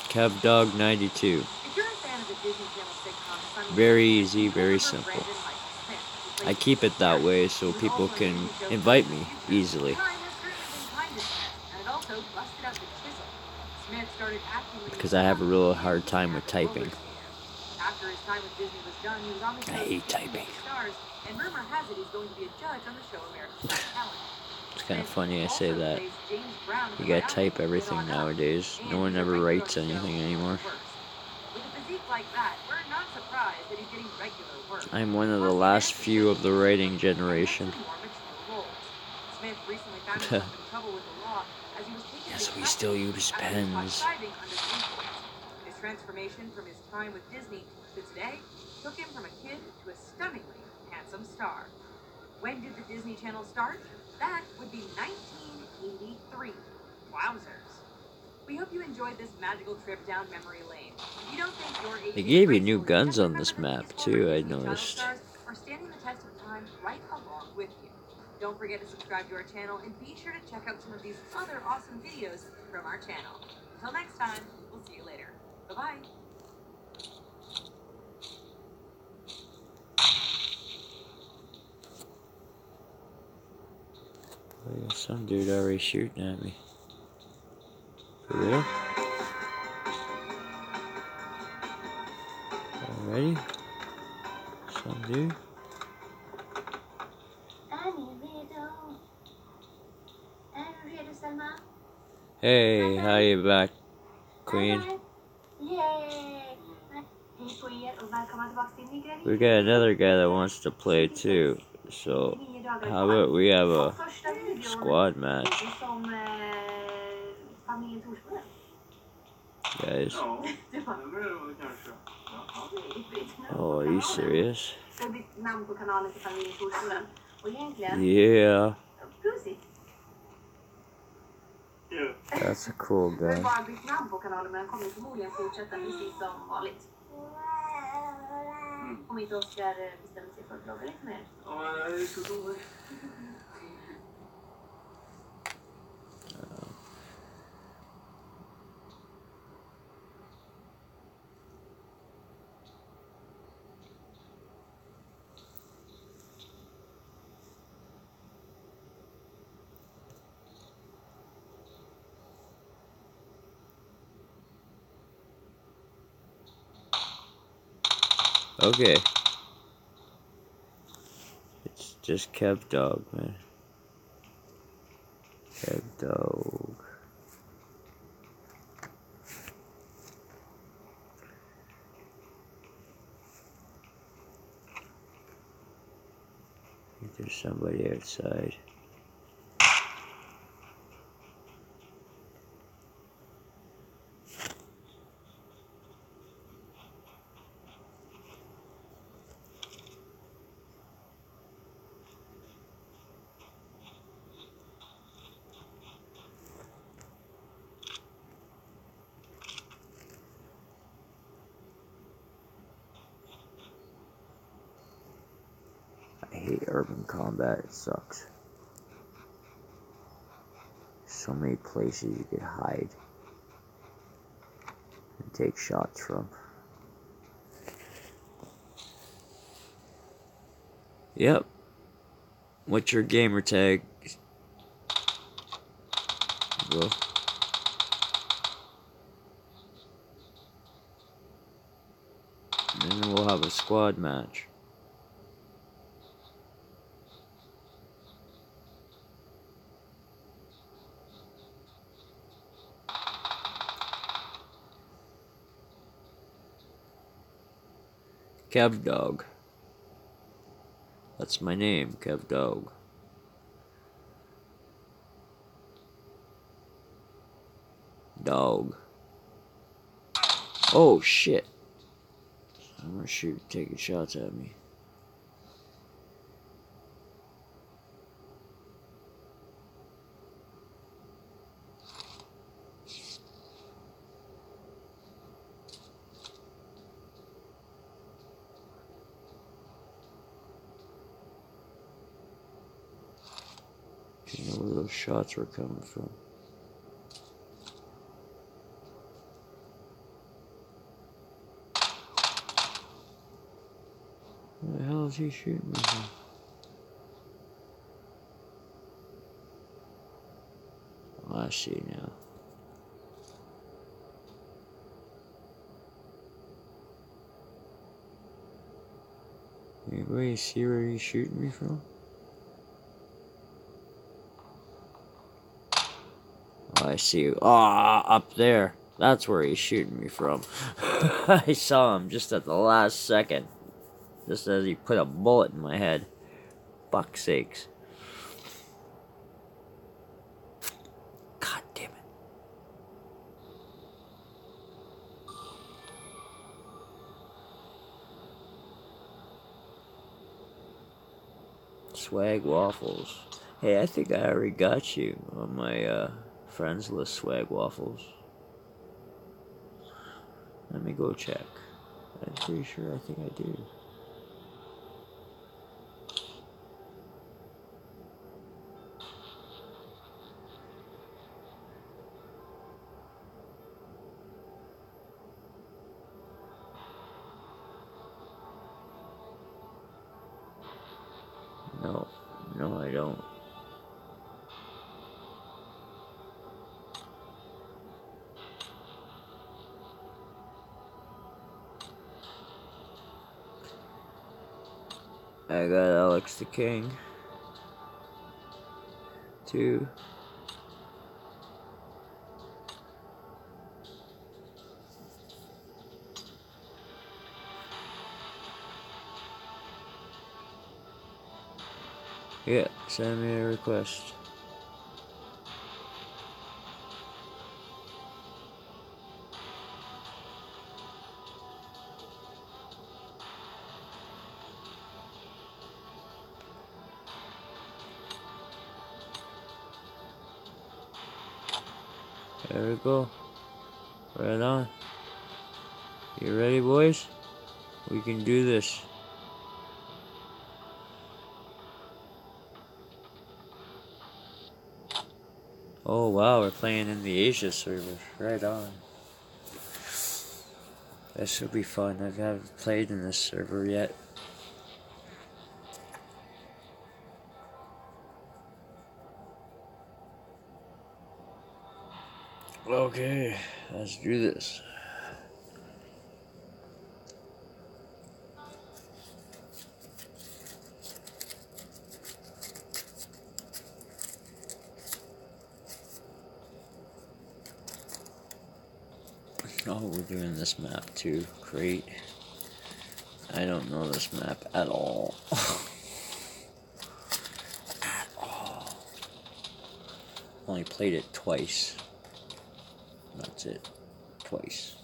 Kevdog 92. If you're a fan of the Disney Channel sitcom Sunny Very Day, easy, you very remember simple. Brandon Michael Smith, who I plays keep it that way so He was people also can in shows invite like me The Future. easily. Time has certainly been kind to Smith, and it also busted out the chisel. Smith started acting when he Because was I have a young, real and hard he time was with an avid typing. roller skater. After his time with Disney was done, he was on the show I hate Dancing typing. with the Stars, and rumor has it he's going to be a judge on the show America's Got Talent. It's kind of Smith funny I say also that. plays James Brown in You the gotta biopic type Get everything On Up, nowadays. and No one he's a ever regular writes on the show anything Heaven anymore. Works. With a physique like that, we're not surprised that he's getting regular work. I'm one of the Plus, he last managed to few show of the leadership writing and get generation. some more mature roles. Smith recently found himself in trouble with the law as he was taken Yes, into we custody still use after he was caught pens. driving under the influence. His transformation from his time with Disney to today took him from a kid to a stunningly handsome star. When did the Disney Channel start? That would be 1983. Wowzers. We hope you enjoyed this magical trip down memory lane. If you don't think your age They is gave you graceful, new guns just on remember this that map these too, former I Disney Channel noticed. stars are standing the test of time right along with you. Don't forget to subscribe to our channel and be sure to check out some of these other awesome videos from our channel. Until next time, we'll see you later. Bye-bye. Oh, yeah, some dude already shooting at me. For real? Already? Some dude? Hey, how you back, Queen? We got another guy that wants to play too. So, how about we have a squad match? Guys. Oh, are you serious? Yeah. That's a cool guy. Okay. It's just kevdog, man. Kevdog. I think there's somebody outside. I hate urban combat, it sucks. So many places you could hide and take shots from. Yep. What's your gamer tag? Go. And then we'll have a squad match. Kevdog. That's my name, Kevdog. Dog. Oh shit. I'm gonna shoot, taking shots at me. You know where those shots were coming from. Where the hell is he shooting me from? Oh, I see now. Anybody see where he's shooting me from? Oh, I see you. Ah, up there. That's where he's shooting me from. I saw him just at the last second. Just as he put a bullet in my head. Fuck's sakes. God damn it. Swag Waffles. Hey, I think I already got you on my friends list, Swag Waffles. Let me go check. I'm pretty sure I think I do. No, I don't. I got Alex the King. 2. Yeah, send me a request. There we go. Right on. You ready, boys? We can do this. Oh wow, we're playing in the Asia server. Right on. That should be fun. I haven't played in this server yet. Okay, let's do this. Oh, we're doing this map too. Great. I don't know this map at all. At all. Only played it twice. That's it. Twice.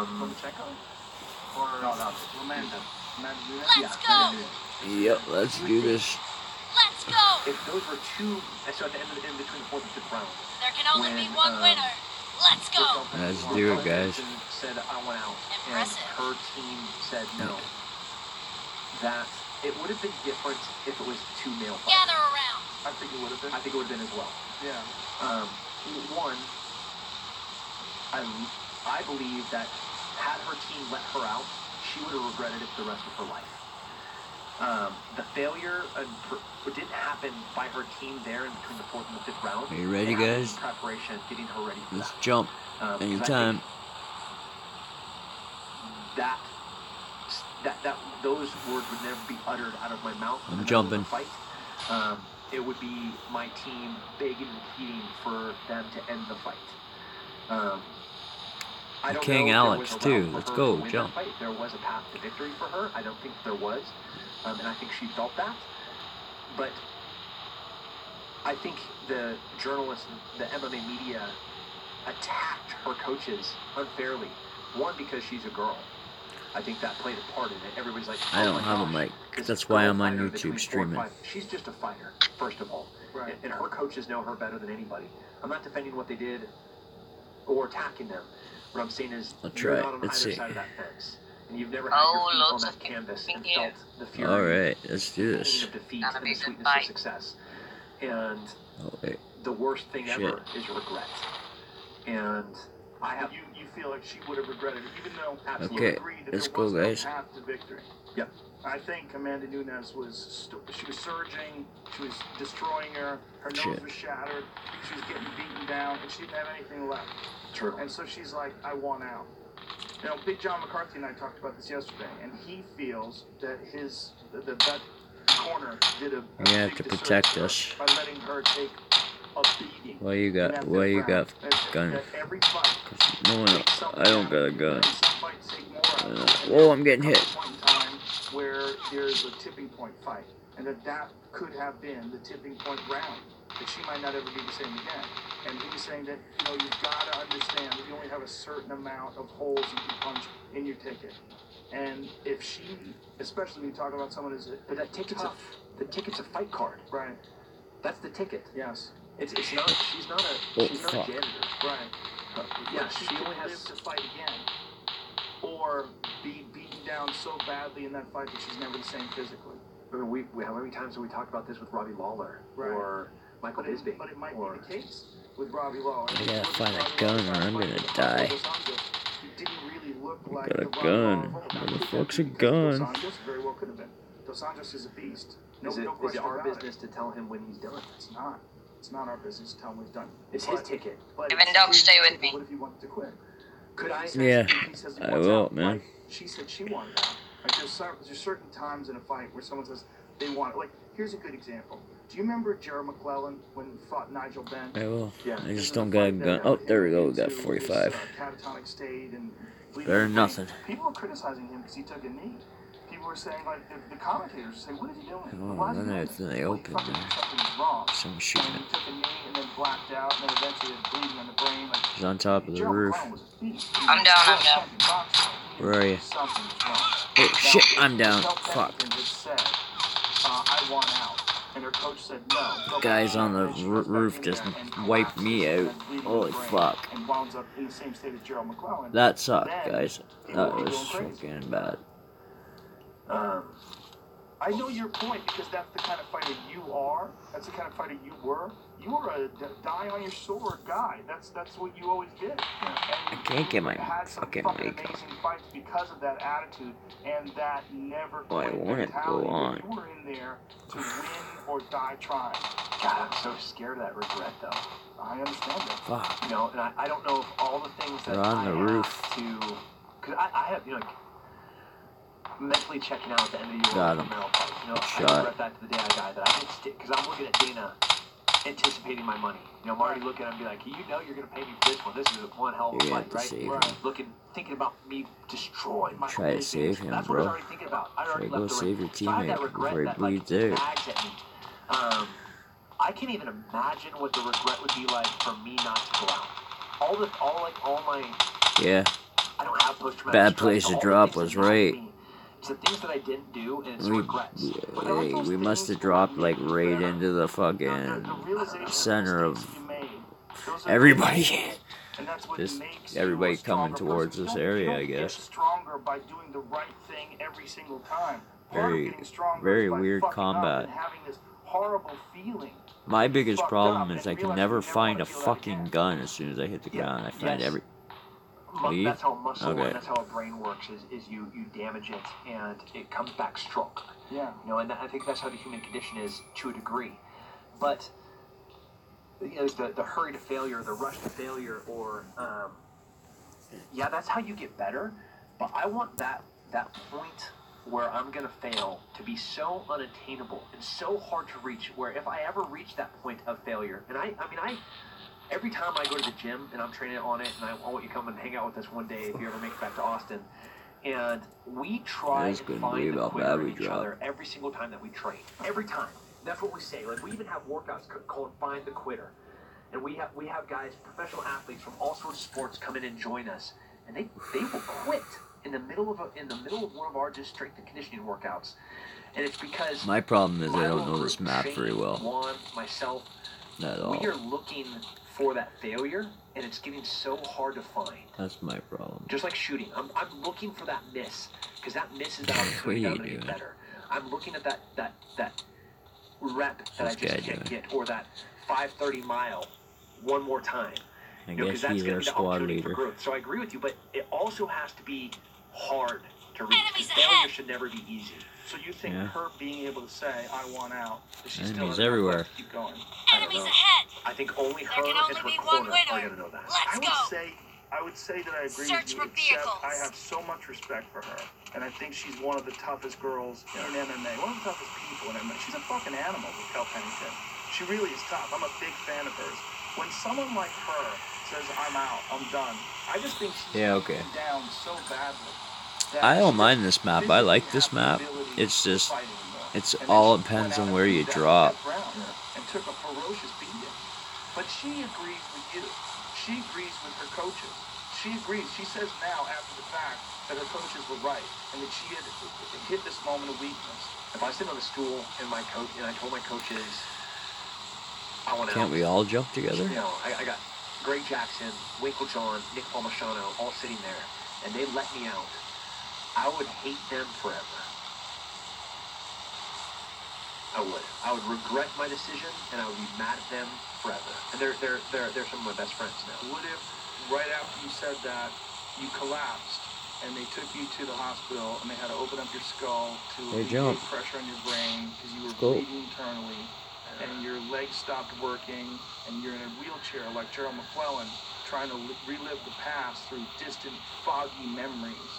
Lomachenko? Or no, Lamanda. Let's go! Yep, let's do this. Let's go! If those were two, so at the end of the, in between the 4th and 5th round. There can only be one winner. Let's go! Let's do it, guys. Said I want out. Impressive. And her team said no. That it would have been different if it was 2 male fighters. Gather around. I think it would have been. I think it would have been as well. Yeah. One, I believe that had her team let her out, she would have regretted it the rest of her life. The failure didn't happen by her team there in between the 4th and the 5th round. Are you ready, guys? Preparation, getting her ready for Let's that. jump anytime. Those words would never be uttered out of my mouth. I'm jumping. Fight. It would be my team begging and pleading for them to end the fight. I don't King know Alex too. Let's go, jump. There was a path to victory for her. I don't think there was, and I think she felt that. But I think the journalists, the MMA media, attacked her coaches unfairly. One, because she's a girl. I think that played a part in it. Everybody's like, I don't have a mic. That's why I'm on YouTube streaming. She's just a fighter, first of all. Right. And her coaches know her better than anybody. I'm not defending what they did or attacking them. What I'm saying is, you're not on either side of that fence. And you've never had your feet on that canvas and felt the fury. Alright, let's do this. Of defeat and the sweetness of success. And the worst thing ever is regret. And I have... You feel like she would have regretted it, even though Okay, you agreed that let's there go, was guys. no path to victory. Yep. I think Amanda Nunes was surging, she was destroying her, her nose was shattered, she was getting beaten down, and she didn't have anything left. True. And so she's like, I want out. You know, Big John McCarthy and I talked about this yesterday, and he feels that that corner did a You have to protect us. by letting her take a beating. What you got? What you got? Gun. No one. I don't got a gun. Whoa, I'm getting hit. Where there's a tipping point fight, and that could have been the tipping point round, that she might not ever be the same again. And he was saying that, you've got to understand that you only have a certain amount of holes you can punch in your ticket. And if she, especially when you talk about someone who's but that ticket's the ticket's a fight card. Right. That's the ticket. Yes. It's not. She's not a janitor. Right. Yeah. She only has to fight again, or be beaten down so badly in that fight that she's never the same physically. I mean, how many times have we talked about this with Robbie Lawler or Michael Bisping? But it might be the case with Robbie Lawler. I gotta find a gun or I'm gonna die. He didn't really look like Got a gun. Where the fuck's a gun? Dos Anjos very well could have been. Dos Anjos is a beast. Is it our business to tell him when he's done? It's not. It's not our business to tell him when he's done. It's his ticket. Even Doug, stay with me. What if he wanted to quit? Could I? Yeah, I will, man. She said she wanted out. Like there's certain times in a fight where someone says they want it. Like, here's a good example. Do you remember Jared McClellan when he fought Nigel Benn? I will. Yeah. I just don't got a gun. Oh, there we go. We got 45. Catatonic state and Better than nothing. People were criticizing him because he took a knee. People were saying, like, the commentators were saying, what is he doing? Oh, Why is he then doing it's this? in the open Well, he there. fucking did something wrong. Someone shooting And it. he took a knee and then blacked out, and then eventually had bleeding on the brain. Like, He's on top of the Gerald roof. McClellan was a beast. I'm down, I'm down. Where are you? Something's wrong. Oh shit, Now, I'm down. Michelle Fuck. Pennington had said, I want out. And her coach said no. Guys on the roof just wiped me out. Holy fuck. And wound up in the same state as Gerald McClellan. That sucked, guys. That was fucking bad. I know your point because that's the kind of fighter you are. That's the kind of fighter you were. You were a die on your sword guy. That's what you always did. And I can't get my had some fucking fucking mic. amazing fights because of that attitude and that never Oh, I quit want it to go mentality. on. You were in there to win or die trying. God, I'm so scared of that regret, though. I understand that. Fuck. And I don't know if all the things that They're on the roof. have to, because I have, mentally checking out at the end of the year. Got him. I Shot. regret that to the day I die, that I didn't stick, because I'm looking at Dana anticipating my money. I'm already looking at him and be like, you're going to pay me for this one. This is one hell of a You're gonna fight, have to save right? him. Thinking about me destroying my Try to save him, That's bro. what I was already thinking about. I Try already to go left the save ring. your So I have that teammate regret before he that, bleeds out. nags at me. I can't even imagine what the regret would be like for me not to go out. All my Yeah. I don't have post-traumatic Bad stress. place to All the drop things was that happened right. to me, it's the things that I didn't do, and it's We regrets. But they're like those we must things have dropped like right into the fucking center of everybody. And that's what Just makes you everybody a coming stronger towards person. this You area, don't I get guess. stronger by doing the right thing every single time. Part of Very, getting stronger very is by weird fucking up combat. and having this horrible feeling. My biggest Fucked problem up is and I can realize never you never find wanna a feel that fucking again. gun as soon as I hit the ground. I find every. Leave? That's how muscle Okay. and that's how a brain works. Is you damage it and it comes back strong. Yeah. And I think that's how the human condition is to a degree. But the hurry to failure, the rush to failure, or that's how you get better. But I want that point where I'm gonna fail to be so unattainable and so hard to reach. Where if I ever reach that point of failure, and I every time I go to the gym and I'm training on it, and I want you to come and hang out with us one day if you ever make it back to Austin. And we try That's and gonna find be the about quitter bad in we each drop. other every single time that we train. Every time. That's what we say. Like, we even have workouts called Find the Quitter. And we have guys, professional athletes from all sorts of sports come in and join us. And they will quit in the middle of one of our just strength and conditioning workouts. And it's because My problem is I don't know this map very well. Juan, myself, Not at all. we are looking for that failure, and it's getting so hard to find. That's my problem. Just like shooting, I'm looking for that miss, because that miss is the opportunity that I'm gonna get better. I'm looking at that rep that I just can't get, or that 5:30 mile one more time. I Because guess that's he's gonna our be the squad opportunity for leader. growth. So I agree with you, but it also has to be hard to reach. Failure should never be easy. So you think Yeah. her being able to say, I want out, is she still Enemies has enough everywhere. left to keep going? Enemies ahead. I think only her There can and only her be corner one are winner. going to know that. Let's go. I would say that I agree Search with you, for except vehicles. I have so much respect for her. And I think she's one of the toughest girls in MMA, one of the toughest people in MMA. She's a fucking animal, Raquel Pennington. She really is tough. I'm a big fan of hers. When someone like her says, I'm out, I'm done, I just think she's okay. down so badly. I don't mind this map. I like this map. It's just It's And then all she depends went out on and where you proved that drop. with Brett Brown and took a ferocious beating. But she agrees with you. She agrees with her coaches. She agrees. She says now, after the fact, that her coaches were right and that she had hit this moment of weakness. If I sit on a stool and I told my coaches, I want out. Can't we all jump together? You know, I got Greg Jackson, Winkle John, Nick Palmachano all sitting there, and they let me out. I would hate them forever. I would regret my decision, and I would be mad at them forever. And they're some of my best friends now. What if right after you said that, you collapsed and they took you to the hospital and they had to open up your skull to alleviate pressure on your brain because you were bleeding internally, and your legs stopped working, and you're in a wheelchair like Gerald McClellan trying to relive the past through distant, foggy memories?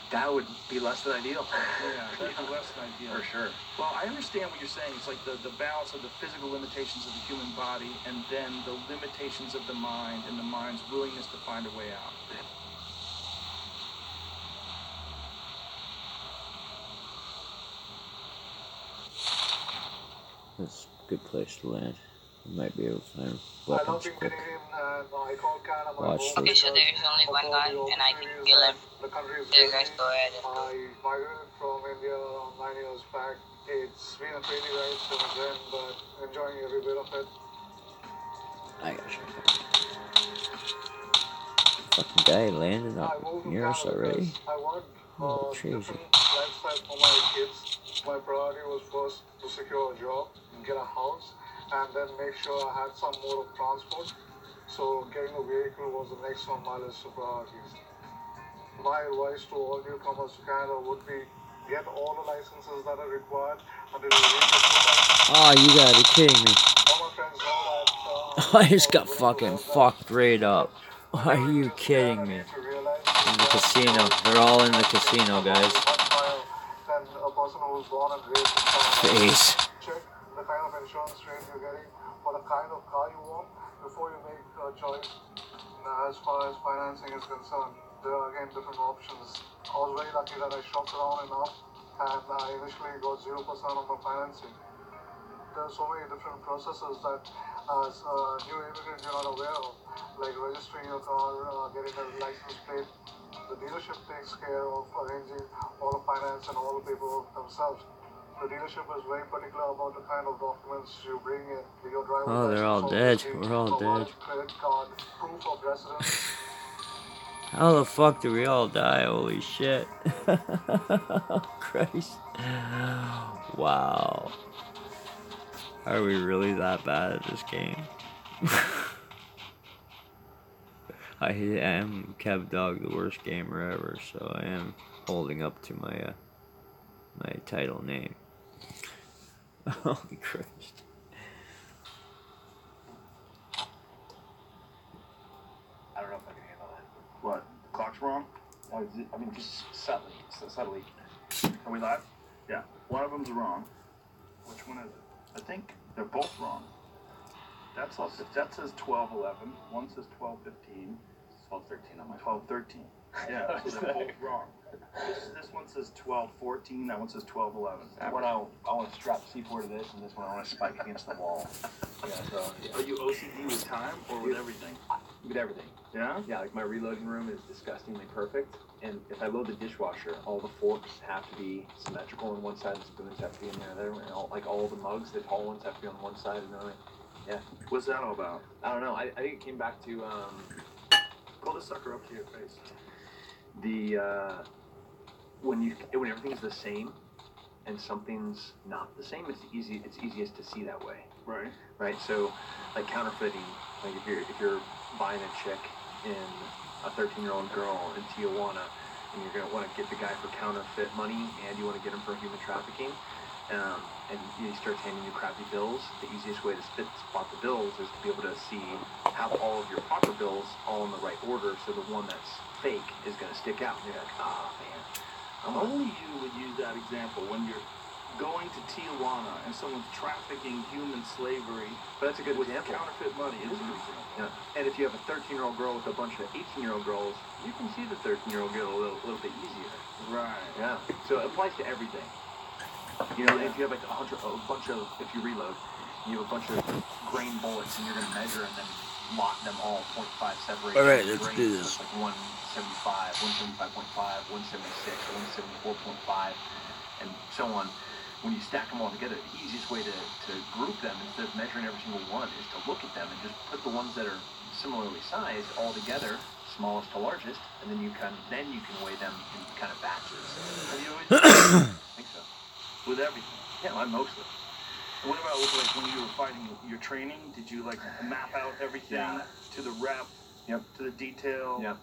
That would be less than ideal. Yeah, that'd be less than ideal. For sure. Well, I understand what you're saying. It's like the balance of the physical limitations of the human body and then the limitations of the mind and the mind's willingness to find a way out. That's a good place to land. You might be able to find weapons quick. Watch Okay, so there's only one guy and I can kill him. So you guys go ahead and do it. I migrated from India around 9 years back. It's been a crazy ride since then, but enjoying every bit of it. I got you. Fucking guy landed up near us already. I wanted crazy. different lifestyle for my kids. My priority was first to secure a job, get a house, and then make sure I had some mode of transport. So getting a vehicle was the next on my list of priorities. My advice to all newcomers to Canada would be get all the licenses that are required until you reach the full. Oh, you gotta be kidding me. All my friends know that I just got fucking fucked right up. Are you kidding me? In the casino. They're all in the casino, guys. Than a person who was born and raised in Canada. Face. Check the kind of insurance rate you're getting for the kind of car you want before you make a choice. As far as financing is concerned, there are again different options. I was very lucky that I shopped around enough and I initially got 0% on my financing. There are so many different processes that as a new immigrant you're not aware of, like registering your car, getting a license plate. The dealership takes care of arranging all the finance and all the paperwork themselves. The dealership is very particular about the kind of documents you bring in. Your driver's Oh, they're all dead. We're all dead. Credit card, proof of residence. How the fuck do we all die? Holy shit. Christ. Wow. Are we really that bad at this game? I am kevdog, the worst gamer ever, so I am holding up to my my title name. Holy Christ. I don't know if I can handle that. What? Clock's wrong? I mean, just subtly. Are we live? Yeah. One of them's wrong. Which one is it? I think they're both wrong. That says 12:11. One says 12:15. 12:13 on my 12:13. Yeah, so they're both wrong. This one says 12:14. That one says 12:11. That one I want to strap C4 to this, and this one I want to spike against the wall. Yeah, so. Are you OCD with time or with everything? With everything. Yeah? Yeah, like my reloading room is disgustingly perfect, and if I load the dishwasher, all the forks have to be symmetrical on one side, the spoons have to be in there, and all the mugs, the tall ones have to be on one side, and then yeah. What's that all about? I don't know. I think it came back to pull this sucker up to your face. When everything's the same and something's not the same, it's easiest to see that way. Right. Right. So, like counterfeiting, like if you're buying a chick in a 13-year-old girl in Tijuana, and you're gonna want to get the guy for counterfeit money, and you want to get him for human trafficking, and he starts handing you crappy bills. The easiest way to spot the bills is to be able to have all of your proper bills all in the right order, so the one that's fake is going to stick out. And you're like, oh man. Only you would use that example when you're going to Tijuana and someone's trafficking human slavery. But that's a good example. Counterfeit money is a good example. Yeah. And if you have a 13-year-old girl with a bunch of 18-year-old girls, you can see the 13-year-old girl a little bit easier. Right. Yeah. So it applies to everything. You know, if you have like a bunch of, if you reload, you have a bunch of grain bullets and you're going to measure and then lock them all 0.5 separation. All right, let's do this. So it's like 175, 175.5, 176, 174.5, and so on. When you stack them all together, the easiest way to group them instead of measuring every single one is to look at them and just put the ones that are similarly sized all together, smallest to largest, and then you can weigh them in kind of batches. Have you always I think so. With everything. Yeah, mostly. And what about with, like, when you were fighting your training? Did you like map out everything to the rep, to the detail,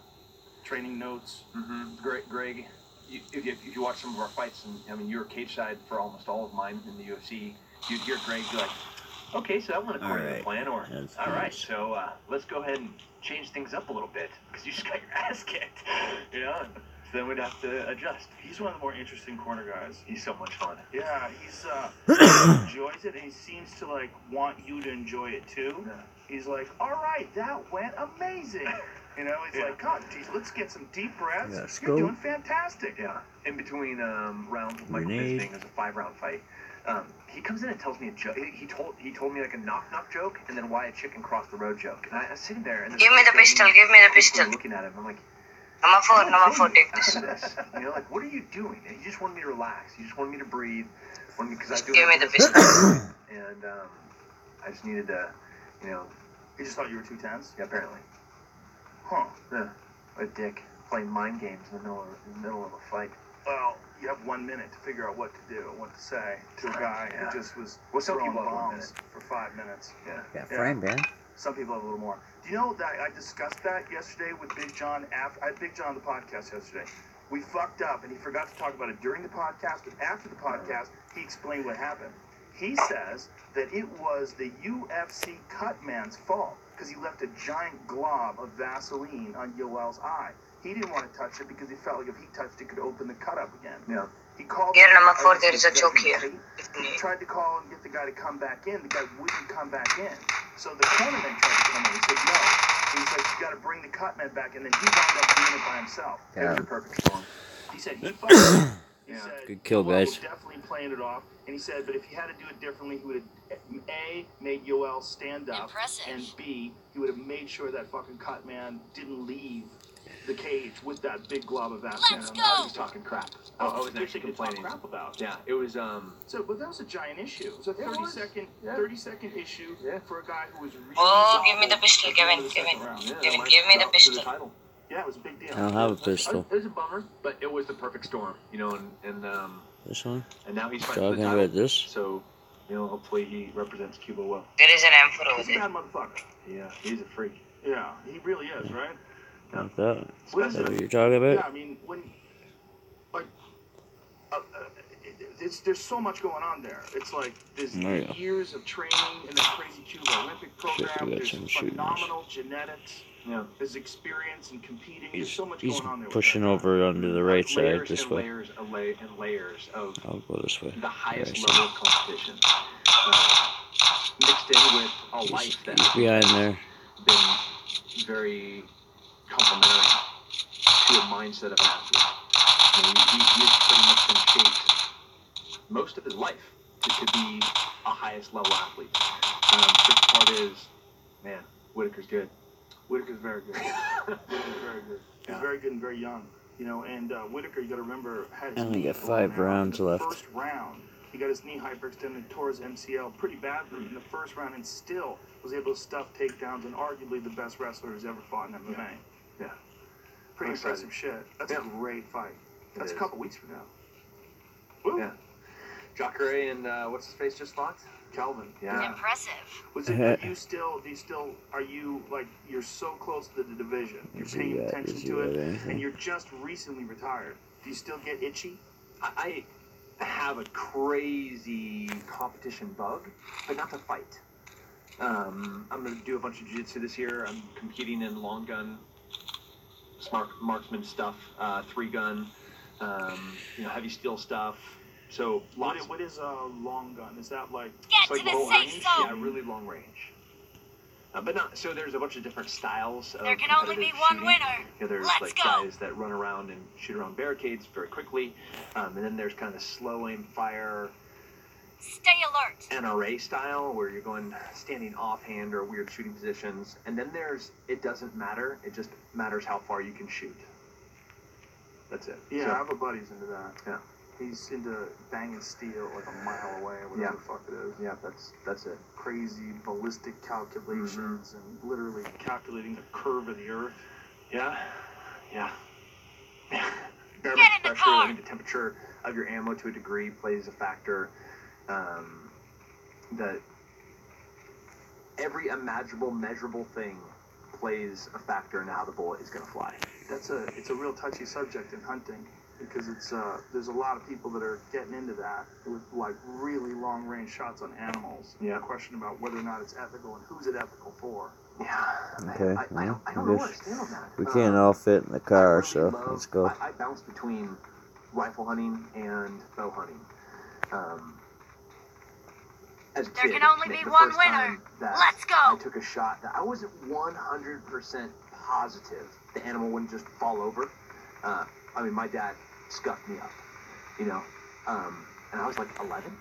training notes? Mm-hmm. Greg, if you watch some of our fights, and I mean, you were cage side for almost all of mine in the UFC, you'd hear Greg be like, okay, so that went according to the plan, or all right, so let's go ahead and change things up a little bit, because you just got your ass kicked, you know? So then we'd have to adjust. He's one of the more interesting corner guys. He's so much fun. Yeah, he enjoys it, and he seems to like want you to enjoy it too. Yeah. He's like, all right, that went amazing. You know, he's like, God, geez, let's get some deep breaths. You're doing fantastic. Yeah. In between rounds with Michael Bisping, it was a 5-round fight. He comes in and tells me a joke. He told me like a knock joke, and then why a chicken crossed the road joke. And I was sitting there, and give me the pistol. Give me the pistol. Looking at him, I'm like, number four, take this. You know, like, what are you doing? And he just wanted me to relax. He just wanted me to breathe. Just give me the pistol. And I just needed to, you know. He just thought you were too tense. Yeah, apparently. Huh. Yeah. A dick playing mind games in the middle of a fight. Well, you have 1 minute to figure out what to do, what to say to a guy who just was throwing bombs for 5 minutes. Yeah, frame, man. Some people have a little more. Do you know that I discussed that yesterday with Big John? I had Big John on the podcast yesterday. We fucked up, and he forgot to talk about it during the podcast, but after the podcast, he explained what happened. He says that it was the UFC cut man's fault because he left a giant glob of Vaseline on Yoel's eye. He didn't want to touch it because he felt like if he touched it, it could open the cut up again. Yeah. He called. Here, number four, there is a choke here. He tried to call and get the guy to come back in. The guy wouldn't come back in. So the cornerman tried to come in. He said no. He said, you got to bring the cut man back. And then he wound up doing it by himself. It was a perfect storm. He said he fucked up. He said, good kill, guys. Was definitely playing it off. And he said, but if he had to do it differently, he would have, A, made Yoel stand up. Impressive. And B, he would have made sure that fucking cut man didn't leave the cage with that big glob of Vaseline. Let's go. I was talking crap. I was actually complaining. Crap about. Yeah, it was But that was a giant issue. It was a 30-second issue for a guy who was really. Oh, give me the pistol, Kevin. Give me the pistol. Yeah, it was a big deal. I don't have a pistol. It was a bummer, but it was the perfect storm, you know, and this one? and now he's fighting for the Talking title. about this? So, you know, hopefully he represents Cuba well. There is an M4 over He's a there. bad motherfucker. Yeah, he's a freak. Yeah, he really is, right? Like that? What Is is that it? what you're talking about? Yeah, I mean, when, like, there's so much going on there. It's like there's years of training in that crazy Cuba Olympic program. There's phenomenal genetics. Yeah. There's experience in competing. There's so much He's going on there. pushing over onto the right side this way. Layers and layers of I'll go this way. the highest level of competition, mixed in with a life that He's behind there. been very complementary to a mindset of an athlete. I mean, he has pretty much been shaped most of his life to be a highest level athlete. Tricky part is, man, Whitaker's good. Whitaker's very good. Whitaker's very good. He's very good and very young. You know, and Whitaker, you got to remember, had his I only knee got 5 rounds in the left. first round. He got his knee hyperextended, tore his MCL pretty badly in the first round, and still was able to stuff takedowns, and arguably the best wrestler who's ever fought in MMA. Yeah. Pretty impressive shit. That's a great fight. That's a couple weeks from now. Woo. Yeah. Jacare and what's his face just fought? Calvin. Yeah. Impressive. Was it, are you like, you're so close to the division, you're paying attention to it, and you're just recently retired. Do you still get itchy? I have a crazy competition bug, but not to fight. I'm going to do a bunch of jiu-jitsu this year. I'm competing in long gun, smart marksman stuff, 3-gun, heavy steel stuff. So what is a long gun? Is that like Get to the safe zone. Yeah, really long range. But not so. There's a bunch of different styles. There can only be one winner. Yeah, there's Let's like go. guys that run around and shoot around barricades very quickly, and then there's kind of slow aim fire. Stay alert. NRA style, where you're going standing offhand or weird shooting positions. And then there's it doesn't matter. It just matters how far you can shoot. That's it. Yeah, So, I have a buddy who's into that. yeah. He's into banging steel like a mile away or whatever the fuck it is. Yeah, that's it. Crazy ballistic calculations and literally calculating the curve of the earth. Yeah. Yeah. Get in the pressure, car. I mean, the temperature of your ammo to a degree plays a factor. That every imaginable, measurable thing plays a factor in how the bullet is going to fly. It's a real touchy subject in hunting because there's a lot of people that are getting into that with like really long range shots on animals. Yeah. The question about whether or not it's ethical and who's it ethical for. Yeah. Okay, I don't know where I stand on that. we can't all fit in the car, I so really love- let's go. I bounce between rifle hunting and bow hunting. As a There kid, can only the be first one time winner. that Let's go. I took a shot that I wasn't 100% positive the animal wouldn't just fall over. I mean, my dad scuffed me up, you know, and I was like 11.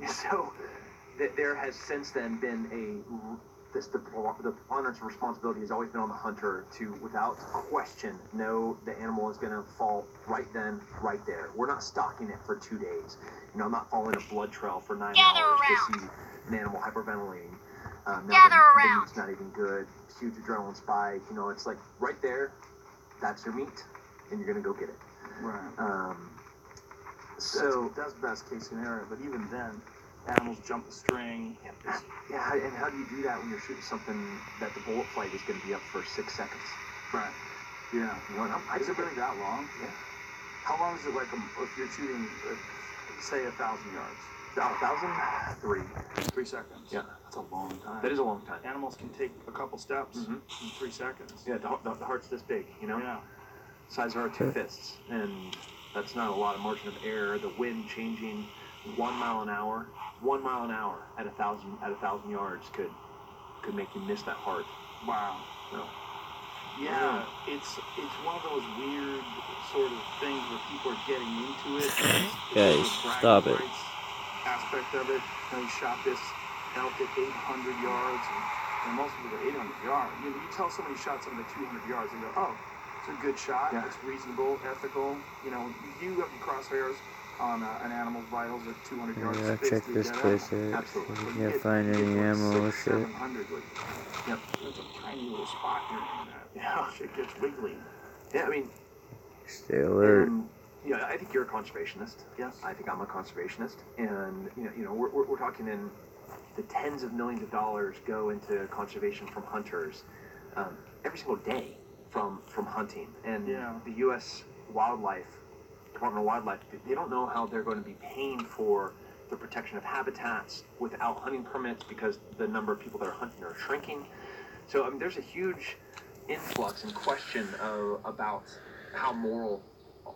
So there has since then been the honor and responsibility has always been on the hunter to, without question, know the animal is going to fall right then, right there. We're not stalking it for 2 days. You know, I'm not following a blood trail for 9 hours to see an animal hyperventilating. Now it's not even good. Huge adrenaline spike. You know, it's like right there, that's your meat, and you're going to go get it. Right. So that's best case scenario, but even then, animals jump the string. Yeah, and how do you do that when you're shooting something that the bullet flight is going to be up for 6 seconds? Right. Yeah. You know, Is it really that long? Yeah. How long is it like if you're shooting, say, 1,000 yards? 1,000? 3 seconds. Yeah. That's a long time. That is a long time. Animals can take a couple steps in 3 seconds. Yeah, the heart's this big, you know? Yeah. Size of our 2 fists. And that's not a lot of margin of error. The wind changing 1 mile an hour. 1 mile an hour at 1,000 yards could make you miss that heart. Wow. No. Yeah, it's one of those weird sort of things where people are getting into it. Guys, stop it. Aspect of it. You know, you shot this elk at 800 yards, and most people go 800 yards. You tell somebody you shot something at 200 yards, and go, oh, it's a good shot. Yeah. It's reasonable, ethical. You know, you have the crosshairs on an animal's vitals at 200 yards. Yeah, It's check basically this dead place animal. out. Absolutely. You But can't get- find you get any to ammo, 600, shit. 700, like, Yep. there's a tiny little spot here in that. Yeah. Shit gets wiggly. Yeah, I mean, Stay alert. yeah, I think you're a conservationist. Yes. I think I'm a conservationist, and we're talking in the tens of millions of dollars go into conservation from hunters every single day from hunting, and the U.S. Department of Wildlife, they don't know how they're going to be paying for the protection of habitats without hunting permits because the number of people that are hunting are shrinking. So I mean, there's a huge influx and question about how moral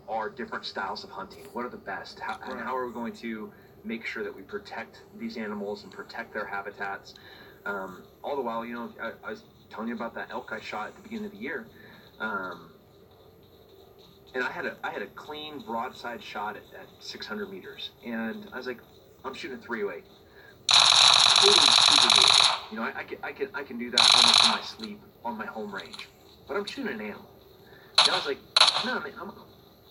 are different styles of hunting. What are the best? And how are we going to make sure that we protect these animals and protect their habitats? All the while, you know, I was telling you about that elk I shot at the beginning of the year. And I had a clean broadside shot at 600 meters, and I was like, I'm shooting a 308. Totally stupid doable. You know, I can do that almost in my sleep on my home range, but I'm shooting an animal. And I was like, no, man,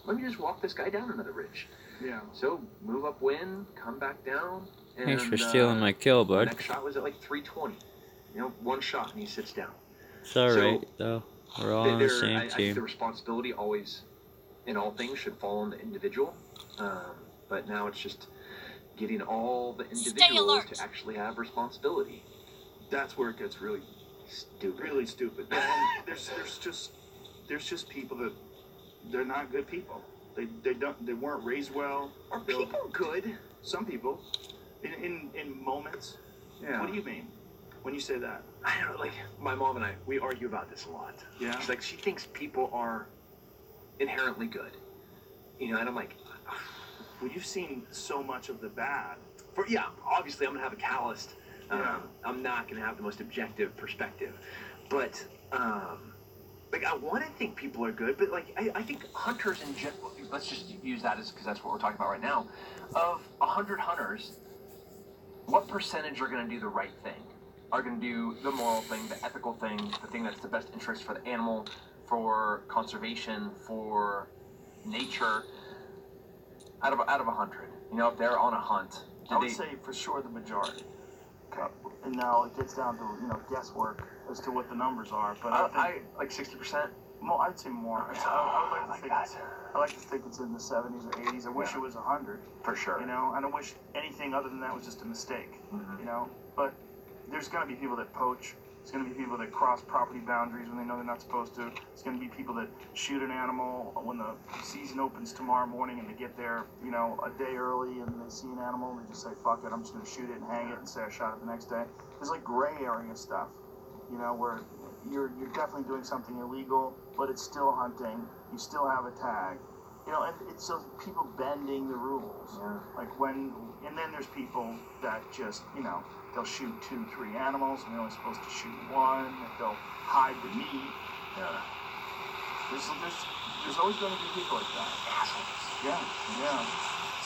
let me just walk this guy down another ridge. Yeah. So move upwind, come back down. And, Thanks for stealing my kill, the bud. next shot was at like 320. You know, one shot and he sits down. It's alright, though. We're all on the same I think team. the responsibility always, in all things, should fall on the individual. But now it's just getting all the individuals to actually have responsibility. That's where it gets really stupid. Really stupid. And there's just people that they're not good people. They weren't raised well. Are people good? Some people, in moments. Yeah. What do you mean when you say that? I don't know. Like my mom and I, we argue about this a lot. Yeah. She's like, she thinks people are inherently good. You know, and I'm like, well, you've seen so much of the bad. Obviously, I'm gonna have a calloused. I'm not gonna have the most objective perspective, but like I want to think people are good, but like I think hunters in general. Let's just use that as because that's what we're talking about right now. Of 100 hunters, what percentage are going to do the right thing? Are going to do the moral thing, the ethical thing, the thing that's the best interest for the animal, for conservation, for nature? Out of 100, you know, if they're on a hunt, I would say for sure the majority. And now it gets down to, you know, guesswork as to what the numbers are. But I like 60%. More, I'd say more. I like to think it's in the 70s or 80s. I wish it was 100. For sure. You know, and I wish anything other than that was just a mistake. You know, but there's going to be people that poach. There's going to be people that cross property boundaries when they know they're not supposed to. There's going to be people that shoot an animal when the season opens tomorrow morning and they get there, you know, a day early and they see an animal and they just say, fuck it, I'm just going to shoot it and hang it and say I shot it the next day. There's like gray area stuff, you know, where you're definitely doing something illegal, but it's still hunting. You still have a tag. You know, and it's so people bending the rules. Yeah. Like and then there's people that just, you know, they'll shoot 2, 3 animals, and they're only supposed to shoot 1. They'll hide the meat. Yeah. There's always going to be people like that. Assholes. Yeah.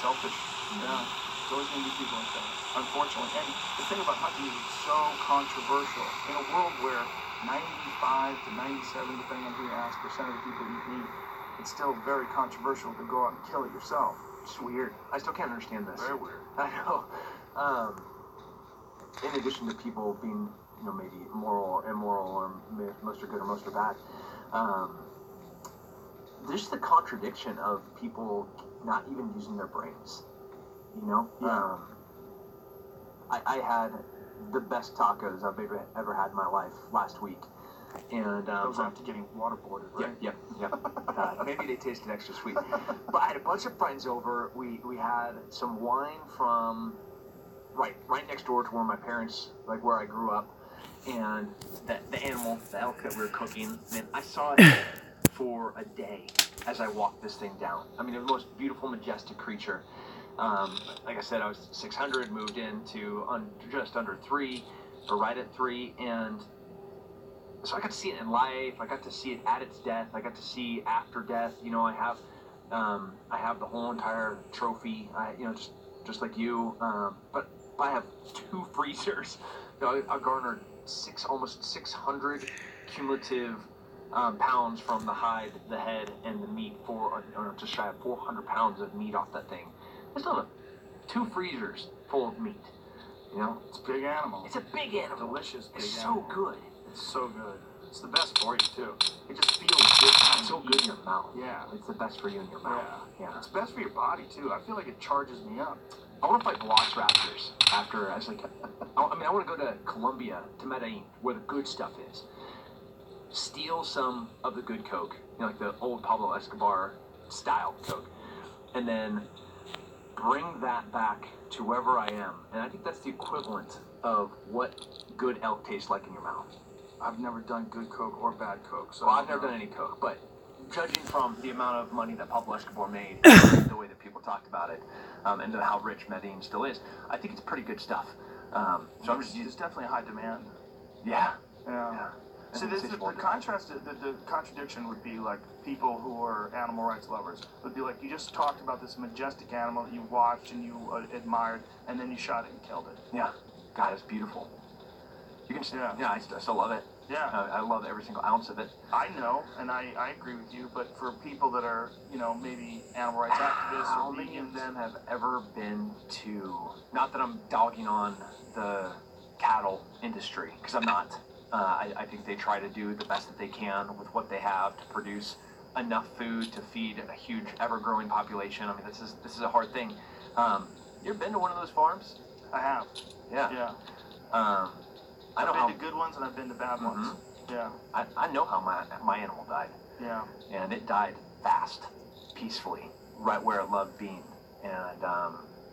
Selfish. Yeah. There's always going to be people like that, unfortunately. And the thing about hunting is it's so controversial. In a world where 95 to 97, depending on who you ask, % of the people eat meat, it's still very controversial to go out and kill it yourself. It's weird. I still can't understand this. Very weird. I know. In addition to people being, you know, maybe moral or immoral, or most are good or most are bad, there's the contradiction of people not even using their brains. You know? Yeah. I had the best tacos I've ever had in my life last week. And those after getting waterboarded, right? Yep. Maybe they tasted extra sweet. But I had a bunch of friends over. We had some wine from right next door to where my parents, like where I grew up, and the animal, the elk that we were cooking, man, I saw it for a day as I walked this thing down. I mean, the most beautiful, majestic creature. Like I said, I was 600, moved into just under 3, or right at 3, and so I got to see it in life. I got to see it at its death. I got to see after death. You know, I have the whole entire trophy. You know, just like you. But I have 2 freezers. You know, I garnered almost 600 cumulative pounds from the hide, the head, and the meat. Just shy of 400 pounds of meat off that thing. It's not 2 freezers full of meat. You know, it's a big animal. It's a big animal. Delicious big it's animal. So good. It's so good. It's the best for you too. It just feels good. It's so good in your mouth. Yeah. It's the best for you in your mouth. Yeah. It's best for your body too. I feel like it charges me up. I want to fight velociraptors after. I was like, I want to go to Colombia, to Medellin, where the good stuff is. Steal some of the good Coke, you know, like the old Pablo Escobar style Coke, and then bring that back to wherever I am. And I think that's the equivalent of what good elk tastes like in your mouth. I've never done good Coke or bad Coke. So well, I've never done any Coke, but judging from the amount of money that Pablo Escobar made, the way that people talked about it, and how rich Medellin still is, I think it's pretty good stuff. So there's definitely a high demand. Yeah. So the contradiction would be like people who are animal rights lovers would be like, you just talked about this majestic animal that you watched and you admired, and then you shot it and killed it. Yeah. God, it's beautiful. You can, I still love it. Yeah. I love every single ounce of it. I know, and I agree with you, but for people that are, you know, maybe animal rights activists how or many vegans, of them have ever been to, not that I'm dogging on the cattle industry, because I'm not. I think they try to do the best that they can with what they have to produce enough food to feed a huge, ever-growing population. I mean, this is a hard thing. You ever been to one of those farms? I have. Yeah. I've been to good ones and I've been to bad ones. Yeah. I know how my animal died. Yeah. And it died fast, peacefully, right where it loved being. And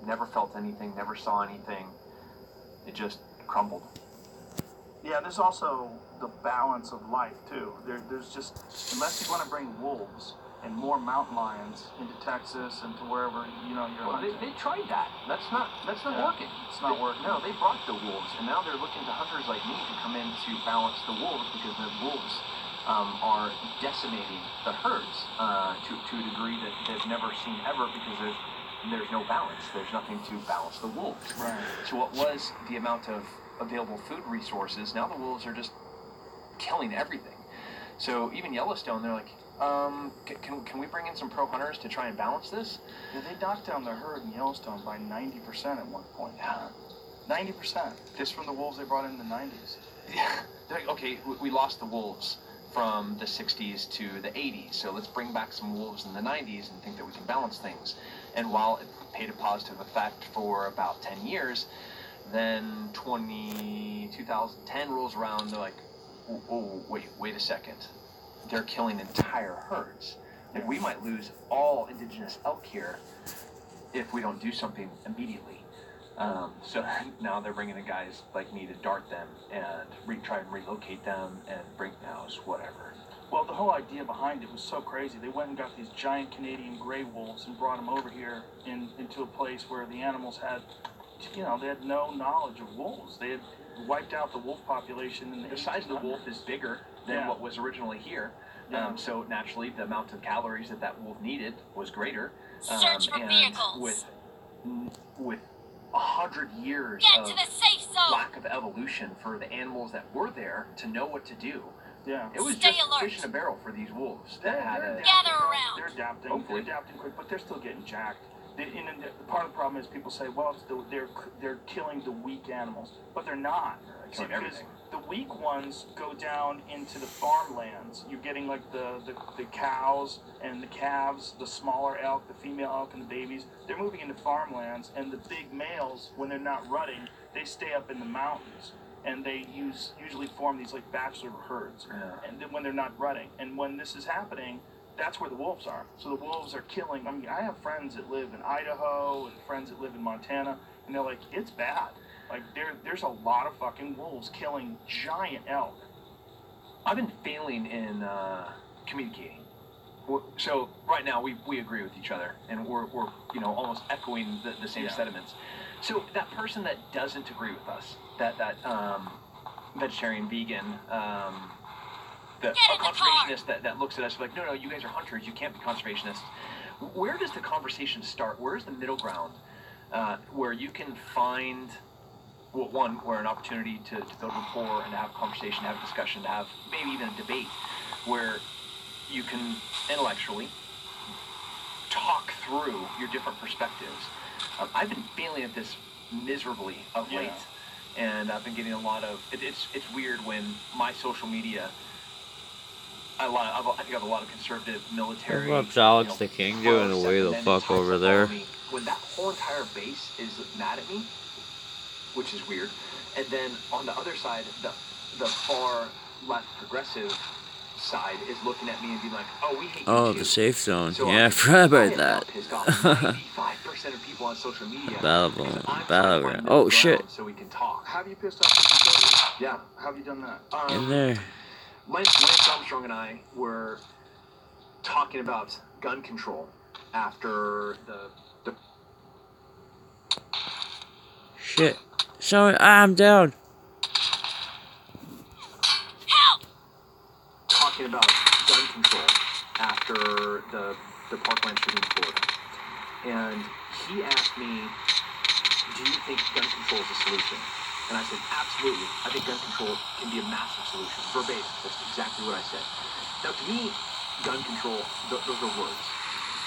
never felt anything, never saw anything. It just crumbled. Yeah, there's also the balance of life, too. There's just, unless you want to bring wolves and more mountain lions into Texas and to wherever, you know, you're hunting. They tried that. That's not working. It's not working. No, they brought the wolves, and now they're looking to hunters like me to come in to balance the wolves, because the wolves are decimating the herds to a degree that they've never seen ever, because there's no balance. There's nothing to balance the wolves. Right. So what was the amount of available food resources, now the wolves are just killing everything. So even Yellowstone, they're like, can we bring in some pro hunters to try and balance this? Yeah, they knocked down the herd in Yellowstone by 90% at one point. Yeah. 90%. Just from the wolves they brought in the 90s. Yeah. They're like, okay, we lost the wolves from the 60s to the 80s, so let's bring back some wolves in the 90s and think that we can balance things. And while it paid a positive effect for about 10 years, then 2010 rolls around, they're like, oh, wait a second. They're killing entire herds. And we might lose all indigenous elk here if we don't do something immediately. So now they're bringing in guys like me to dart them and try and relocate them and bring house, whatever. Well, the whole idea behind it was so crazy. They went and got these giant Canadian gray wolves and brought them over here into a place where the animals had, they had no knowledge of wolves. They had wiped out the wolf population. And the size of the wolf is bigger than what was originally here. So naturally, the amount of calories that wolf needed was greater. Search for vehicles. With 100 years of lack of evolution for the animals that were there to know what to do. Yeah. It was just fish in a barrel for these wolves that had a... Gather around. They're adapting. Hopefully. They're adapting quick, but they're still getting jacked. Part of the problem is people say, well, they're killing the weak animals, but they're not. Killing everything. The weak ones go down into the farmlands. You're getting like the cows and the calves, the smaller elk, the female elk and the babies. They're moving into farmlands, and the big males, when they're not rutting, they stay up in the mountains. And they usually form these like bachelor herds, and then when they're not rutting. And when this is happening, that's where the wolves are. So the wolves are killing. I mean, I have friends that live in Idaho and friends that live in Montana, and they're like, it's bad. Like, there's a lot of fucking wolves killing giant elk. I've been failing in communicating. So right now we agree with each other, and we're almost echoing the same sentiments. So that person that doesn't agree with us, that vegetarian, vegan, the conservationist that looks at us like, no, you guys are hunters, you can't be conservationists. Where does the conversation start? Where's the middle ground where you can find, well, one, where an opportunity to build rapport and to have a conversation, to have a discussion, to have maybe even a debate where you can intellectually talk through your different perspectives. I've been failing at this miserably of late, and I've been getting a lot of. It's weird when my social media. I think I have a lot of conservative military. What's Alex the King doing away the fuck over there? When that whole entire base is mad at me, which is weird, and then on the other side, the far left progressive side is looking at me and being like, oh, we hate you too. The safe zone. So yeah, I forgot about that. 95% of people on social media. Battleground. Oh shit. So we can talk. Have you pissed off the conservatives? Yeah. How have you done that? In there. Lance Armstrong and I were talking about gun control after the Shit. So I'm down. Talking about gun control after the parkland shooting in Florida. And he asked me, do you think gun control is a solution? And I said, absolutely. I think gun control can be a massive solution. Verbatim. That's exactly what I said. Now, to me, gun control, those are words.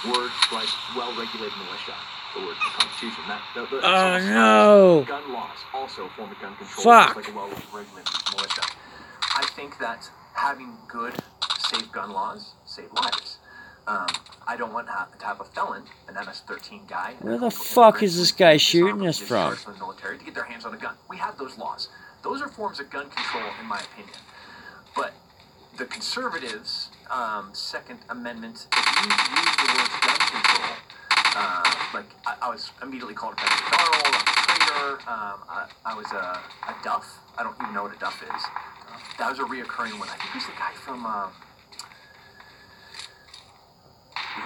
Words like well-regulated militia. The word the Constitution. No! Gun laws also a form of gun control. Fuck! Like a well-regulated militia. I think that having good, safe gun laws save lives. I don't want to have a felon, an MS-13 guy. Where the fuck is this guy shooting us from? From the military to get their hands on a gun. We have those laws. Those are forms of gun control, in my opinion. But the conservatives' Second Amendment, if you use the word gun control, I was immediately called a Darrell, I'm a traitor, I was a duff. I don't even know what a duff is. That was a reoccurring one. I think it was the guy from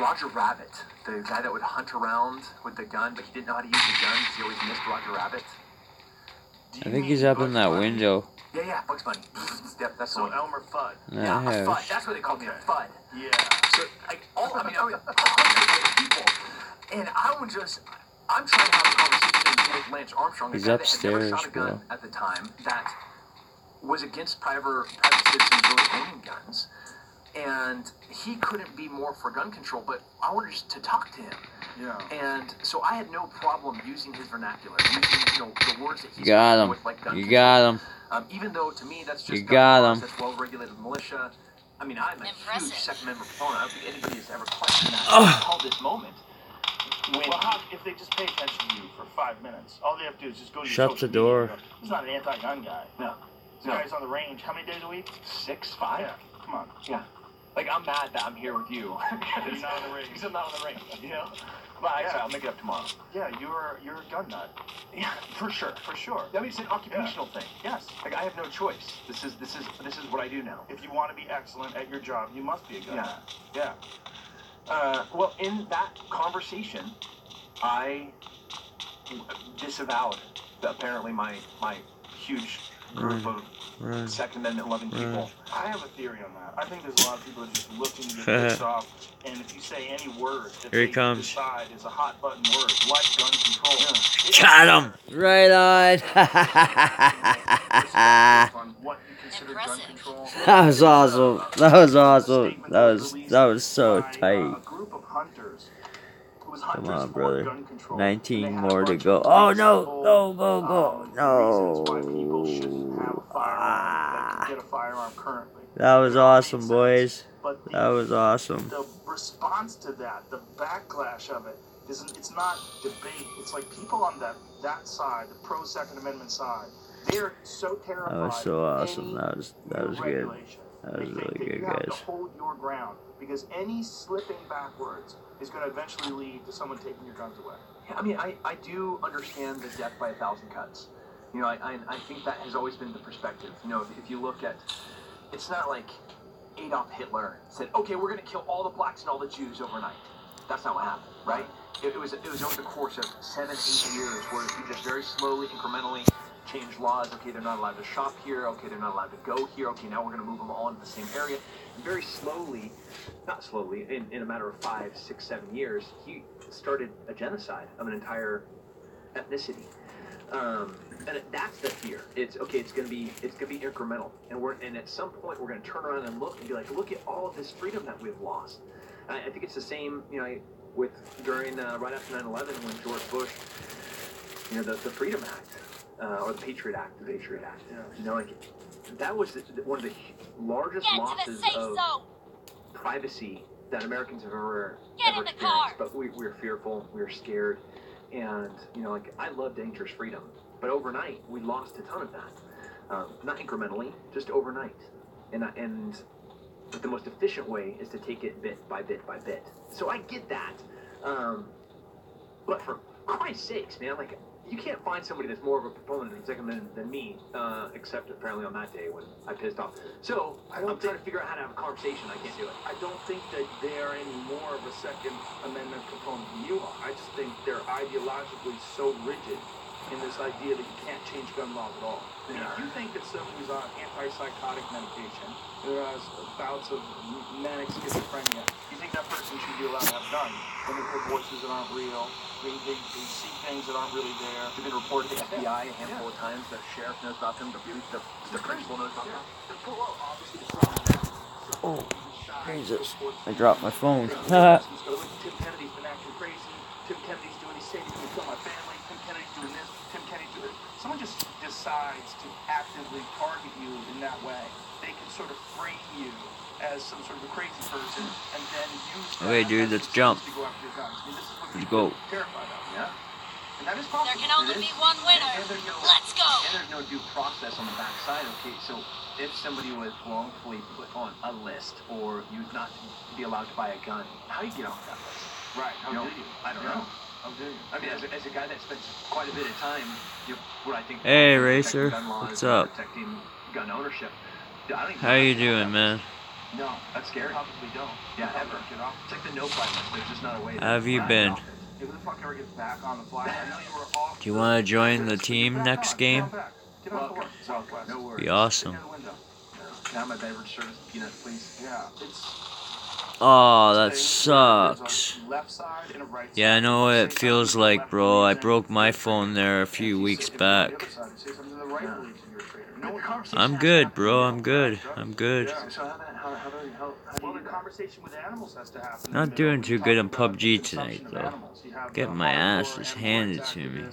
Roger Rabbit, the guy that would hunt around with the gun, but he didn't know how to use the gun because he always missed Roger Rabbit. I think he's up in that window. Yeah, Bugs Bunny. Yep, that's so Elmer Fudd. Yeah, a Fudd. That's what they called me, a Fudd. Yeah. So, like, 100 people And I'm trying to have a conversation with Lance Armstrong, a He's guy that had never upstairs, shot a gun bro. at the time, that was against private citizens really owning guns. And he couldn't be more for gun control, but I wanted just to talk to him. Yeah. And so I had no problem using his vernacular, using the words that he's Got him. with, like gun You control. got him. Even though to me that's just You got him. That's well-regulated militia. I mean, I'm a huge Second Amendment proponent. I don't think anybody has ever questioned that until this moment. Well, if they just pay attention to you for 5 minutes, all they have to do is just go to your Shut social the door. media and go, he's not an anti-gun guy. No. This guy's on the range. How many days a week? 6, 5. Yeah. Come on. Yeah. Like, I'm mad that I'm here with you. He's not on the range. He's not on the range, you know? But I'll make it up tomorrow. Yeah, you're a gun nut. Yeah, for sure. For sure. I mean, it's an occupational thing. Yes. Like, I have no choice. This is what I do now. If you want to be excellent at your job, you must be a gun nut. Yeah. Well, in that conversation, I disavowed apparently my huge group of Second Amendment loving people. I have a theory on that. I think there's a lot of people that are just looking to get pissed off, and if you say any word that Here he they comes. decide is a hot button word, like gun control, Got him. Right on. on what you consider gun control. That was awesome. That was awesome. That was so tight. A group of hunters. It was Come hunters on, for brother. gun control. 19 more to go. Oh no! Go, go, go! No! Get a firearm currently. That was awesome, boys. That was awesome. The response to that, the backlash of it, it's not debate. It's like people on that side, the pro Second Amendment side, they're so terrified. That was so awesome. That was good. Regulation. That was They think really that good, you have guys. to hold your ground because any slipping backwards is going to eventually lead to someone taking your guns away. Yeah, I mean, I do understand the death by 1,000 cuts. You know, I think that has always been the perspective. You know, if you look at, it's not like Adolf Hitler said, okay, we're going to kill all the blacks and all the Jews overnight. That's not what happened, right? It was over the course of 7, 8 years where he just very slowly, incrementally changed laws. Okay, they're not allowed to shop here. Okay, they're not allowed to go here. Okay, now we're going to move them all into the same area. And very slowly, not slowly, in a matter of 5, 6, 7 years, he started a genocide of an entire ethnicity. And that's the fear. It's okay. It's gonna be incremental, and at some point we're gonna turn around and look and be like, look at all of this freedom that we've lost. I think it's the same, you know, with during right after 9/11 when George Bush, you know, the Freedom Act or the Patriot Act, you know, like that was one of the largest losses of privacy that Americans have ever experienced. But we were fearful, we were scared. And, you know, like, I love dangerous freedom. But overnight, we lost a ton of that. Not incrementally, just overnight. And the most efficient way is to take it bit by bit by bit. So I get that. But for Christ's sakes, man, like, you can't find somebody that's more of a proponent of the Second Amendment than me, except apparently on that day when I pissed off. So I'm trying to figure out how to have a conversation. I can't do it. I don't think that they're any more of a Second Amendment proponent than you are. I just think they're ideologically so rigid in this idea that you can't change gun laws at all. And if you think that someone who's on antipsychotic medication, who has bouts of manic schizophrenia, you think that person should be allowed to have guns when they hear voices that aren't real, they see things that aren't really there. They've been reported to the FBI a handful of times. The sheriff knows about them. The principal knows about them. Oh, Jesus. I dropped my phone. Tim Kennedy's been acting crazy. Tim Kennedy's doing, he's saying he's going to kill my family. Tim Kennedy's doing this. Tim Kennedy's doing this. Someone just decides to actively target you in that way. They can sort of frame you as some sort of a crazy person and then use that Okay, dude, let's jump. to go after your guns. I mean, this is what Let's people go. are terrified of, yeah? And that is possible. There can only be one winner. Let's go. And there's no due process on the backside. Okay, so if somebody was wrongfully put on a list or you'd not be allowed to buy a gun, how do you get off that list? Right, how do you? I don't know. How do you? I mean, as a guy that spends quite a bit of time, what I think. Hey, Racer. Gun laws What's up? Protecting gun ownership. I don't even How you doing, man? No, that's scary. Probably don't. Yeah, ever. It's like the no-fly list. There's just not a way. How have you been? Who the fuck ever gets back on the fly? I know you were off. Do you want to join the team next game? Get on board, Southwest. No worries. Be awesome. Now my beverage service, peanuts, please. Yeah, it's. Oh, that sucks. Yeah, I know what it feels like, bro. I broke my phone there a few weeks back. I'm good, bro. I'm good. I'm good. Well, the conversation with animals has to happen. Not doing too good in PUBG tonight, though. Getting my asses handed to me.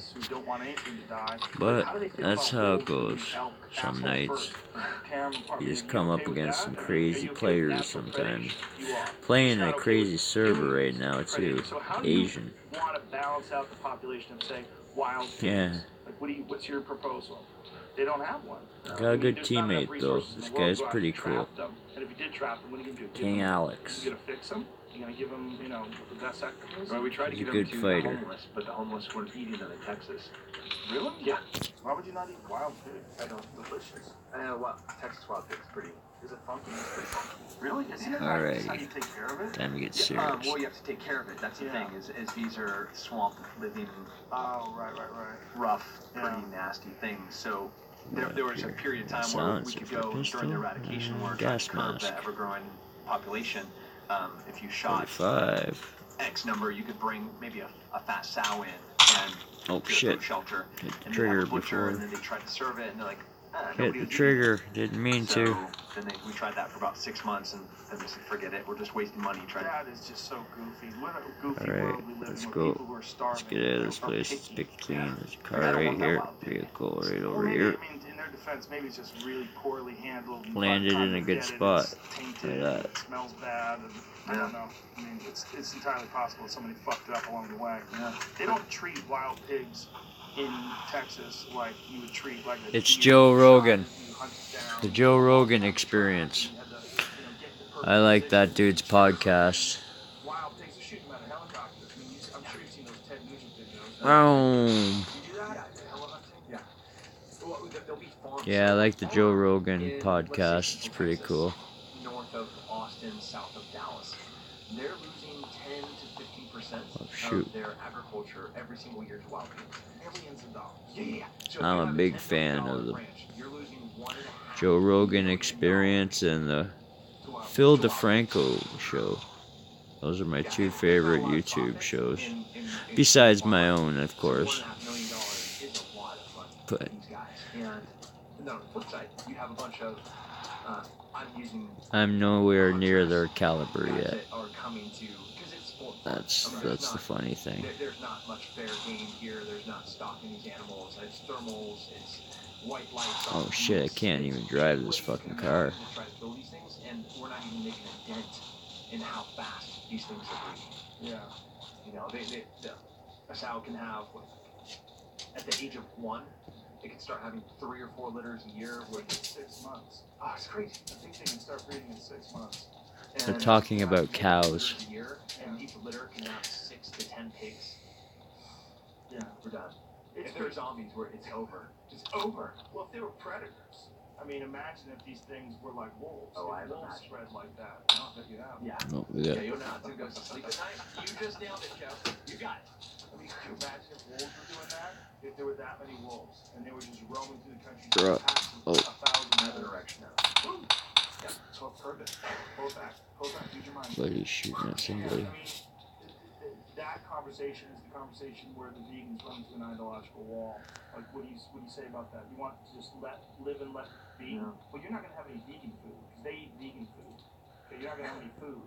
But that's how it goes. Some nights. You just come up against some crazy players sometimes. Playing in a crazy server right now, too. Asian. Want to balance out the population of, say, wild pigs? Yeah. Like, what's your proposal? They don't have one. Got a good teammate, though. This guy's pretty cool. And if you did trap them, what are you going to do? King Alex. You going to fix them? You going to give them, you know, the best exercise? Well, we tried to He's give a them good to fighter. the homeless, but the homeless weren't eating them in Texas. Really? Yeah. Why would you not eat wild pig? I know, delicious. Well, Texas wild pig's pretty. Is it funky? It's pretty funky. Really? Isn't it? Alright. That's how you take care of it? Time to get Yeah, serious. well, you have to take care of it. That's the thing. Is these are swamp living. Oh, right. Rough, pretty nasty things. So there was a period of time where we could go during the eradication where gas to curb mask. the ever-growing population. If you shot 45. X number, you could bring maybe a fat sow in and Oh to a shit. food shelter. Hit the And trigger they have a butcher, and before. then they tried to serve it, and they're like, Hit nobody the was eating trigger. it. Didn't mean So to. then we tried that for about 6 months, and then they said, forget it. We're just wasting money trying That is just so goofy. What a goofy Alright, world we live let's in where go. people who are starving. Let's get out of this are place. Let's picky. pick clean. There's a I car don't right want that here. wild pig. Vehicle right Well, over maybe, here. I mean, in their defense, maybe it's just really poorly handled. You Landed find in a time to good get it, spot. it's tainted, Like that. it smells bad, and I don't know. I mean, it's entirely possible that somebody fucked it up along the way. Yeah. They don't treat wild pigs in Texas like you would treat like a It's deer Joe shot Rogan. and you hunt it down. The Joe Rogan experience. You had to, get the perfect I like position. that dude's podcast. Wild pigs are shooting them out of helicopters. I mean, I'm sure you've seen those Ted Nugent videos. Oh. You do that? Heli hunting? Yeah. Well, there'll be farms. Yeah, I like the Joe Rogan in, podcast. It's pretty cool. North of Austin, south of Dallas. They're losing 10 to 15% Oh, shoot. of their agriculture every single year to wild pigs. Millions of dollars. Yeah. So if I'm you a have big $10 fan million of the ranch, you're losing $1.5 Joe Rogan experience and the Phil DeFranco show. Those are my two favorite YouTube shows. Besides my own, of course. $1.5 million is a lot of fun for But these guys. And then on the flip side, you have a bunch of I'm nowhere near their caliber guys yet. that are coming to, because it's for fun. That's I mean, there's the not- funny thing. There's not much fair game here. There's not stocking these animals. It's thermals. It's white lights. Oh shit, I can't even drive this fucking car. People try to build these things, and we're not even making a dent in how fast these things are breeding. Yeah. You know, a sow can have, at the age of 1, it can start having 3 or 4 litters a year. With 6 months. Oh, it's crazy. I think they can start breeding in 6 months. They're talking about And cows. a year, and each litter can have 6 to 10 pigs. Yeah. We're done. If they're zombies, it's over. It's over. Well, if they were predators, I mean, imagine if these things were like wolves. Oh, if I've wolves imagined. spread like that. Not that you have. Yeah. Oh, we got Yeah, you don't know how to go to sleep at night. You just nailed it, Joe. You got it. I mean, could you imagine if wolves were doing that? If there were that many wolves and they were just roaming through the country, Bruh. packs Oh. of 1,000 Another wolves. direction now. Boom. Yeah. So perfect. Pull it back. Pull it back. Use your mind. buddy shooting at somebody. I mean, that conversation is the conversation where the vegans run into an ideological wall. Like, what do you say about that? You want to just live and let be? Yeah. Well, you're not going to have any vegan food because they eat vegan food. Okay, you're not going to have any food.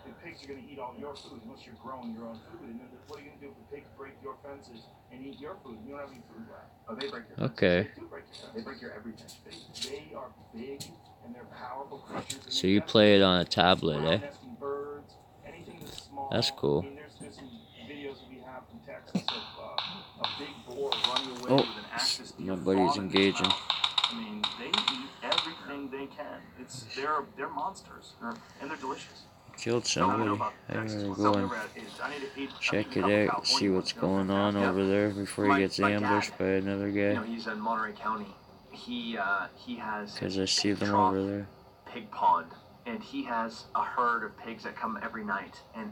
The pigs are going to eat all your food unless you're growing your own food. And then what are you going to do if the pigs break your fences and eat your food? You don't have any food left. Oh, they break your Okay. They do break your fences. They break your everything. They are big and they're powerful creatures. And So they you gotta play it eat on a tablet, eh? nesting birds, anything that's small. That's cool. I mean, there's some videos that we have from Texas of a big boar running away Oh, with an axe to steal my buddy's fawn in his engaging. mouth. I mean, they eat everything they can. They're monsters, and they're delicious. Killed somebody. I'm gonna go and I need to check it out, see what's going on over there before he gets ambushed by another You know, guy. he's in Monterey County. He has Because I see them trough over there. pig pond, and he has a herd of pigs that come every night. And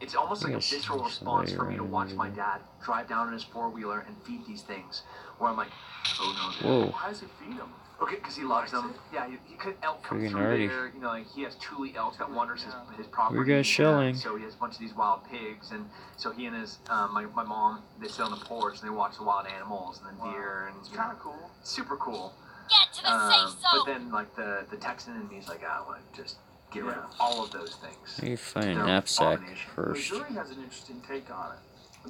it's almost like a Yes, visceral somebody response for me to ran watch over my there. dad drive down in his 4-wheeler and feed these things. Where I'm like, oh no, Whoa. dude. Why does he feed them? Okay, because he loves them. Yeah, he could elk come Friggin' through nerdy. there. You know, like he has Thule elk that wanders his property. We got shilling. So he has a bunch of these wild pigs, and so he and his my mom, they sit on the porch and they watch the wild animals and the deer, and it's kind of cool. Super cool. Get to the safe zone. But then like the Texan in me is like, I want to just get rid of all of those things. You find a They're knapsack abomination. first. Missouri has an interesting take on it.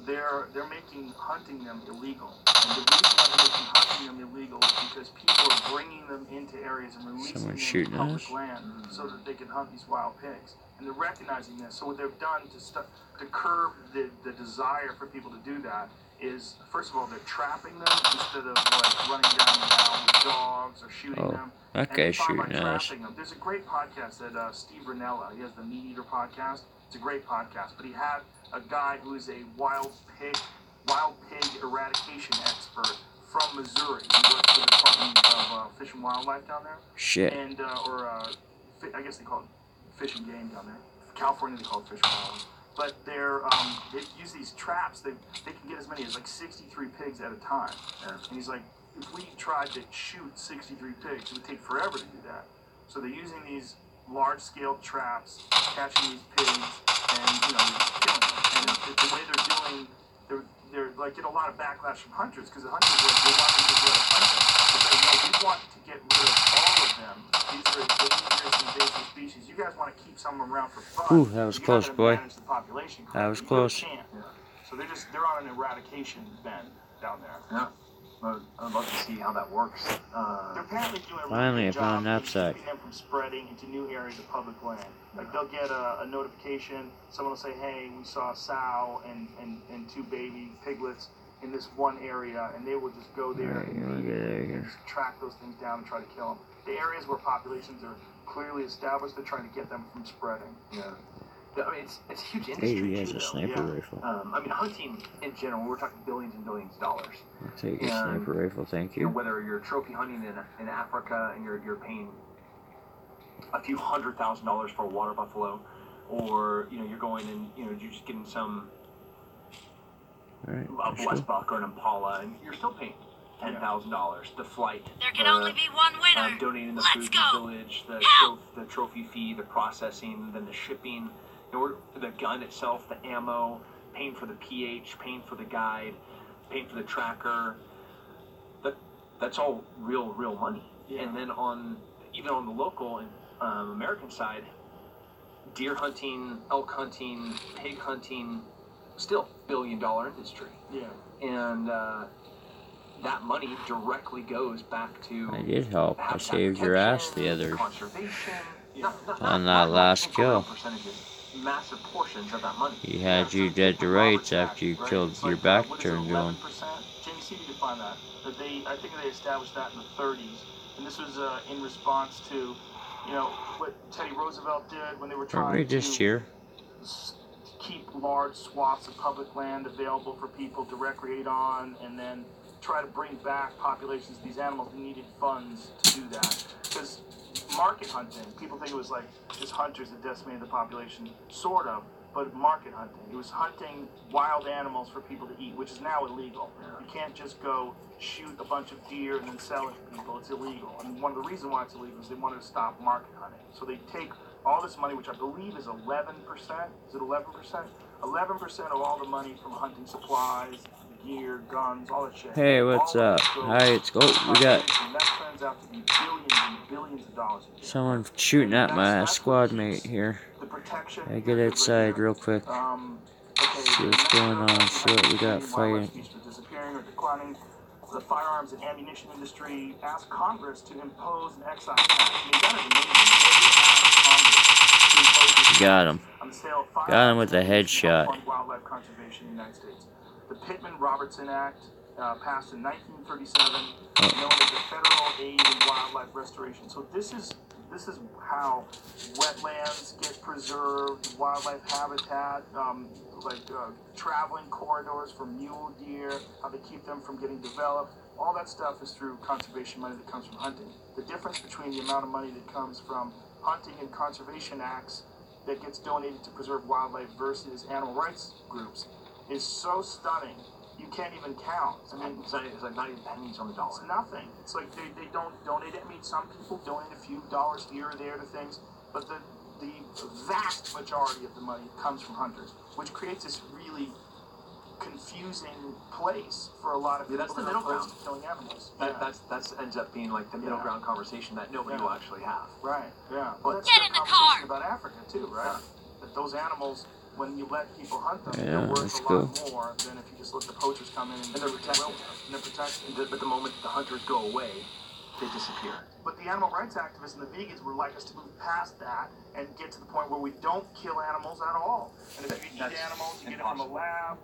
They're making hunting them illegal, and the reason why they're making hunting them illegal is because people are bringing them into areas and releasing Someone's them shooting in public us. land so that they can hunt these wild pigs. And they're recognizing this. So what they've done to curb the desire for people to do that is, first of all, they're trapping them instead of like running down the mountain with dogs or shooting them. That And guy's they find by shooting us. trapping them. There's a great podcast that Steve Ranella, he has the Meat Eater podcast. It's a great podcast, but he had a guy who is a wild pig eradication expert from Missouri. He works for the Department of Fish and Wildlife down there. Shit. And I guess they call it Fish and Game down there. California, they call it Fish and Wildlife. But they use these traps. They can get as many as like 63 pigs at a time. And he's like, if we tried to shoot 63 pigs, it would take forever to do that. So they're using these large-scale traps, catching these pigs, and killing them. And the way they're doing, they're like get a lot of backlash from hunters because the hunters are like, they want to get rid of hunters, but they know we want to get rid of all of them. These are dangerous invasive species. You guys want to keep some around for fun. Ooh, that was close, boy. That was close. So they're on an eradication bend down there. Yeah. I'd love to see how that works. They're apparently doing a Finally, I really good found a job knapsack. keeping them from spreading into new areas of public land. Like they'll get a notification. Someone will say, "Hey, we saw a sow and two baby piglets in this one area," and they will just go there and just track those things down and try to kill them. The areas where populations are clearly established, they're trying to get them from spreading. Yeah. I mean, it's a huge industry. Hey, he has too, a though. sniper rifle. I mean, hunting in general, we're talking billions and billions of dollars. I'll take a sniper rifle, thank you. Whether you're trophy hunting in Africa and you're paying a few $100,000 for a water buffalo, or you're going and you're just getting some a blessed buck or an impala, and you're still paying $10,000. The flight. There can only be one winner. Donating the food to the village, the trophy fee, the processing, then the shipping. The gun itself, the ammo, paying for the pH, paying for the guide, paying for the tracker. That's all real money. Yeah. And then even on the local and American side, deer hunting, elk hunting, pig hunting, still billion-dollar industry. Yeah. And that money directly goes back to. I did help. I saved your ass the other conservation. on that last kill. Massive portions of that money. He had you dead to rights after you killed your back turned to him. JC, you can find that. I think they established that in the 30s, and this was in response to, what Teddy Roosevelt did when they were trying to keep large swaths of public land available for people to recreate on, and then try to bring back populations of these animals. They needed funds to do that because market hunting, people think it was like just hunters that decimated the population, sort of, but market hunting. It was hunting wild animals for people to eat, which is now illegal. You can't just go shoot a bunch of deer and then sell it to people. It's illegal. And one of the reasons why it's illegal is they wanted to stop market hunting. So they take all this money, which I believe is 11%. Is it 11%? 11% of all the money from hunting supplies, gear, guns, all that shit. Hey, what's up? Hi, it's go. We got and that turns out to be billions and billions of dollars. someone shooting at my squad mate here. I get outside real quick. See what's going on. See what we got fighting. Disappearing or declining. The firearms and ammunition industry asked Congress to impose an excise tax. I mean, that is amazing. Got him. Got him with a headshot. Wildlife conservation in the United States. The Pittman-Robertson Act passed in 1937, known as the Federal Aid in Wildlife Restoration. So this is how wetlands get preserved, wildlife habitat, traveling corridors for mule deer, how they keep them from getting developed. All that stuff is through conservation money that comes from hunting. The difference between the amount of money that comes from hunting and conservation acts that gets donated to preserve wildlife versus animal rights groups is so stunning. you can't even count. I mean, it's like not even pennies on the dollar. It's nothing. It's like they don't donate it. I mean, some people donate a few dollars here or there to things, but the vast majority of the money comes from hunters, which creates this really confusing place for a lot of people. That's the that middle are opposed ground. to killing animals. That's ends up being like the middle ground conversation that nobody will actually have. Right. Yeah. But that's the conversation about Africa too, right? That those animals, when you let people hunt them, they're worth a lot more than if you just let the poachers come in and they're protected. And they're protected. But the moment the hunters go away, they disappear. But the animal rights activists and the vegans would like us to move past that and get to the point where we don't kill animals at all. And if you eat animals, you get it from a lab.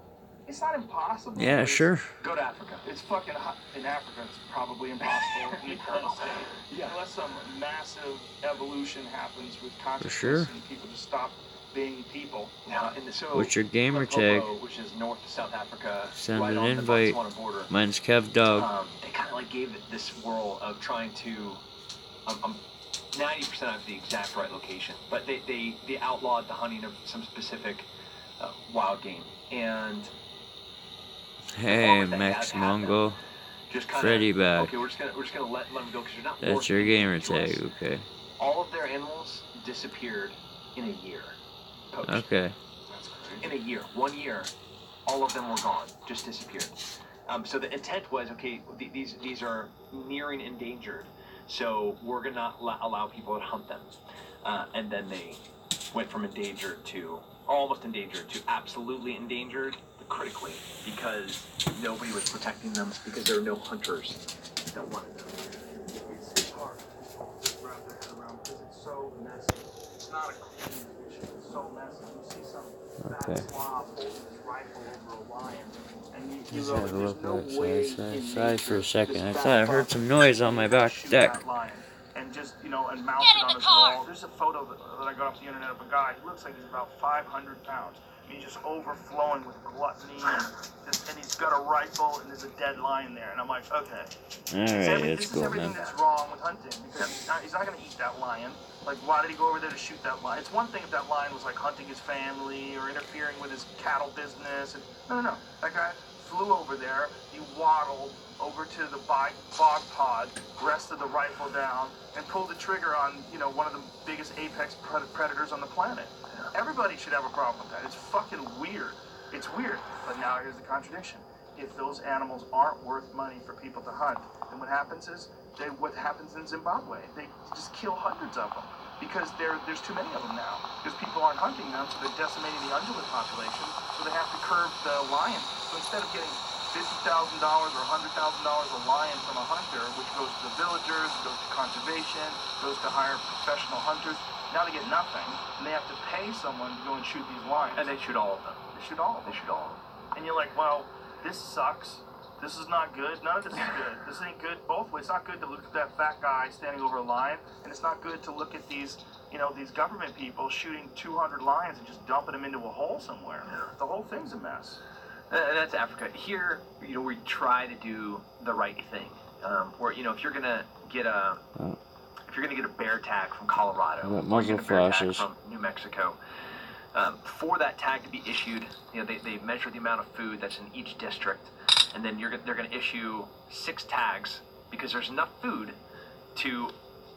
It's not impossible. Yeah, sure. Go to Africa. It's fucking hot. In Africa, it's probably impossible in the current state. Yeah. Unless some massive evolution happens with consciousness and people just stop being people. What's your gamer tag? Which is North to South Africa. Send right an on invite. The border. Mine's kevdog. They kind of like gave it this whirl of trying to. 90% of the exact right location, but they outlawed the hunting of some specific wild game. And hey, Max Mongo. Freddy back. Okay, we're just gonna let them go because you're not. That's your gamer tag, okay. All of their animals disappeared in a year. Poached. Okay. In a year, 1 year, all of them were gone, just disappeared. So the intent was, okay, these are nearing endangered, so we're gonna not allow people to hunt them. And then they went from endangered to almost endangered to absolutely endangered, critically, because nobody was protecting them, because there were no hunters that wanted them. It's hard to wrap their head around because it's so messy. It's not a clean issue. It's so messy. You see some fat slob holding his rifle over a lion, and you Let's know, have a there's look no way outside for a second. I thought I heard some noise on my back deck. And just, you know, and mount it on his wall. There's a photo that I got off the internet of a guy. He looks like he's about 500 pounds. He's just overflowing with gluttony, and he's got a rifle, and there's a dead lion there. And I'm like, okay. Alright, this is everything that's wrong with hunting, because he's not going to eat that lion. Like, why did he go over there to shoot that lion? It's one thing if that lion was, like, hunting his family or interfering with his cattle business. And, no. That guy flew over there. He waddled over to the bog pod, rested the rifle down, and pulled the trigger on, you know, one of the biggest apex predators on the planet. Everybody should have a problem with that. It's fucking weird. It's weird. But now here's the contradiction. If those animals aren't worth money for people to hunt, then what happens is, what happens in Zimbabwe? They just kill hundreds of them because there's too many of them now. Because people aren't hunting them, so they're decimating the ungulate population, so they have to curb the lions. So instead of getting $50,000 or $100,000 a lion from a hunter, which goes to the villagers, goes to conservation, goes to hire professional hunters, now they get nothing, and they have to pay someone to go and shoot these lions. And they shoot all of them. They shoot all of them. And you're like, well, this sucks. This is not good. None of this is good. This ain't good both ways. It's not good to look at that fat guy standing over a lion, and it's not good to look at these, you know, these government people shooting 200 lions and just dumping them into a hole somewhere. The whole thing's a mess. And that's Africa. Here, you know, we try to do the right thing. Where, you know, if you're gonna get a bear tag from Colorado, or get a bear tag from New Mexico, for that tag to be issued, you know, they measure the amount of food that's in each district, and then they're going to issue 6 tags because there's enough food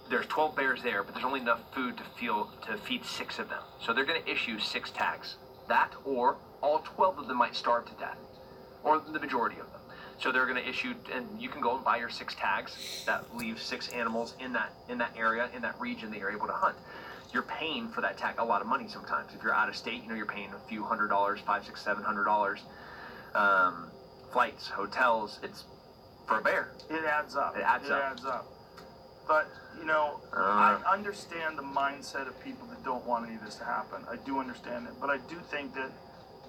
there's 12 bears there, but there's only enough food to feed 6 of them. So they're going to issue 6 tags. That, or all 12 of them might starve to death, or the majority of them. So they're going to issue, and you can go and buy your 6 tags that leave 6 animals in that area, in that region that you're able to hunt. You're paying for that tag a lot of money sometimes. If you're out of state, you know, you're paying a few $100, $500, $600, $700. Flights, hotels, it's for a bear. It adds up. It adds up. But, you know, I understand the mindset of people that don't want any of this to happen. I do understand it. But I do think that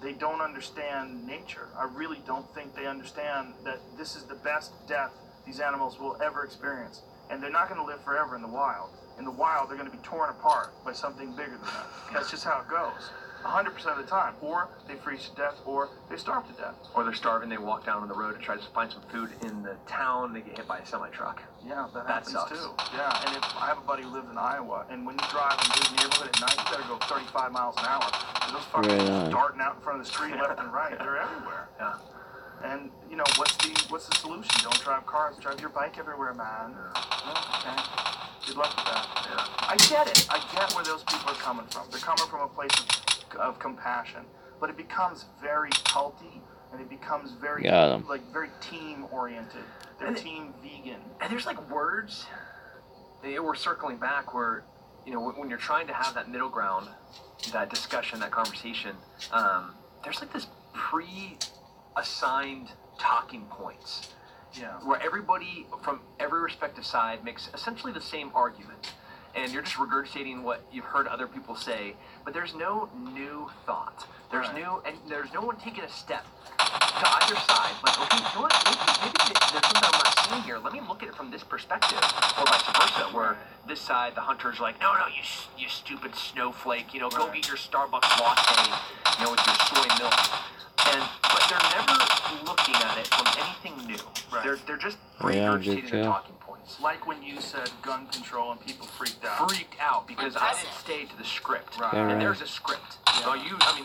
they don't understand nature. I really don't think they understand that this is the best death these animals will ever experience. And they're not going to live forever in the wild. In the wild, they're going to be torn apart by something bigger than that. That's just how it goes. 100% of the time. Or they freeze to death, or they starve to death. Or they're starving, they walk down on the road and try to find some food in the town, they get hit by a semi-truck. Yeah, that happens sucks. too. Yeah, and I have a buddy who lives in Iowa, and when you drive in his neighborhood at night, you better go 35 miles an hour. Those fuckers are darting out in front of the street left and right. They're everywhere. Yeah. And you know, what's the solution? Don't drive cars. Drive your bike everywhere, man. Oh, okay. Good luck with that. Yeah. I get it. I get where those people are coming from. They're coming from a place of compassion, but it becomes very culty, and it becomes very very team oriented. They're team vegan. And there's like words. We're circling back where, you know, when you're trying to have that middle ground, that discussion, that conversation, there's like this pre-assigned talking points. Yeah. Where everybody from every respective side makes essentially the same argument. And you're just regurgitating what you've heard other people say, but there's no new thought. There's there's no one taking a step to either side. Like, okay, you know what? Maybe there's something I'm not seeing here. Let me look at it from this perspective, or vice versa, where this side, the hunter's like, no, you stupid snowflake, you know, go get your Starbucks latte, you know, with your soy milk. But they're never looking at it from anything new. Right. They're just regurgitating their talking points. Like when you said gun control and people freaked out. Freaked out because I didn't stay to the script. Right. And there's a script. So if you blow up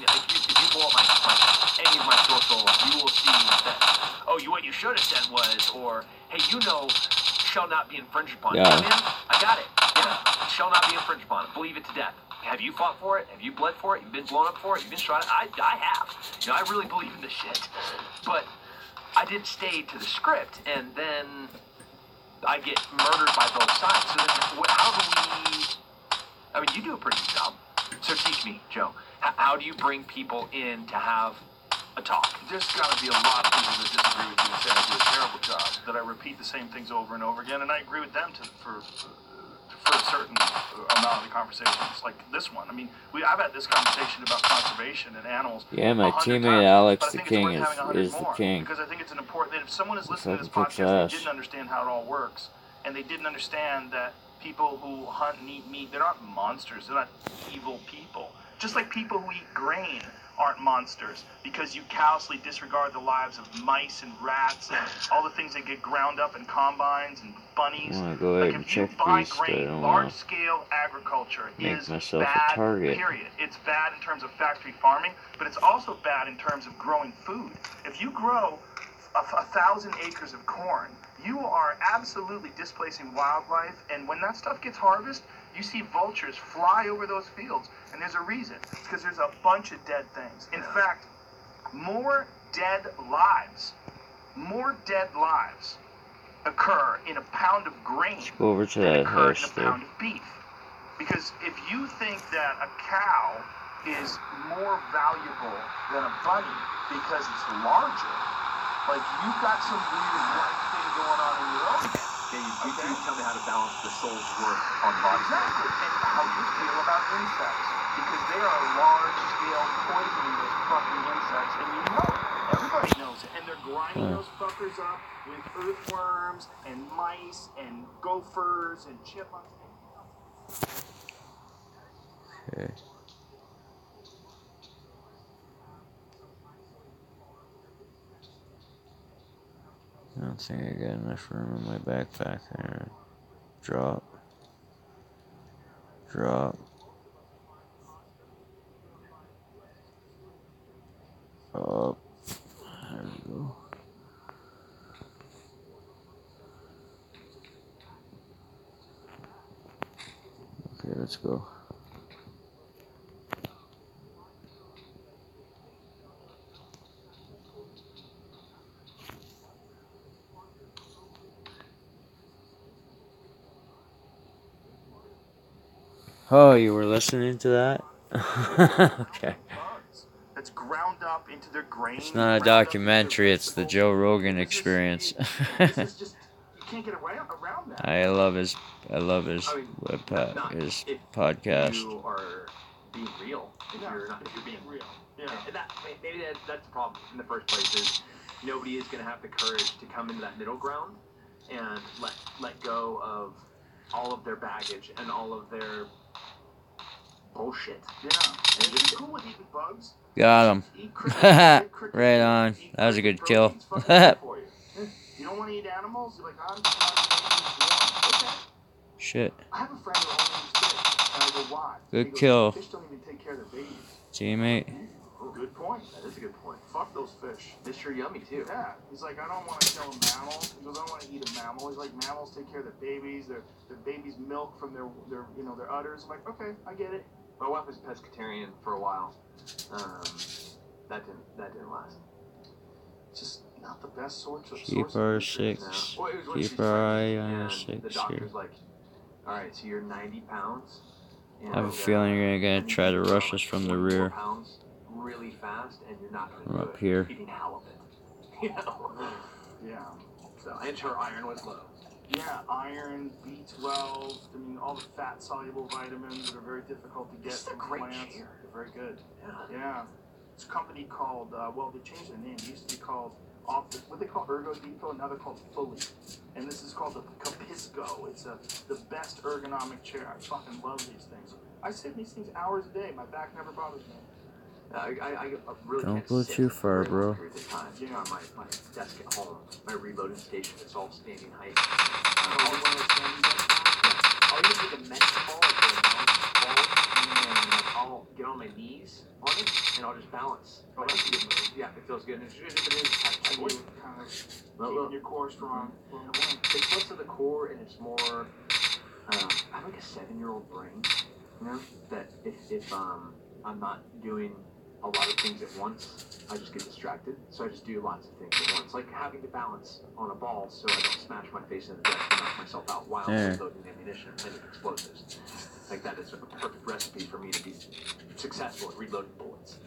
any of my social, you will see that, what you should have said was, or, hey, you know, shall not be infringed upon. Yeah. Man, I got it. Yeah, shall not be infringed upon. Believe it to death. Have you fought for it? Have you bled for it? You've been blown up for it? You've been shot at? I have. You know, I really believe in this shit. But I did stay to the script, and then I get murdered by both sides. So then, how do we... I mean, you do a pretty good job. So teach me, Joe. How do you bring people in to have a talk? There's got to be a lot of people that disagree with you and say I do a terrible job, that I repeat the same things over and over again, and I agree with them for a certain amount of the conversations, like this one. I mean, I've had this conversation about conservation and animals. Yeah, my teammate Alex the King is the king. Because I think it's an important that if someone is listening to this podcast and they didn't understand how it all works, and they didn't understand that people who hunt and eat meat, they're not monsters, they're not evil people. Just like people who eat grain aren't monsters, because you callously disregard the lives of mice and rats and all the things that get ground up in combines and bunnies. I'm gonna go ahead and check these, but I don't large scale agriculture is myself bad, a target. period. It's bad in terms of factory farming, but it's also bad in terms of growing food. If you grow 1,000 acres of corn, you are absolutely displacing wildlife, and when that stuff gets harvested, you see vultures fly over those fields, and there's a reason. It's because there's a bunch of dead things. In fact, more dead lives occur in a pound of grain go over to than that occur in house a there. pound of beef. Because if you think that a cow is more valuable than a bunny because it's larger, like you've got some weird life thing going on in your own head. You tell me how to balance the soul's worth on body. Exactly, and how you feel about insects, because they are large-scale poisoning those fucking insects, and you know it. Everybody knows it, and they're grinding those fuckers up with earthworms and mice and gophers and chipmunks. Okay. I don't think I got enough room in my backpack there. Drop. Up. There we go. Okay, let's go. Oh, you were listening to that? Okay. That's ground up into their grain. It's not a documentary, it's the Joe Rogan experience. This is just, you can't get around that. I love his podcast. You are being real. If you're being real. Yeah. And maybe that's the problem in the first place, is nobody is going to have the courage to come into that middle ground and let go of all of their baggage and all of their bullshit. Yeah. And if you're cool with eating bugs, Got him. Right on. That was a good kill. You don't want to eat animals? You're like, I'm just not eating. Okay. Shit. I have a friend who only eats fish. And I go, why? Good kill. Fish don't even take care of their babies. Teammate. Oh, good point. That is a good point. fuck those fish. They're sure yummy too. Yeah. He's like, I don't want to kill a mammal. He goes, I don't want to eat a mammal. He's like, mammals take care of their babies. Their babies milk from their udders. I'm like, okay, I get it. My wife was a pescatarian for a while. That didn't last. Just not the best source of Keep our six. Keep our eye on our six the doctor's like, all right, so you're 90 pounds. I have a feeling you're gonna try to rush us from the rear. Pounds really fast, and you're not gonna From do up it here. eating halibut. You know? Yeah. So, and her iron was low. Yeah, iron, B12, I mean, all the fat-soluble vitamins that are very difficult to get from plants. They're very good. Yeah. It's a company called, well, they changed their name. It used to be called, what they call Ergo Depot, now they're called Fully. And this is called the Capisco. It's the best ergonomic chair. I fucking love these things. I sit in these things hours a day. My back never bothers me. I really Don't can't go sit too for far, very bro. long periods of time. Yeah. On my desk at home, my reloading station is all standing height. I'll even take a men's ball, like a ball, and I'll get on my knees on it, and I'll just balance. Oh, that's a good move. Yeah, it feels good. And it's And you kind of keeping your core strong. It's less of the core, and it's more. I have like a 7-year-old brain, you know, that if I'm not doing a lot of things at once, I just get distracted. So I just do lots of things at once, like having to balance on a ball so I don't smash my face in the desk and knock myself out while I'm loading ammunition and planting explosives. Like that is a perfect recipe for me to be successful at reloading bullets.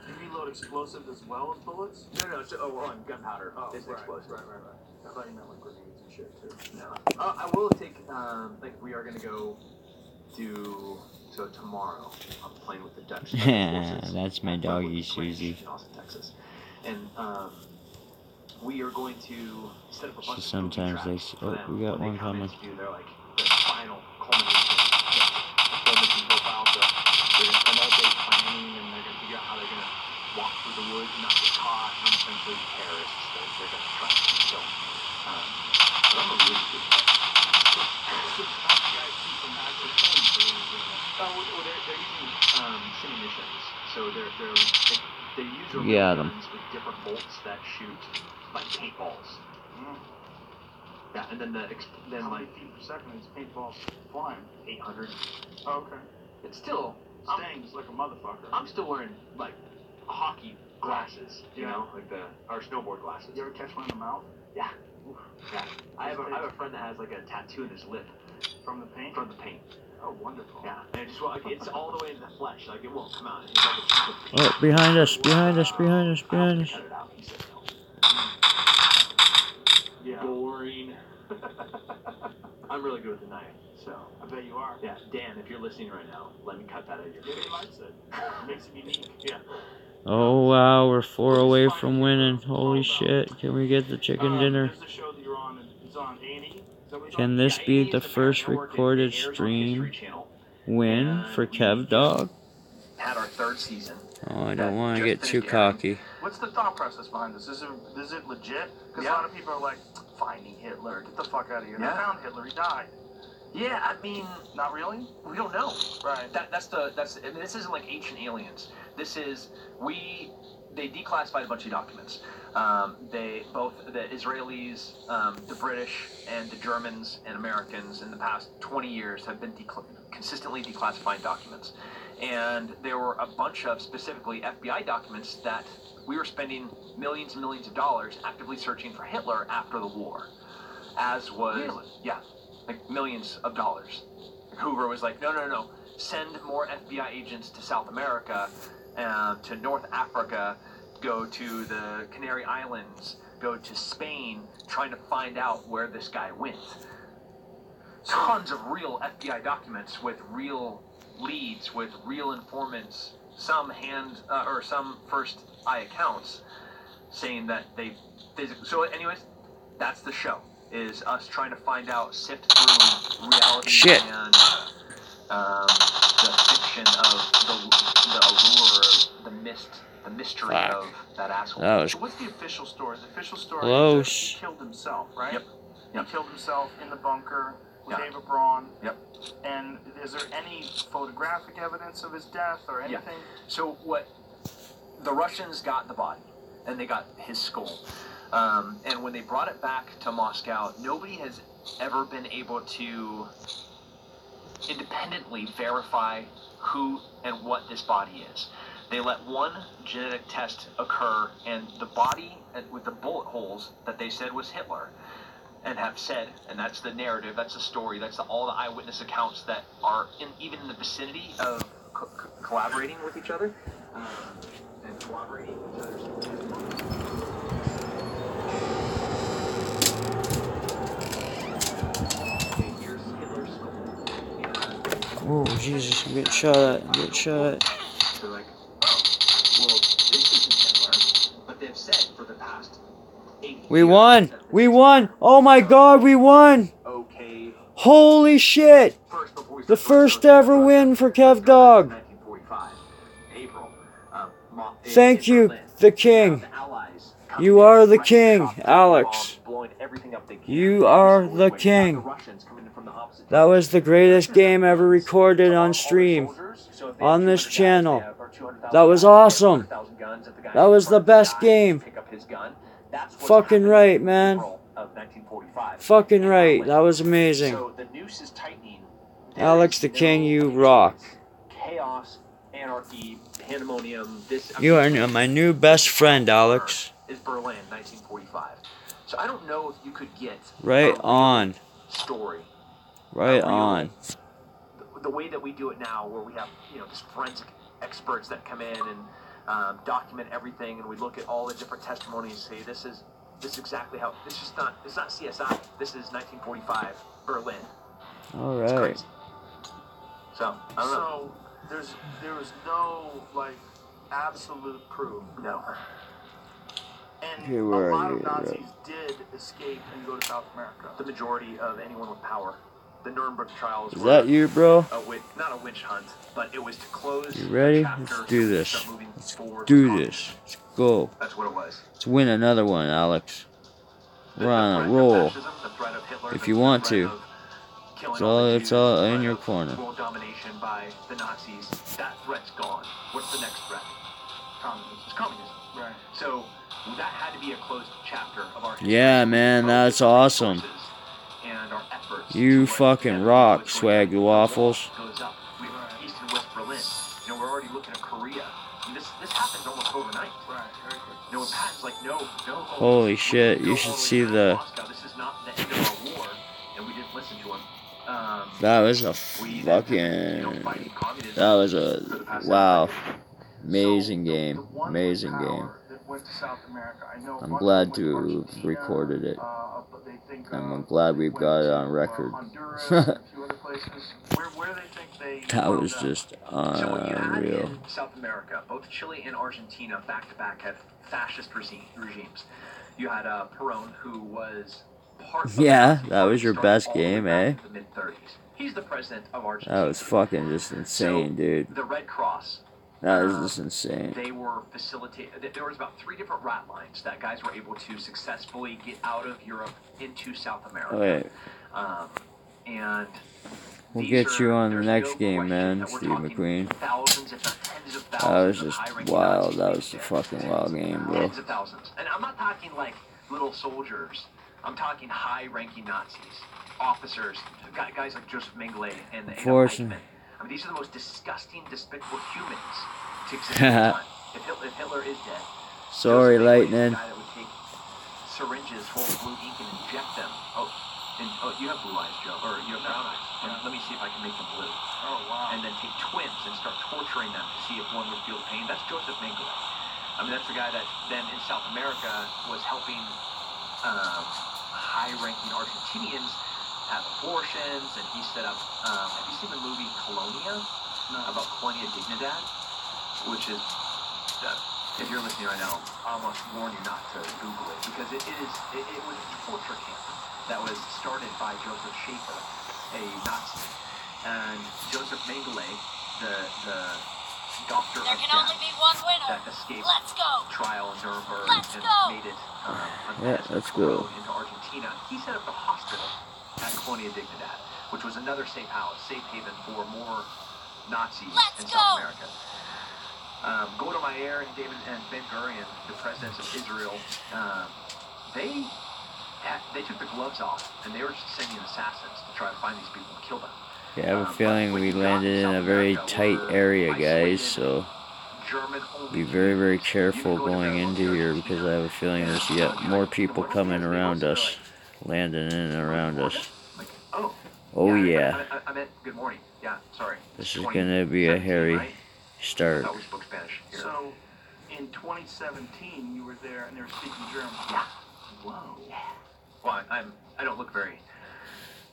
Do you reload explosives as well as bullets? No. So, on gunpowder is explosive. Right. I thought you meant like grenades and shit too. No. I will take, like, we are going to go do. So tomorrow, I'm playing with the Dutch. That's my doggy Susie. In Austin, Texas. And we are going to set up a bunch So sometimes of they traps oh, we got one coming. they're like the final culmination of the mission profile. So they're going to spend all day planning, and they're going to figure out how they're going to walk through the woods and not get caught, and essentially terrorists that they're going to try to kill. But I'm a really good player. They're using simunitions, so they use guns with different bolts that shoot like paintballs. Yeah, and then how many feet per second is paintballs flying? 800. Oh, okay. It's still stings like a motherfucker. I'm still wearing like hockey glasses, you know, like our snowboard glasses. You ever catch one in the mouth? Yeah. Oof. Yeah. I have a friend that has like a tattoo in his lip. From the paint? From the paint. Oh, wonderful. Yeah, and it's all the way in the flesh, like it won't come out. Oh, behind us. Yeah. Boring. I'm really good with the knife, so. I bet you are. Yeah, Dan, if you're listening right now, let me cut that out of your face. He likes it. Makes it unique. Yeah. Oh wow, we're 4 away from winning. Holy shit. Can we get the chicken dinner? There's the show that you're on. It's on 80. Can this be the first recorded stream win for kevdog? Had our 3rd season. Oh, I don't want to get too cocky. What's the thought process behind this? Is it legit? Because a lot of people are like, finding Hitler, get the fuck out of here. They found Hitler, he died. Yeah, I mean, not really. We don't know. Right. That's. I mean, this isn't like Ancient Aliens. This is they declassified a bunch of documents. Both the Israelis, the British, and the Germans and Americans in the past 20 years have been consistently declassifying documents. And there were a bunch of specifically FBI documents that we were spending millions and millions of dollars actively searching for Hitler after the war. As was, like millions of dollars. Hoover was like, no, send more FBI agents to South America, to North Africa, go to the Canary Islands, go to Spain, trying to find out where this guy went. Tons of real FBI documents with real leads, with real informants, some some first eye accounts, saying that so anyways, that's the show, is us trying to find out, sift through reality and the fiction of the allure, the mystery of that asshole. So what's the official story? The official story Close. is that he killed himself, right? Yep. He killed himself in the bunker with David Braun. Yep. And is there any photographic evidence of his death or anything? So the Russians got the body. and they got his skull. And when they brought it back to Moscow, nobody has ever been able to independently verify who and what this body is. They let one genetic test occur, and the body with the bullet holes that they said was Hitler, and have said, and that's the narrative, that's the story, that's all the eyewitness accounts that are even in the vicinity of collaborating with each other, and corroborating each other's Oh, Jesus, I'm getting shot at, I'm getting shot at. They're like, oh, well, this isn't Hitler, but they've said for the past 80 years. We won! We won! Oh my God, we won! Okay. Holy shit! The first ever win for kevdog. Thank you, the king. You are the king, Alex. You are the king. That was the greatest game ever recorded on stream. On this channel. That was awesome. That was the best game. Fucking right, man. Fucking right. That was amazing. Alex the King, you rock. Chaos, anarchy, pandemonium. You are my new best friend, Alex. Is Berlin, 1945. So I don't know if you could get right on story. Right on. The way that we do it now, where we have just forensic experts that come in and document everything, and we look at all the different testimonies and say this is exactly how. It's not CSI. This is 1945 Berlin. All right. So I don't know. So there was no like absolute proof. No. And a lot of Nazis did escape and go to South America. The majority of anyone with power. The Nuremberg trials Is that you, bro? Not a witch hunt, but it was to close. You ready? Let's do this. Let's do this. Let's go. That's what it was. Let's win another one, Alex. We're on a roll. If you want to. It's all in your corner. World domination by the Nazis. That threat's gone. What's the next threat? Communism. It's communism. Right. So that had to be a closed chapter of our history. Yeah, man, that's awesome. And our efforts. You fucking rock, Swag the Waffles. Goes up. East and West Berlin. We're already looking at Korea. This happened almost overnight. Right. Very quick. Patton's like, no. Holy shit! You should see the. This is not the end of our war, and we didn't listen to him. That was a fucking. That was a wow, amazing game, amazing game. I'm glad to have recorded it. I'm glad we've got it on record. That was just unreal. In South America, both Chile and Argentina back to back had fascist regimes. You had Perón, who was part of that was your best game, eh? The mid-30s. He's the president of Argentina. That was fucking just insane, dude. The Red Cross. That was just insane. They were facilitated. There was about 3 different rat lines that guys were able to successfully get out of Europe into South America. And we'll get you on the next game, man, Steve McQueen. That was just wild. That was a fucking wild game, bro. Tens of thousands. And I'm not talking like little soldiers. I'm talking high-ranking Nazis, officers, guys like Joseph Mengele and the Eichmann. I mean, these are the most disgusting, despicable humans to exist at the time. If Hitler is dead. Sorry, Lightning. The guy that would take syringes full of blue ink and inject them. Oh, you have blue eyes, Joe, or you have brown eyes. Let me see if I can make them blue. Oh, wow. And then take twins and start torturing them to see if one would feel pain. That's Joseph Mengele. I mean, that's the guy that then in South America was helping high-ranking Argentinians have abortions, and he set up, have you seen the movie Colonia? About Colonia Dignidad? Which is, if you're listening right now, I almost warn you not to Google it, because it was a torture camp that was started by Joseph Schaefer, a Nazi. And Joseph Mengele, the doctor there can only be one winner. That escaped trial in Nuremberg made it let's go. into Argentina, he set up the hospital at Colonia Dignidad, which was another safe haven for more Nazis in South America. Golda Meir and David and Ben Gurion, the presidents of Israel, they took the gloves off, and they were just sending assassins to try to find these people and kill them. Yeah, I have a feeling we landed in a very tight area, guys, so be very, very careful going into here, because I have a feeling there's yet more people coming around us, landing in and around us. Oh yeah. I meant good morning. Yeah, sorry. This is gonna be a hairy start. I we spoke Spanish. So, in 2017, you were there and they were speaking German. Yeah. Whoa. Yeah. Well, I don't look very.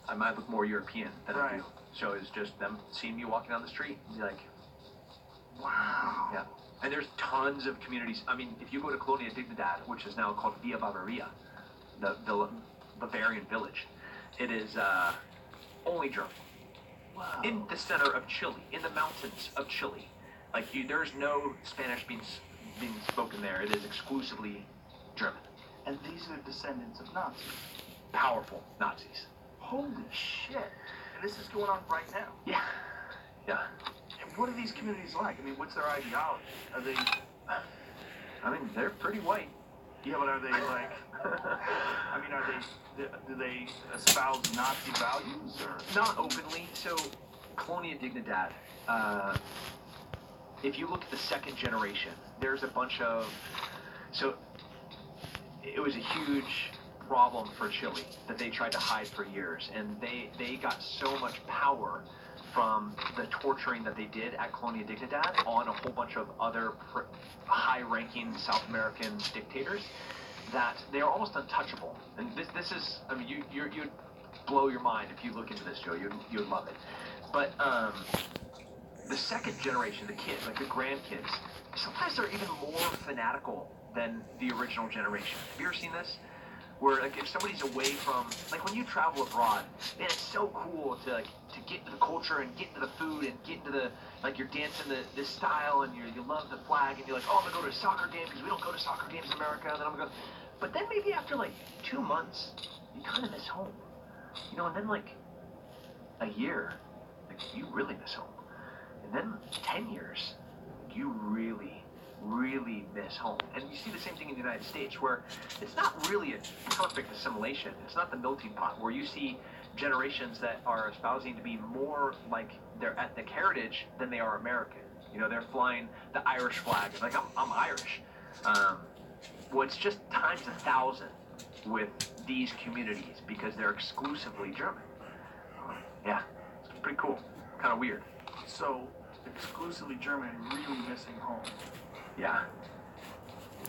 I might look more European than I do. So it's just them seeing me walking down the street and be like, wow. Yeah. And there's tons of communities. I mean, if you go to Colonia Dignidad, which is now called Villa Bavaria, the Bavarian village, it is only German. Wow. In the center of Chile, in the mountains of Chile. Like, there's no Spanish being spoken there. It is exclusively German. And these are descendants of Nazis. Powerful Nazis. Holy shit. And this is going on right now. Yeah. Yeah. And what are these communities like? I mean, what's their ideology? Are they... I mean, they're pretty white. Yeah, but are they like... I mean, do they espouse Nazi values, or...? Not openly. So, Colonia Dignidad, if you look at the second generation, there's a bunch of... So, it was a huge problem for Chile that they tried to hide for years, and they got so much power from the torturing that they did at Colonia Dignidad on a whole bunch of other high-ranking South American dictators that they are almost untouchable. And this is, I mean, you'd blow your mind if you look into this, Joe. You'd love it. But the second generation, the kids, like the grandkids, sometimes they're even more fanatical than the original generation. Have you ever seen this? Where, like, if somebody's away from, like, when you travel abroad, man, it's so cool to get into the culture and get into the food and get into the, like, you're dancing this style and you love the flag and you're like, oh, I'm gonna go to a soccer game because we don't go to soccer games in America. And then I'm gonna go, but then maybe after like 2 months, you kind of miss home, you know. And then like a year, like, you really miss home, and then 10 years, you really miss home. And you see the same thing in the United States, where it's not really a perfect assimilation. It's not the melting pot where you see generations that are espousing to be more like their ethnic heritage than they are American. You know, they're flying the Irish flag. Like, I'm Irish. Well, it's just times 1,000 with these communities because they're exclusively German. Yeah, it's pretty cool. Kind of weird. So, exclusively German, really missing home. Yeah.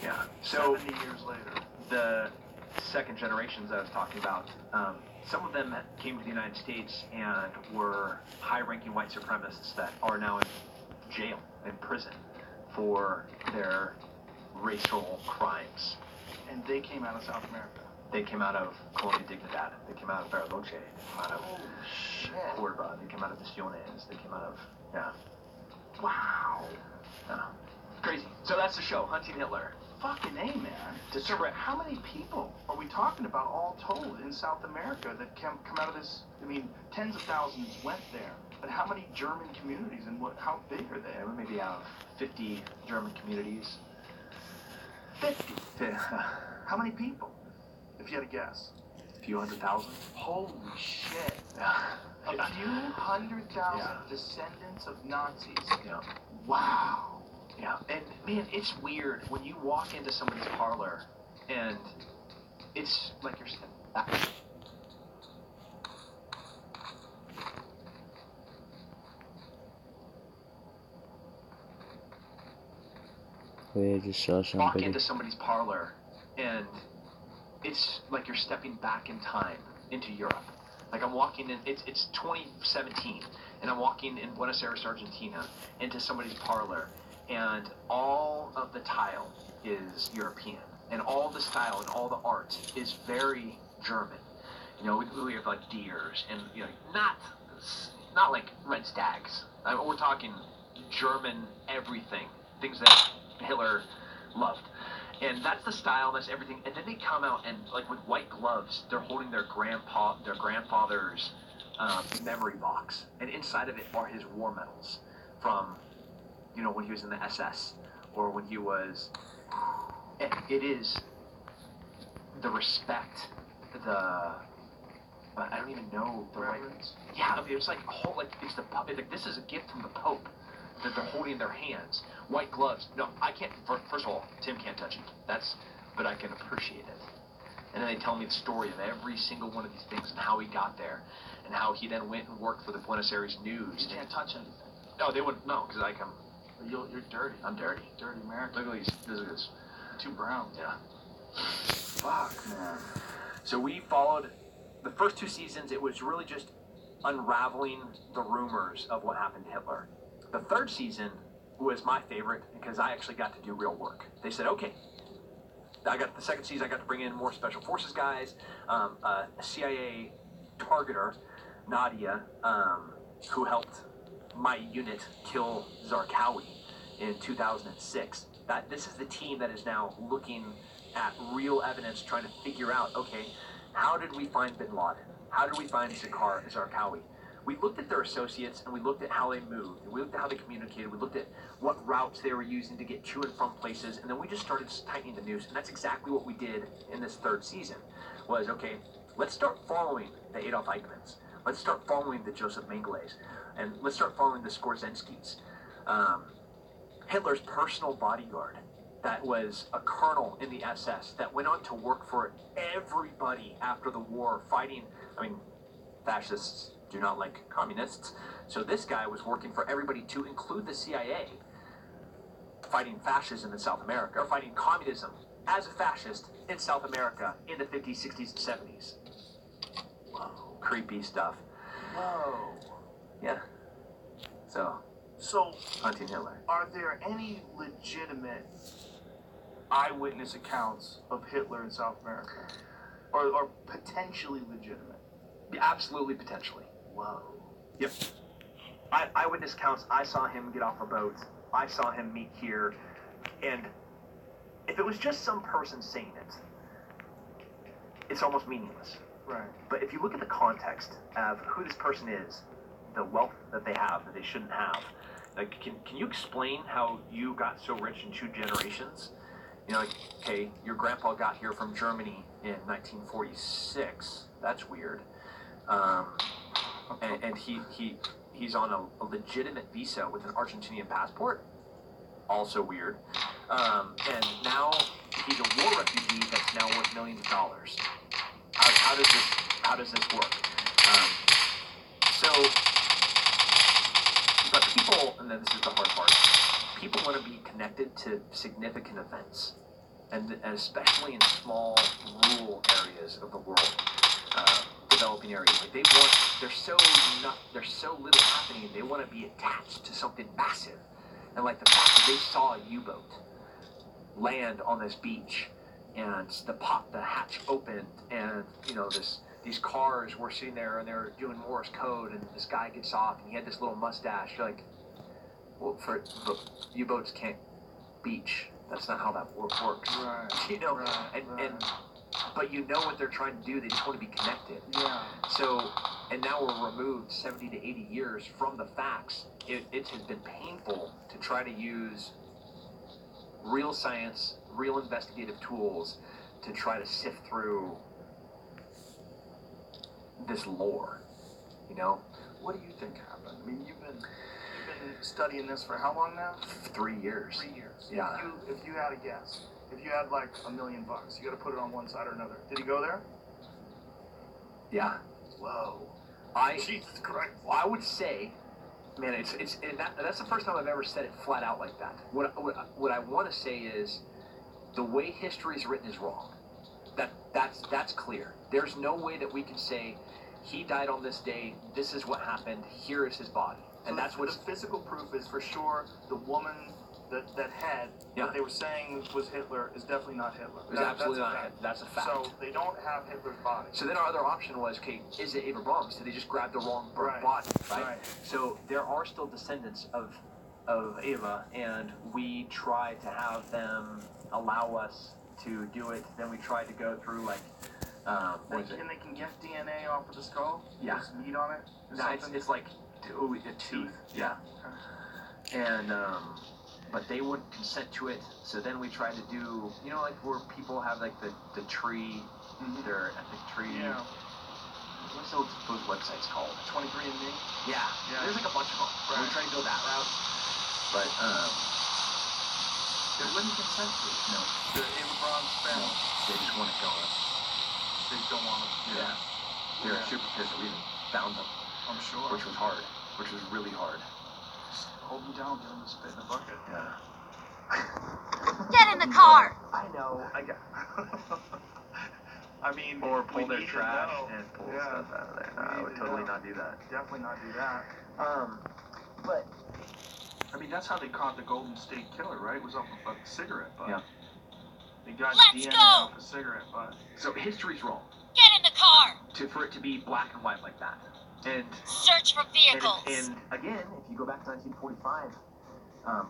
Yeah. So 70 years later, the second generations I was talking about, some of them came to the United States and were high-ranking white supremacists that are now in jail, in prison, for their racial crimes. And they came out of South America. They came out of Colonia Dignidad. They came out of Bariloche. They came out of Cordoba. They came out of Misiones. They came out of, yeah. Wow. Yeah. Crazy. So that's the show, Hunting Hitler. Fucking A, man. How many people are we talking about all told in South America that come out of this? I mean, tens of thousands went there. But how many German communities, and how big are they? We maybe have 50 German communities. 50? Yeah. How many people, if you had to guess? A few 100,000. Holy shit. Yeah. A few 100,000 descendants of Nazis. Yeah. Wow. Yeah, and man, it's weird when you walk into somebody's parlor and it's like you're stepping back. Wait, I just saw somebody. Walk into somebody's parlor and it's like you're stepping back in time into Europe. Like, I'm walking in, it's 2017, and I'm walking in Buenos Aires, Argentina, into somebody's parlor, and all of the tile is European, and all the style and all the art is very German. You know, we have like deers, and you know, not like red stags. We're talking German everything, things that Hitler loved. And that's the style, that's everything. And then they come out and, like, with white gloves, they're holding their grandfather's memory box. And inside of it are his war medals from you know, when he was in the SS, or when he was, it is the respect, I don't even know the right. Yeah, I mean, it's like a whole, like it's like this is a gift from the Pope that they're holding in their hands. White gloves. No, I can't. First of all, Tim can't touch it. But I can appreciate it. And then they tell me the story of every single one of these things and how he got there, and how he then went and worked for the Buenos Aires News. You can't touch anything. No, they wouldn't. No, because I can. You're dirty. I'm dirty. Dirty American. Look at these. Look at this. Too brown. Yeah. Fuck, man. So we followed the first 2 seasons. It was really just unraveling the rumors of what happened to Hitler. The 3rd season was my favorite because I actually got to do real work. They said, okay, I got the 2nd season. I got to bring in more special forces guys, a CIA targeter, Nadia, who helped my unit kill Zarqawi in 2006. This is the team that is now looking at real evidence, trying to figure out, okay, how did we find bin Laden? How did we find Zarqawi? We looked at their associates, and we looked at how they moved, and we looked at how they communicated, we looked at what routes they were using to get to and from places, and then we just started tightening the noose, and that's exactly what we did in this 3rd season, was, okay, let's start following the Adolf Eichmanns, let's start following the Joseph Mengeles, and let's start following the Skorzynskis. Hitler's personal bodyguard, that was a colonel in the SS, that went on to work for everybody after the war, fighting, I mean, fascists do not like communists, so this guy was working for everybody to include the CIA, fighting fascism in South America, or fighting communism as a fascist in South America in the 50s, 60s, and 70s. Whoa. Creepy stuff. Whoa. Yeah. So hunting Hitler. Are there any legitimate eyewitness accounts of Hitler in South America? Or potentially legitimate? Absolutely, potentially. Whoa. Yep. Eyewitness accounts, I saw him get off a boat. I saw him meet here. And if it was just some person saying it, it's almost meaningless. Right. But if you look at the context of who this person is, the wealth that they have that they shouldn't have, like, can you explain how you got so rich in 2 generations? You know, like, okay, your grandpa got here from Germany in 1946. That's weird. And he's on a legitimate visa with an Argentinian passport. Also weird. And now he's a war refugee that's now worth millions of dollars. How does this work? But people, and then this is the hard part, people want to be connected to significant events, and especially in small rural areas of the world, developing areas. Like there's so little happening, and they want to be attached to something massive. And like the fact that they saw a U-boat land on this beach, and the hatch opened, and you know these cars were sitting there and they're doing Morse code, and this guy gets off and he had this little mustache. You're like, well, U-boats can't beach. That's not how that works. Right. You know, right. But you know what they're trying to do. They just want to be connected. Yeah. So, and now we're removed 70 to 80 years from the facts. It has been painful to try to use real science, real investigative tools to try to sift through this lore, you know? What do you think happened? I mean, you've been studying this for how long now? 3 years. 3 years. Yeah. If you had a guess, if you had like $1 million, you got to put it on one side or another. Did he go there? Yeah. Whoa. Jesus Christ. Well, I would say, man, that's the first time I've ever said it flat out like that. What I want to say is, the way history is written is wrong. That's clear. There's no way that we can say he died on this day. This is what happened. Here is his body, and so that's what the physical proof is. For sure, the woman that they were saying was Hitler is definitely not Hitler. It's absolutely not Hitler. That's a fact. So they don't have Hitler's body. So then our other option was, okay, is it Eva Braun's? Did they just grab the wrong body, right? So there are still descendants of Eva, and we try to have them allow us to do it. Then we try to go through like, they can get DNA off of the skull? Yeah. There's meat on it? No, it's like a tooth. Yeah. And but they wouldn't consent to it. So then we tried to do, you know, like where people have like the tree, their epic tree. Yeah. What's those websites called? 23andMe. Yeah. There's like a bunch of them. Right. We tried to go that route, but they wouldn't consent to it. No. The Ava Braun's family. They just want it going. They don't want it. Yeah. They're super pissed that we even found them. I'm sure. Which was hard. Which was really hard. Hold them down, get them to spit in the bucket. Yeah. Get in the car! I know. I got. I mean, or pull their need to trash know. and pull stuff out of there. No, I would totally not do that. Definitely not do that. But I mean, that's how they caught the Golden State Killer, right? It was off of a cigarette butt. Yeah. They got Let's DNA go! off a cigarette butt. So history's wrong. Get in the car! For it to be black and white like that. And search for vehicles. And again, if you go back to 1945,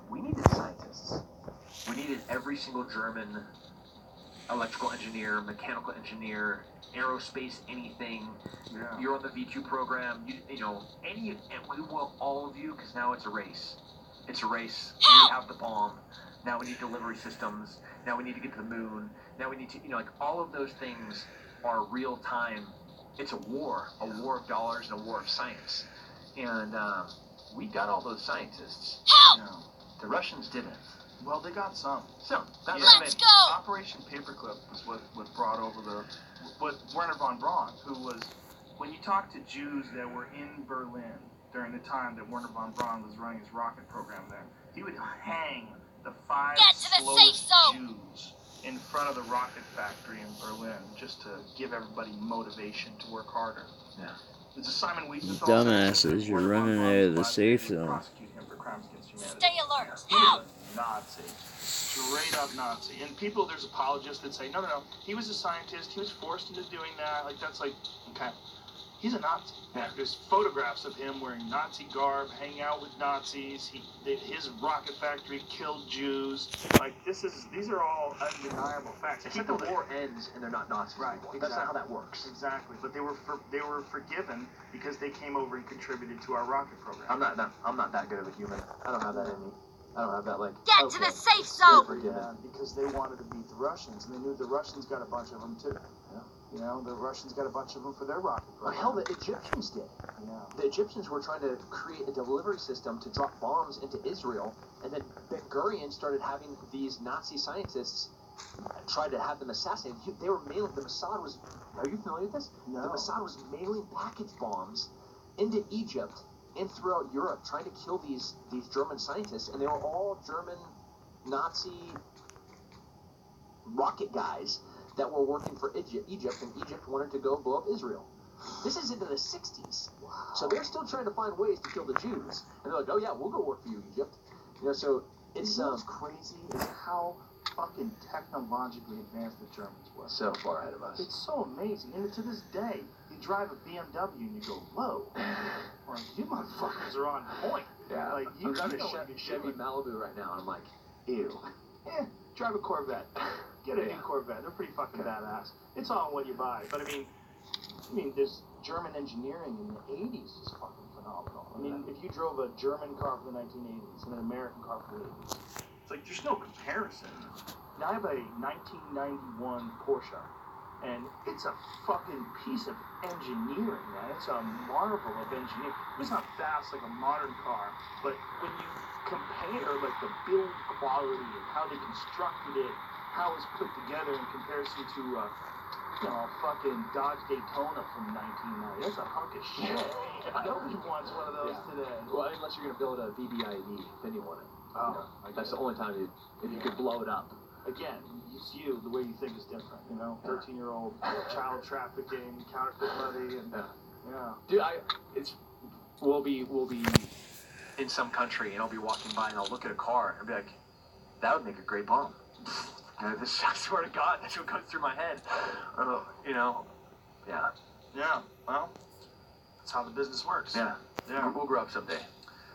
we needed scientists. We needed every single German electrical engineer, mechanical engineer, aerospace, anything. Yeah. You're on the V2 program. You know, and we want all of you, because now it's a race. It's a race. We have the bomb. Now we need delivery systems. Now we need to get to the moon. Now we need to, you know, like all of those things are real time. It's a war of dollars and a war of science. And we got all those scientists. Help! You know, the Russians didn't. Well, they got some. Some. Let's go! Operation Paperclip was what brought over what Werner von Braun, who was, when you talk to Jews that were in Berlin during the time that Werner von Braun was running his rocket program there, he would hang the 5 slowest Jews in front of the rocket factory in Berlin just to give everybody motivation to work harder. Yeah. It's a Simon Wiesenthal. Dumbasses, you're running out of the safe zone. Prosecute him for crimes against humanity. Stay alert. He was a Nazi. Straight up Nazi. And people, there's apologists that say, no, he was a scientist, he was forced into doing that. Like, that's like, okay. He's a Nazi. Yeah. There's photographs of him wearing Nazi garb, hanging out with Nazis. His rocket factory killed Jews. Like, these are all undeniable facts. Except the war ends and they're not Nazis anymore. Exactly. That's not how that works. Exactly. But they were forgiven because they came over and contributed to our rocket program. I'm not that good of a human. I don't have that in me. I don't have that, like... Get to the safe zone! Yeah, because they wanted to beat the Russians, and they knew the Russians got a bunch of them, too. Yeah. You know, the Russians got a bunch of them for their rocket program. Well, hell, the Egyptians did. Yeah. The Egyptians were trying to create a delivery system to drop bombs into Israel, and then Ben Gurion started having these Nazi scientists try to have them assassinated. They were mailing... The Mossad was... Are you familiar with this? No. The Mossad was mailing package bombs into Egypt and throughout Europe, trying to kill these German scientists, and they were all German Nazi rocket guys that were working for Egypt, and Egypt wanted to go blow up Israel. This is into the 60s. Wow. So they're still trying to find ways to kill the Jews. And they're like, oh yeah, we'll go work for you, Egypt. You know, so it's... what's crazy is how fucking technologically advanced the Germans were. So far ahead of us. It's so amazing. And to this day, you drive a BMW and you go, whoa. Or you motherfuckers are on point. Yeah. Like, I'm driving a Chevy Malibu right now, and I'm like, ew. Drive a Corvette. Get a new Corvette. They're pretty fucking badass. It's all what you buy. But I mean, this German engineering in the 80s is fucking phenomenal. I mean, if you drove a German car from the 1980s and an American car from the 80s, it's like there's no comparison. Now I have a 1991 Porsche, and it's a fucking piece of engineering, man. It's a marvel of engineering. It's not fast like a modern car, but when you compare like the build quality and how they constructed it, how it's put together in comparison to a fucking Dodge Daytona from 1990. That's a hunk of shit. Nobody wants one of those today. Well, unless you're going to build a BBIE, then you want it. Oh, that's the only time if you could blow it up. Again, it's you. The way you think is different. You know, 13-year-old child trafficking, counterfeit money, and Dude, we'll be in some country, and I'll be walking by, and I'll look at a car, and be like, that would make a great bomb. I swear to God, that's what goes through my head. You know, Yeah. Well, that's how the business works. Yeah. We'll grow up someday.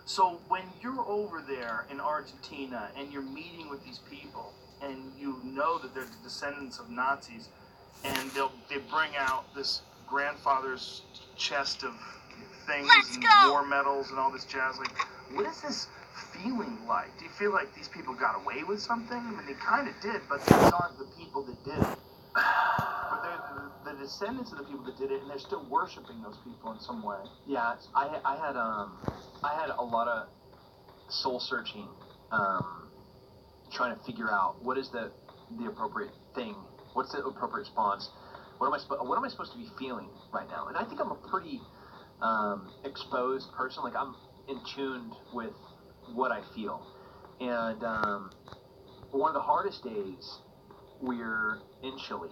So when you're over there in Argentina and you're meeting with these people, and you know that they're the descendants of Nazis, and they bring out this grandfather's chest of things and war medals and all this jazz, like, what does this feeling like? Do you feel like these people got away with something? I mean, they kind of did, but these aren't the people that did it. But they're the descendants of the people that did it, and they're still worshiping those people in some way. Yeah, I had a lot of soul searching, trying to figure out what is the appropriate thing, what's the appropriate response, what am I supposed to be feeling right now? And I think I'm a pretty exposed person. Like, I'm in tune with what I feel. And one of the hardest days, we're in Chile,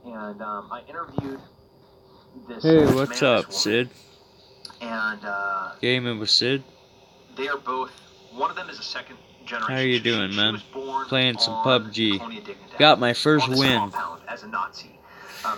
and I interviewed this. Hey, what's man, up, Sid? And Gaming with Sid. they are both. One of them is a second generation. How you doing, man? Playing some PUBG. Got my first win. As a Nazi.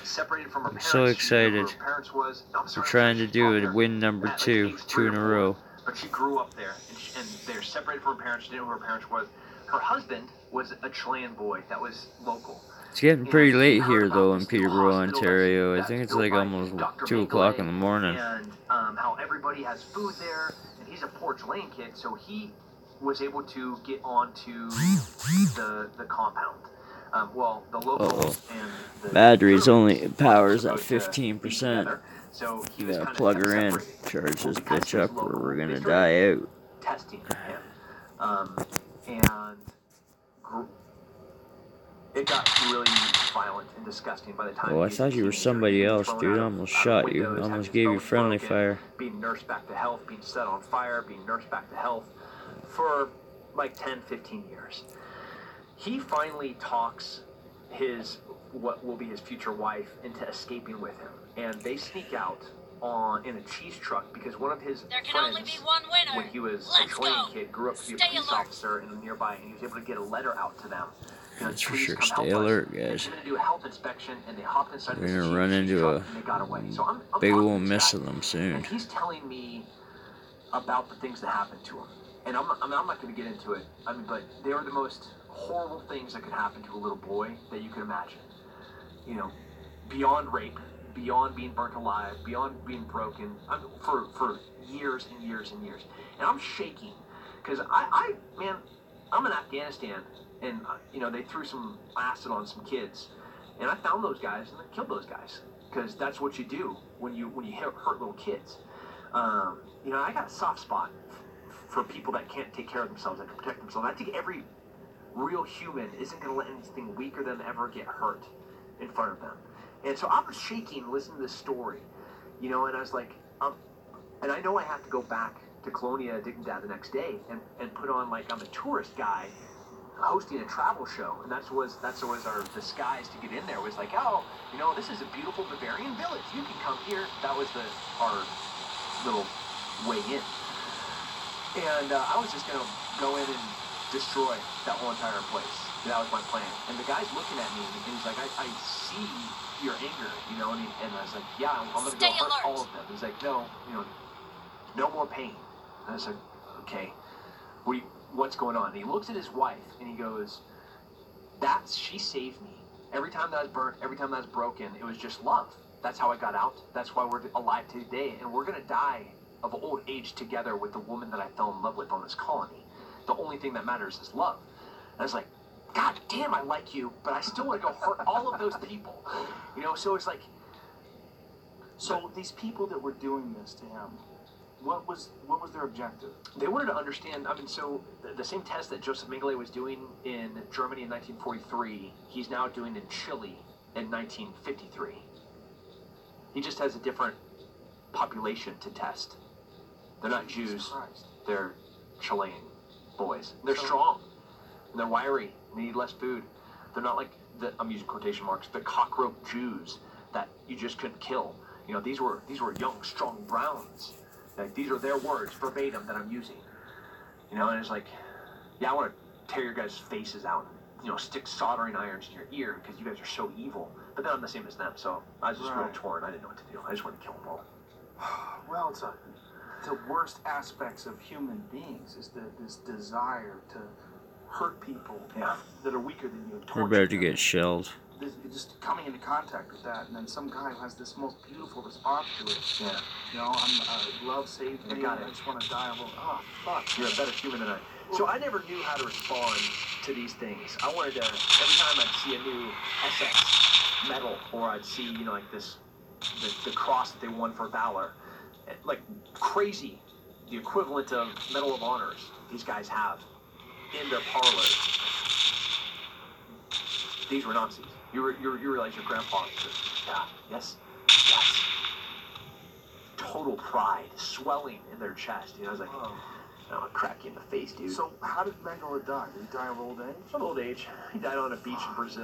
Separated from her I'm so excited. We're trying to do it. Win number 2 in a row. But she grew up there, and they're separated from her parents. She didn't know who her parents was. Her husband was a Chilean boy that was local. It's getting pretty late here, though, in Peterborough, Ontario. I think it's like almost 2 o'clock in the morning. And how everybody has food there, and he's a poor Chilean kid, so he was able to get onto the compound. Well, the local and the battery's only powers at 15%. So you gotta plug her in, charge this bitch up, or we're gonna die out. Testing him, and it got really violent and disgusting by the time. Oh, I thought you were somebody else, dude. I almost shot you. I almost gave you friendly fire. Being nursed back to health, being set on fire, being nursed back to health for like 10, 15 years. He finally talks what will be his future wife into escaping with him, and they sneak out in a cheese truck because one of his friends, when he was a Chilean kid, grew up to be a police officer in a nearby, and he was able to get a letter out to them. That's for sure. Stay alert, guys. They're gonna do a health inspection, and they hopped inside. We're gonna run into a big old mess of them soon. And he's telling me about the things that happened to him, and I'm not going to get into it. I mean, but they are the most horrible things that could happen to a little boy that you can imagine. You know, beyond rape, beyond being burnt alive, beyond being broken, for years and years and years. And I'm shaking because man, I'm in Afghanistan, and you know, they threw some acid on some kids, and I found those guys and I killed those guys because that's what you do when you hurt little kids. You know, I got a soft spot for people that can't take care of themselves, that can protect themselves. I think every real human isn't going to let anything weaker than ever get hurt in front of them. And so I was shaking listening to this story, you know, and I was like, and I know I have to go back to Colonia Dignidad the next day and put on, like, I'm a tourist guy hosting a travel show, and that was our disguise to get in there. Was like, oh, you know, this is a beautiful Bavarian village. You can come here. That was our little way in. And I was just going to go in and destroy that whole entire place. That was my plan. And the guy's looking at me, and he's like, I see your anger, you know, and I was like, yeah, I'm going to go hurt all of them. He's like, no, you know, no more pain. And I was like, okay, what's going on? And he looks at his wife, and he goes, she saved me. Every time that I was burnt, every time that I was broken, it was just love. That's how I got out. That's why we're alive today, and we're going to die of old age together with the woman that I fell in love with on this colony. The only thing that matters is love. And I was like, God damn, I like you, but I still want to go hurt all of those people. You know, so it's like... So these people that were doing this to him, what was their objective? They wanted to understand, I mean, so the same test that Joseph Mengele was doing in Germany in 1943, he's now doing in Chile in 1953. He just has a different population to test. They're not Jews, they're Chilean boys. They're strong, and they're wiry, and they need less food. They're not like I'm using quotation marks, the cockroach Jews that you just couldn't kill. You know, these were young, strong Browns. Like, these are their words verbatim that I'm using. You know, and it's like, yeah, I want to tear your guys' faces out and, you know, stick soldering irons in your ear because you guys are so evil. But then I'm the same as them, so I was just real torn. I didn't know what to do. I just wanted to kill them all. Well, it's the worst aspects of human beings is this desire to hurt people that are weaker than you. We're about to get shelled. Just coming into contact with that, and then some guy who has this most beautiful response to it. Yeah. You know, love saved me. I just want to die. Oh, fuck. You're a better human than I. So I never knew how to respond to these things. I wanted to, every time I'd see a new SS medal, or I'd see, you know, like this, the cross that they won for valor, like crazy, the equivalent of Medal of Honors these guys have in their parlors. These were Nazis. You realize your grandpa was just, yeah, yes. Total pride swelling in their chest. You know, I was like, oh, I'll crack you in the face, dude. So how did Mengele die? Did he die of old age? Of old age. He died on a beach in Brazil.